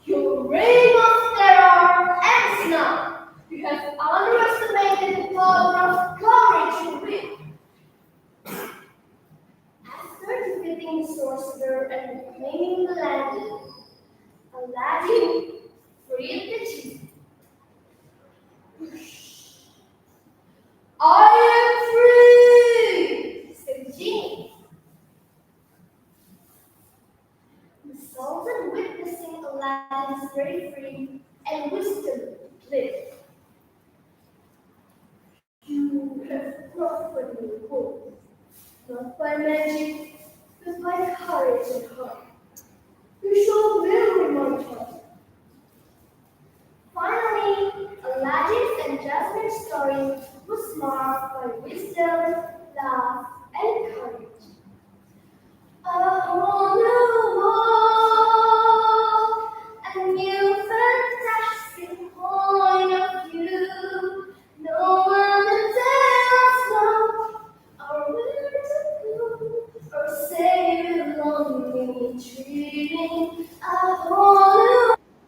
Your reign of terror ends now. You have underestimated the power of courage and wit. After defeating the sorcerer and reclaiming the land, Aladdin freed the genie. I am free, said the genie. The Sultan, witnessing Aladdin's bravery and wisdom, lived. You have prospered me home, not by magic, but by courage and heart. You shall marry my child. Finally, Aladdin's and Jasmine's story was marked by wisdom, love, and courage. A whole new world, a new fantastic point of view. No one to tell us what or where to go, or say we're lonely dreaming. A whole new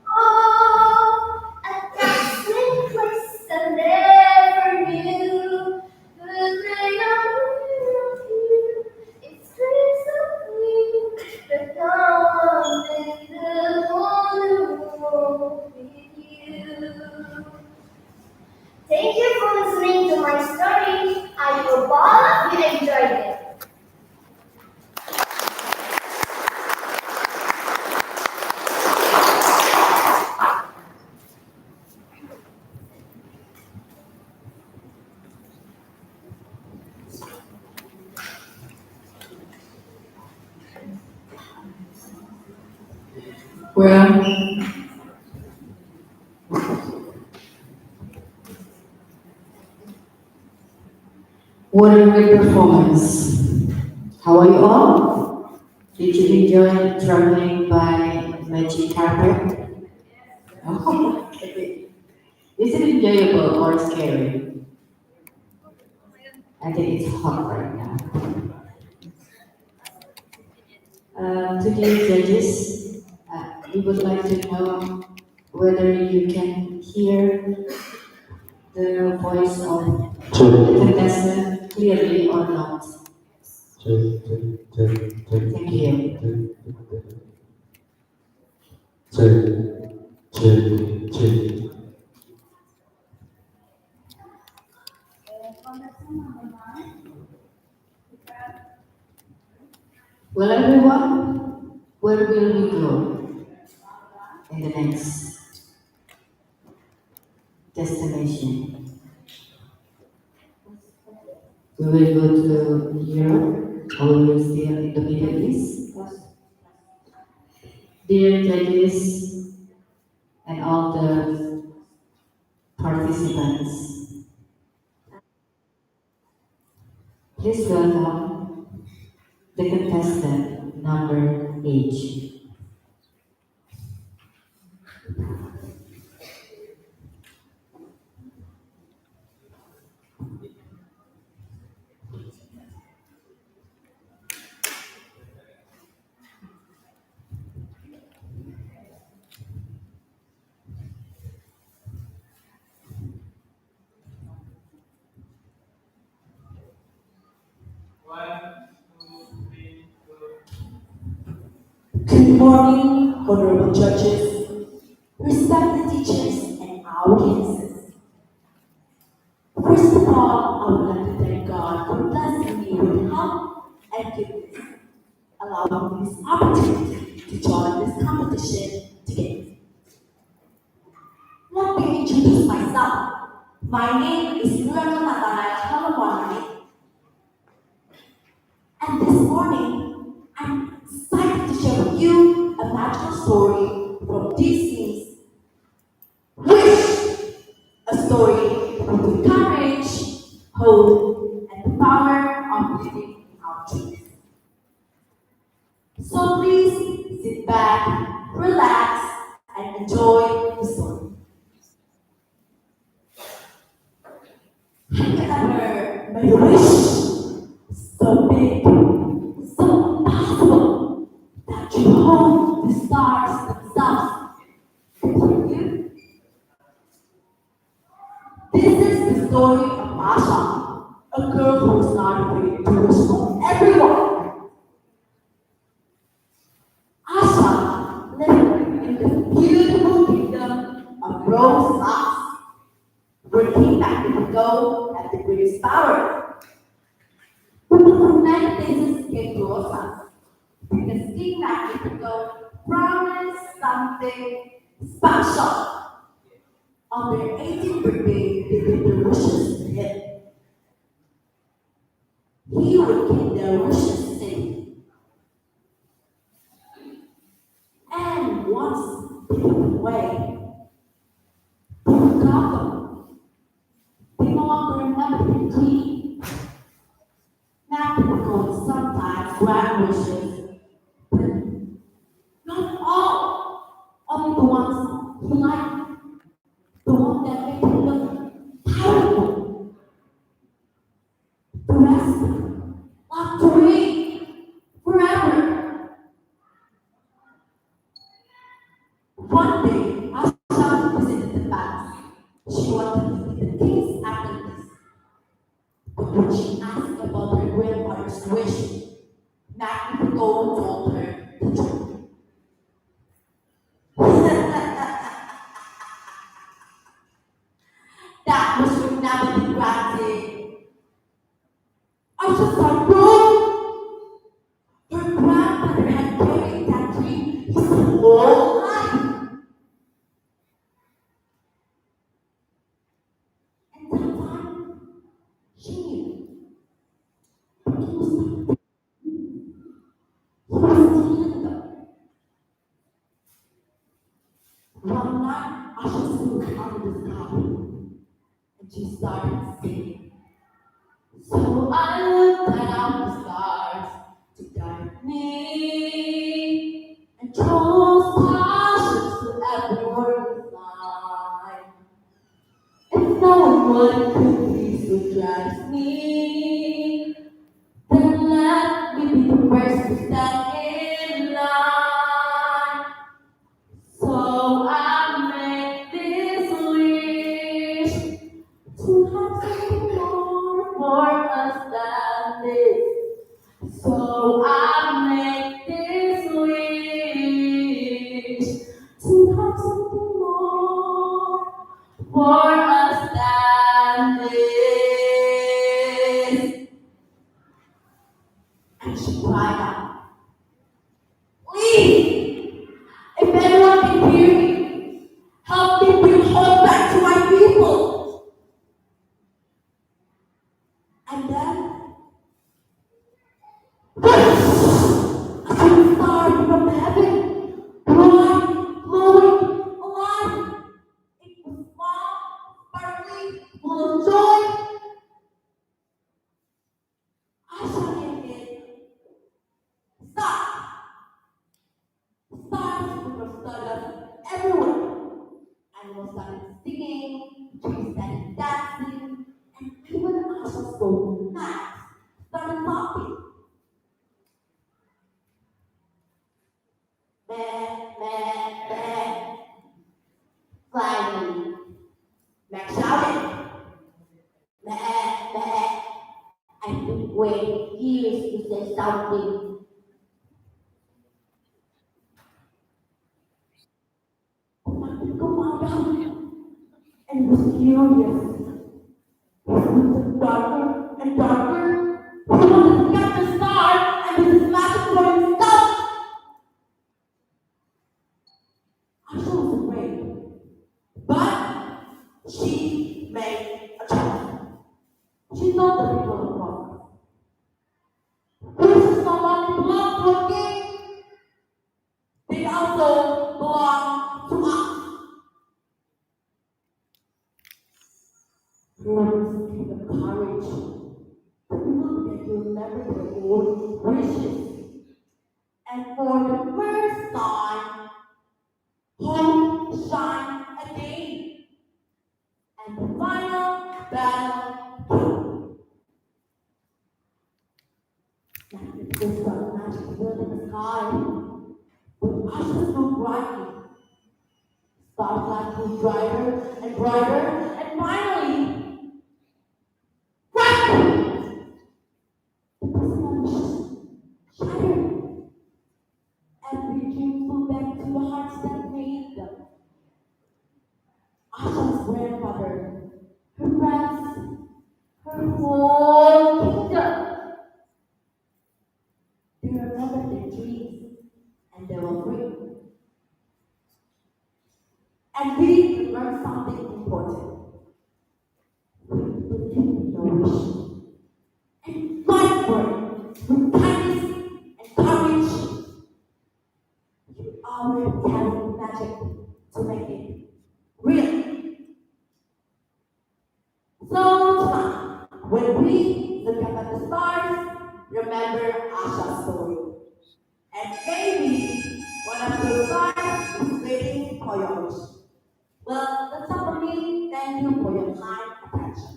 world, a dazzling place I never knew. The great unknown here, it's crystal clear that I'm in the whole new world with you. Thank you for listening to my story. I hope all of you enjoyed it. Well, What a great performance. How are you all? Did you enjoy traveling by magic carpet? Oh, okay. Is it enjoyable or scary? I think it's hot right now. Today, judges, we would like to know whether you can hear the voice of the contestant clearly or not. Thank you. Well, everyone, where will we go in the next destination? We will go to Europe or we will stay in the Middle East. Dear judges and all the participants, please welcome the contestant number 8. Good morning, honorable judges, respected teachers, and audiences. First of all, I would like to thank God for blessing me with health and goodness, allowing me this opportunity to join this competition today. Let me introduce myself. My name is Nurul Natana Kalamwani, and this morning I'm excited to share with you a magical story from Disney's Wish, a story with courage, hope, and the power of living our dreams. So please sit back, relax, and enjoy the story. Have you ever made a wish so big, so impossible that you hope the stars themselves could hear you? This is the story of Asha, a girl who is not afraid to wish for everyone. Asha lived in this beautiful kingdom of rose flowers, where King Magnet could go at the greatest power. But from many places came to Rosa, because King Magnet could go promised something special. On their 18th birthday, they gave their wishes to him. He would keep their wishes safe. And once they went away, they forgot them. They no longer remember their dream. Magical sometimes grant wishes, but not all. Only the ones he liked, the ones that made him look powerful. The rest locked away forever. One day, Asha visited the palace. She wanted to be the king's actress. But when she asked about her grandmother's wish, Magnifico told her the truth. That wish would never be granted. Asha saw proof. Her grandmother had carried that dream his whole life. And that time, she knew. But he was stealing them. One night, Asha flew out of the sky, and she started singing. So I looked down the stars to guide me and chose caution to every word line. If knowing what it could be so drives me, then let me be the first to stand in line. So I make this wish to have something more for us than this. So I make this wish to have something more for us than this. And she cried out, "Please, if anyone can hear me, help me bring hope back to my people." And then, a star from heaven, bright, glowing, alive. It was small, sparkling, full of joy. I shouted again, "Stop!" Stars were stardust everywhere. Animals started singing, trees started dancing, and even ourselves go nuts, started laughing. Meh, meh, meh. Finally, Max shouted, "Meh, meh." I've been waiting years to say something. My people found out, and it was furious. It was darker and darker. He wanted to catch the star and do this magic for himself. Asha was afraid, but she made a choice. She told the people of God, "This is not only belong to a king, they also belong to us." Words give them courage. The people began to remember their own wishes. And for the first time, hope shined again. And the final battle came. Like the crystal magic wheel in the sky, with ashes grew brightly. Starlight grew brighter and brighter, and finally, crack! The personal shattered. Every dream flew back to the hearts that made them. Asha's grandmother, her friends, her whole kingdom. They remembered their dreams, and they were free. And we learned something important. We believe in your wish and fight for it with kindness and courage. You always carry magic to make it real. So tonight, when we look up at the stars, remember Asha's story. And maybe one of those stars is waiting for your wish. Well, that's all for me. Thank you for your kind attention.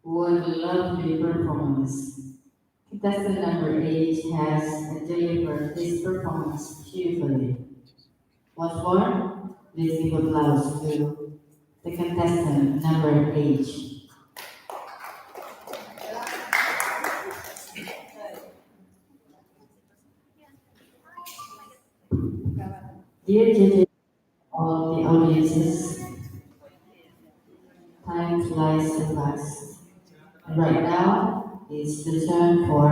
What a lovely performance. Contestant number 8 has delivered this performance beautifully. Once more, please give applause to the contestant number 8. Dear judges, all the audiences, time flies so fast. And right now, it's the turn for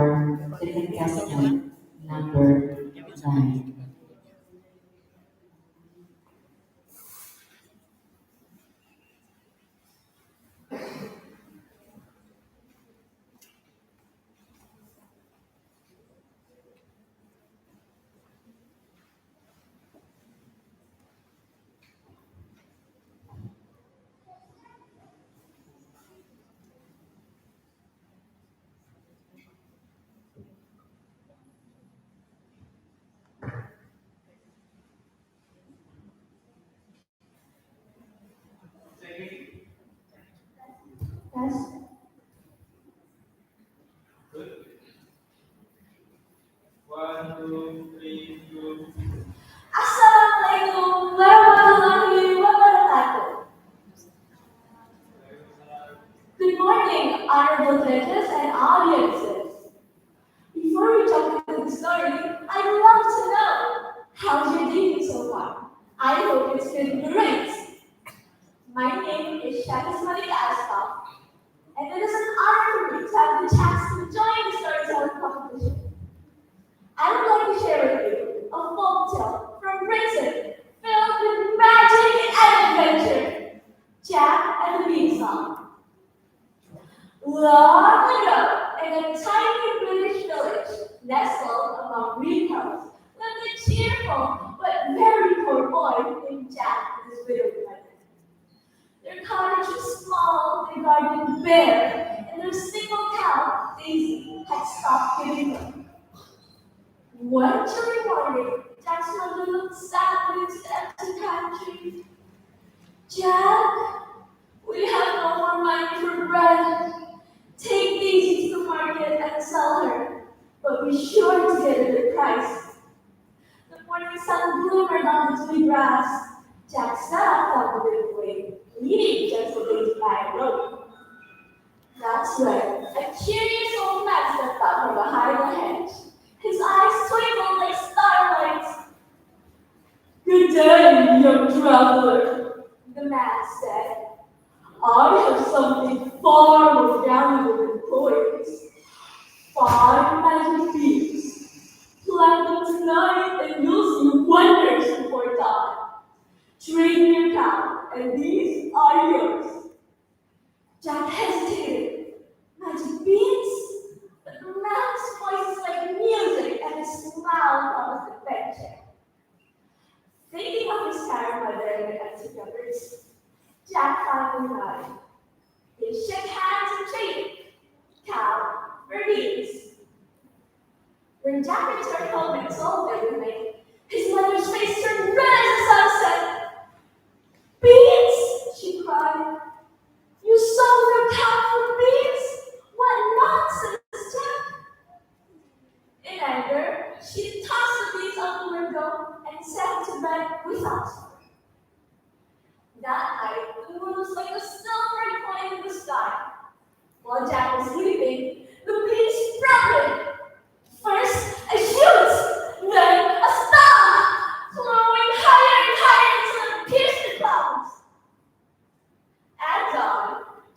the contestant number 9. I hope it's going to be great. My name is Shakis Malika Asfal, and it is an honor for me to have the chance to join the storytelling competition. I would like to share with you a folk tale from Britain filled with magic and adventure, Jack and the Beanstalk. Long ago, in a tiny British village nestled among green hills, lived a cheerful but very poor boy named Jack and his widowed mother. Their cottage was small, their garden bare, and their single cow, Daisy, had stopped giving milk. One chilly morning, Jack's mother looked sadly into the empty pantry. Jack, we have no more money for bread. Take Daisy to the market and sell her, but be sure to get a good price. The morning sun glimmered on the dewy grass. Jack set off down the little way, leading gentle Daisy by a rope. That's right, a curious old man stepped out from behind the hedge. His eyes twinkled like starlight. Good day, young traveler, the man said. I have something far more valuable than coins. 5 magic beads. Plant them tonight and you'll see wonders before dawn. Trade me your cow, and these are yours. Jack hesitated. Magic beads? But the man's voice is like music and his smile promised adventure. Thinking of his tired mother and the empty cupboards, Jack finally nodded. They shook hands and traded. Cow for beans. When Jack returned home and told everything, his mother's face turned red as the sunset. Beans! She cried. You sold your cow for beans? What nonsense, Jack! In anger, she tossed the beans out the window and sat to bed without her. That night, the moon was like a silvery coin in the sky. While Jack was sleeping, the beans sprouted. First a shoot, then a stalk, flowing higher and higher until it pierced the clouds. At dawn,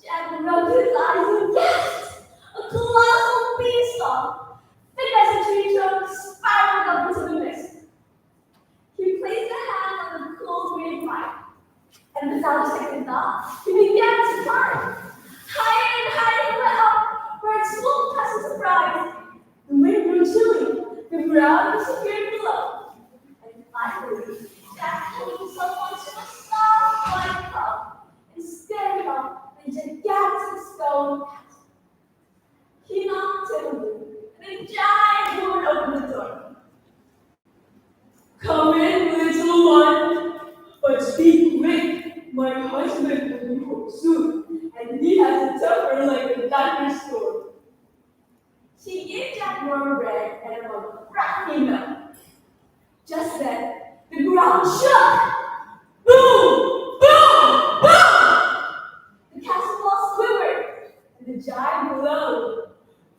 Jack rubbed his eyes and gasped. A colossal beanstalk, thick as a tree trunk, spiraled up into the mist. He placed a hand on the cool green pipe. And without a second thought, he began to climb. Higher and higher he went up, where it swooped past his surprise. The wind grew chilly, the ground disappeared below. And finally, Jack pulled himself onto a soft white cup and stared up at a gigantic stone castle. He knocked timidly, and a giant woman opened the door. Come in, little one, but speak quick. My husband will be home soon, and he has a temper like a dinosaur. She gave Jack warm bread and a mug of frothy milk. Just then, the ground shook. Boom! Boom! Boom! The castle walls quivered, and the giant glowed.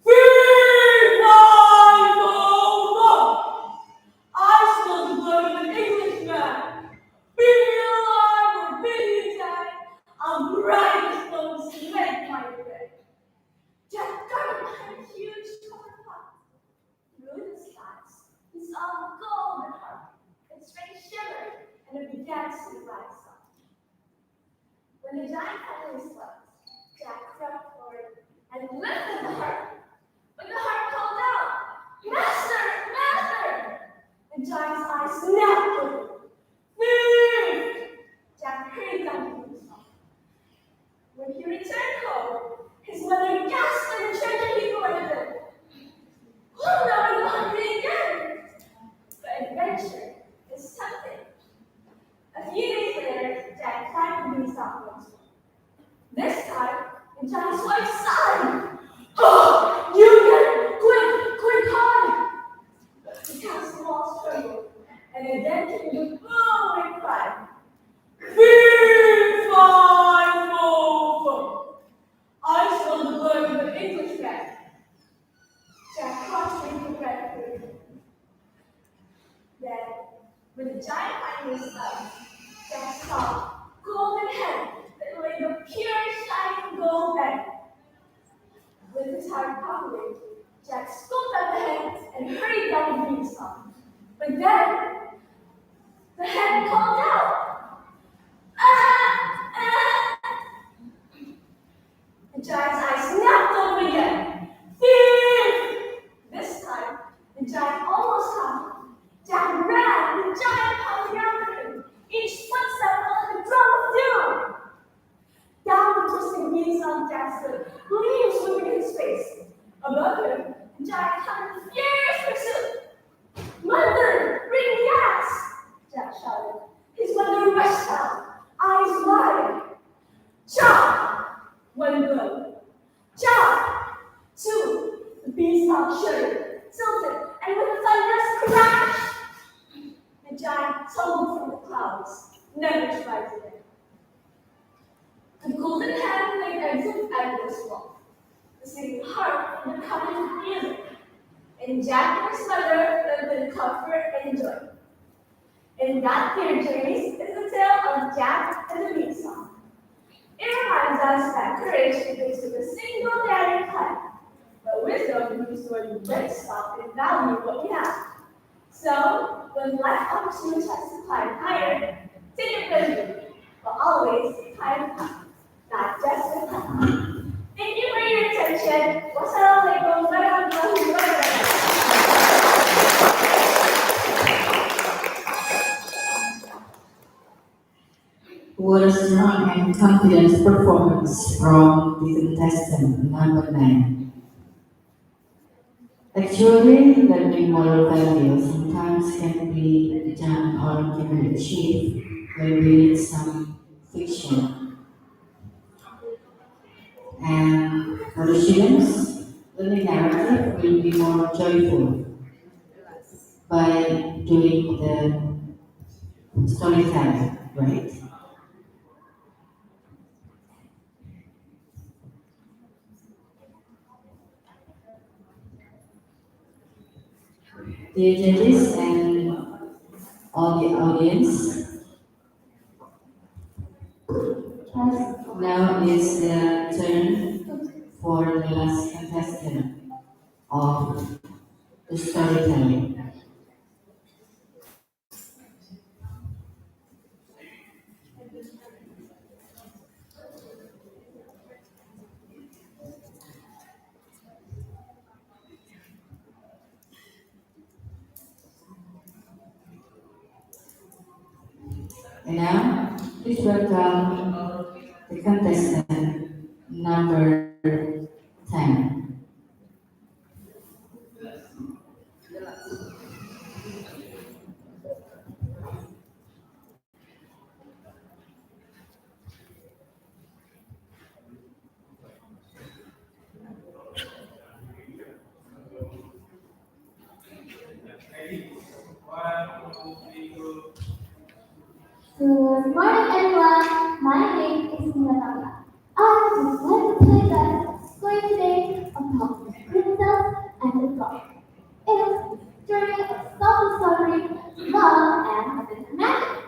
Free! Fly! Go! I smell the blood of an Englishman. Be alive or be dead. I'm ready as stones to make my bed. Jack got behind a huge copper pot. Through the slats, he saw a golden harp. Its face shimmered, and it began to rise up. When the giant finally slept, Jack crept forward and lifted the harp. But the harp called out, Master! Master! The giant's eyes snapped open. Thief! Jack hurried down to himself. When he returned home, his mother gasped at the treasure he collected. We'll never go hungry again! But adventure is tempting. A few days later, Jack climbed the beanstalk once more. This time, the giant's wife sighed. Oh, you get quick, quick, hide! The castle walls trembled, and again came the Jack saw golden hen that laid a pure shining gold egg. With his heart pounding, Jack scooped up the hen and hurried down the beanstalk. But then the hen called out, "Ah! Ah!" The giant's eyes snapped open again. Thief! This time, the giant almost caught him. Jack ran, the giant pounding after him. Each footstep felt like a drum of doom. Down the twisting beanstalk Jack stood, leaves sweeping in his face. Above him, the giant covered in furious pursuit. "Mother, bring the axe!" Jack shouted. His mother rushed out, eyes wide. Chop! One blow. Chop! Two. The beanstalk shuddered, tilted, and with a thunderous crash, the giant tumbled from the clouds, never to rise again. The golden hen laid eggs of endless wealth, the singing harp and the coming of music, and Jack and his mother lived in comfort and joy. And that, dear James, is the tale of Jack and the Beanstalk. It reminds us that courage begins with a single daring cut, but wisdom begins when you don't stop and value what we have. So, when life offers you a chance to climb higher, take it bravely, but always climb high, not just a climb. Thank you for your attention. Wassalamualaikum warahmatullahi wabarakatuh. What a strong and confident performance from the contestant number 9. Actually, learning moral values sometimes can be done or can be achieved when we read some fiction. And for the students, learning narrative will be more joyful by doing the storytelling, right? Dear judges and all the audience, now is the turn for the last contestant of the storytelling. And now, please welcome the contestant number 10. Good morning, everyone. My name is Natalia. I would like to play that story today about the princess and the frog. It is a journey of self-discovery, love, and magic.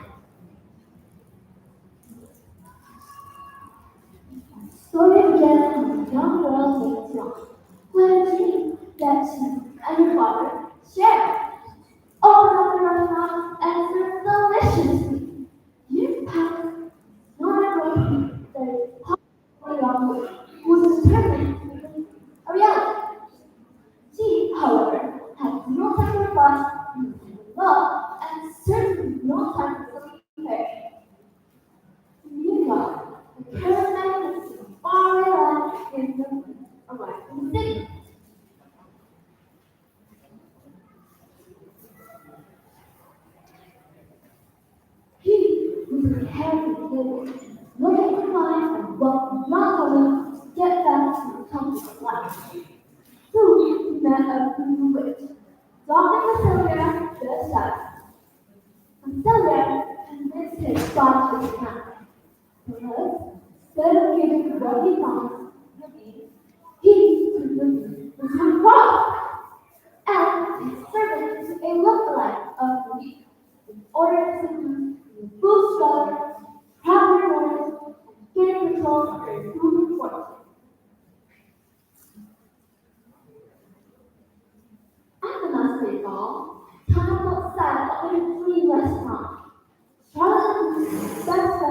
Story begins with a young girl named Flo, who had a dream that she and her father shared. Open up the restaurant and serve delicious food. Years passed, nor wrote the popular young woman who was determined to make it a reality. She, however, had no time for fun, no time for love, and certainly no time for self-care. Meanwhile, the caravan was far away in the arrived in the city. He was prepared to table, looking to find and what young woman to get back to the comfort of life. Soon he met a blue witch. Dr. Sylvia just out. Sylvia convinced his father to come. Because instead of giving what he promised, he was wrong. And his servant is a lookalike of the weak in order to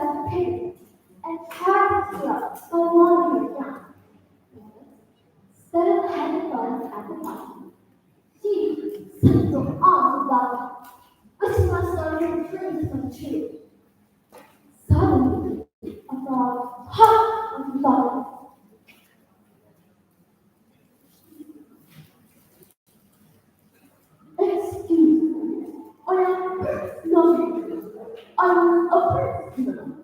the pavement and tried to throw the water down. Instead of having fun at the party, she settled on the bottom, which must have her dreams come true. Suddenly, a frog hopped on the bottom. Excuse me, I am no, I'm a person.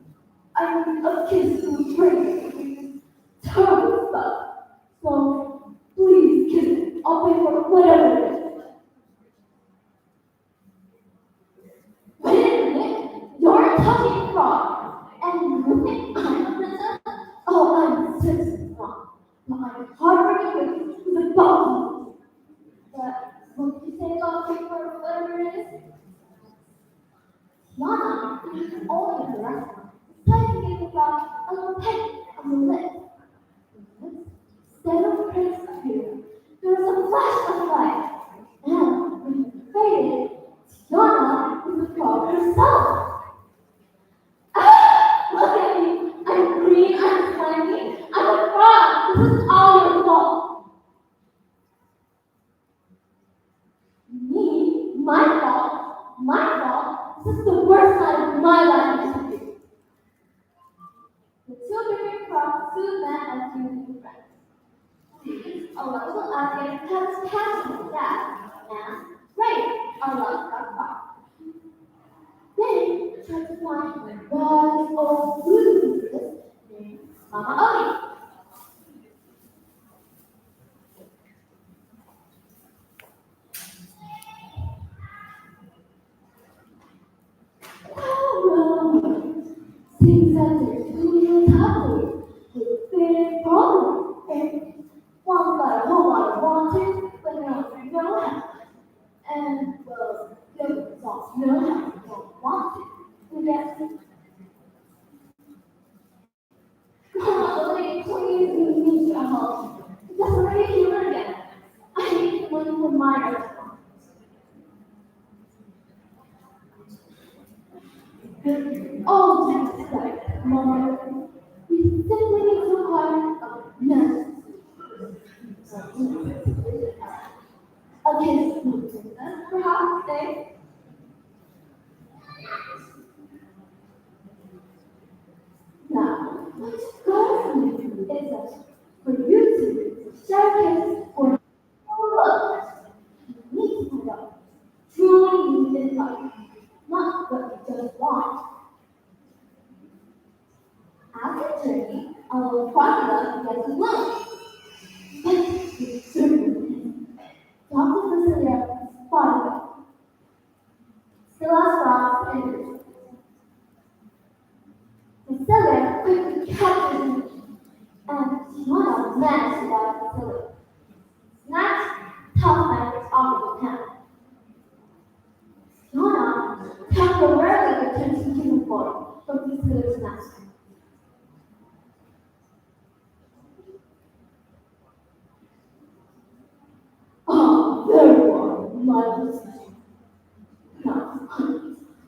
I'm a kid who's raised terrible stuff. So please, kid, I'll pay for whatever it is. Wait a minute, you're a talking frog, and you think I'm a princess? Oh, I'm seriously not. But I'm hardworking with a bounty. But what did you say about paying for whatever it is? Lana, this is only a restaurant. It's time to give the frog a little peck on the lip. Instead of praise appeared, there was a flash of light. And when it faded, Lana was the frog herself. Ah! Look at me! I'm green, I'm slimy, I'm a frog! This is all your fault! Me? My fault? My fault? This is the worst time of my life to do. The two different frogs soon met as new friends. A local audience comes passing that, and right, our love got far. They tried to find a wise old blue princess named Mama Odie. Hello. Seems that there's too many topics with big problems. And one got a whole lot of wanted, but no, no help. And, well, the results no help don't want it. You get me? Oh, like, please, you need your help. That's already here again. I need money for my restaurant. Oh, that's right, Mama. We simply need to acquire a nurse. A kiss, perhaps they. Now, what's going to do is that for you to share kiss or look, you need to find out truly needed life, not what you just want. After journey, our crocodile gets alone. But it's certainly Dr. Cecilia spotted it. Scylla's frogs entered. Cecilia quickly captured him, and Tiana managed to grab Cecilia. Snatched tough magic off of his hand. Tiana temporarily returned to human form from Cecilia's master. Oh, there you are, my princess. Now, honey,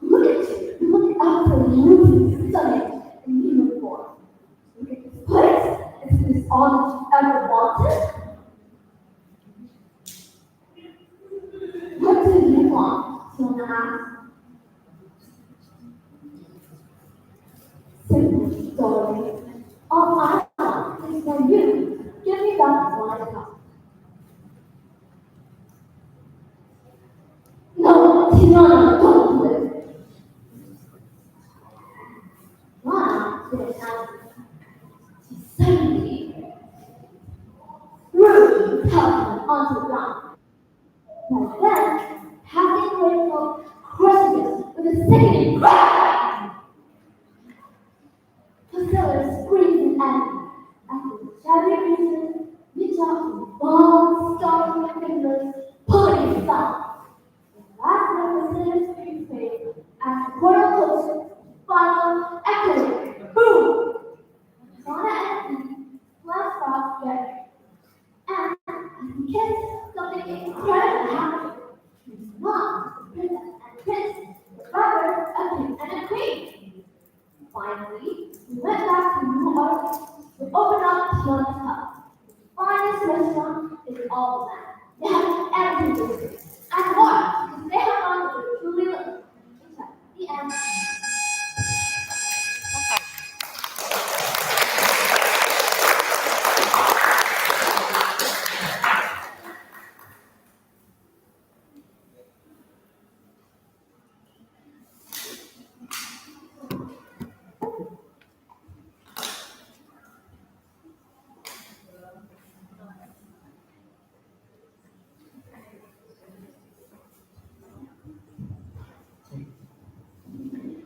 look at you. You look absolutely stunning in human form. Look at this place. Is this all that you ever wanted? What do you want? Tiana asked. Simply, darling. All I want is for you. Give me back my cup. No, Tiana, don't do it. Tiana didn't answer. She suddenly threw Tiana onto the ground. And then, having grateful, crushed it with a sickening crack. Priscilla screamed in agony as the shabby creature reached out with long, startling fingers, pulling it down. The last note was in his scream face as the portal closed, final echoing boom! Donna and Eve flashed across together, and as he kissed, something incredible happened. His mom, the princess, and prince, the brother, a king, and a queen. Finally, finally, we went back to New Orleans. We opened up Pure Pub. Finest restaurant in all the land. They have everything to do. And more, because they have found that we truly live. The end.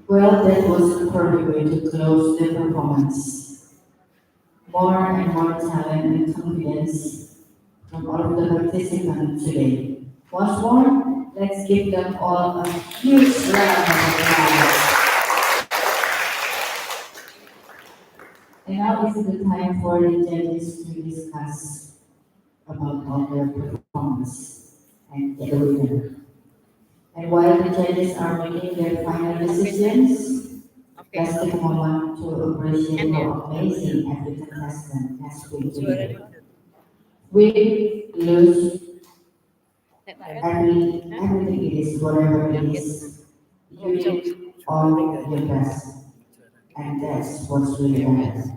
Well, that was the perfect way to close the performance. More and more talent and confidence from all of the participants today. Once more, let's give them all a huge round of applause. And now is the time for the judges to discuss about all their performance and get a winner. And while the judges are making their final decisions, let's take a moment to appreciate how amazing every contestant has been today. We lose everything it is, whatever it is. You did all your best, and that's what's really matters.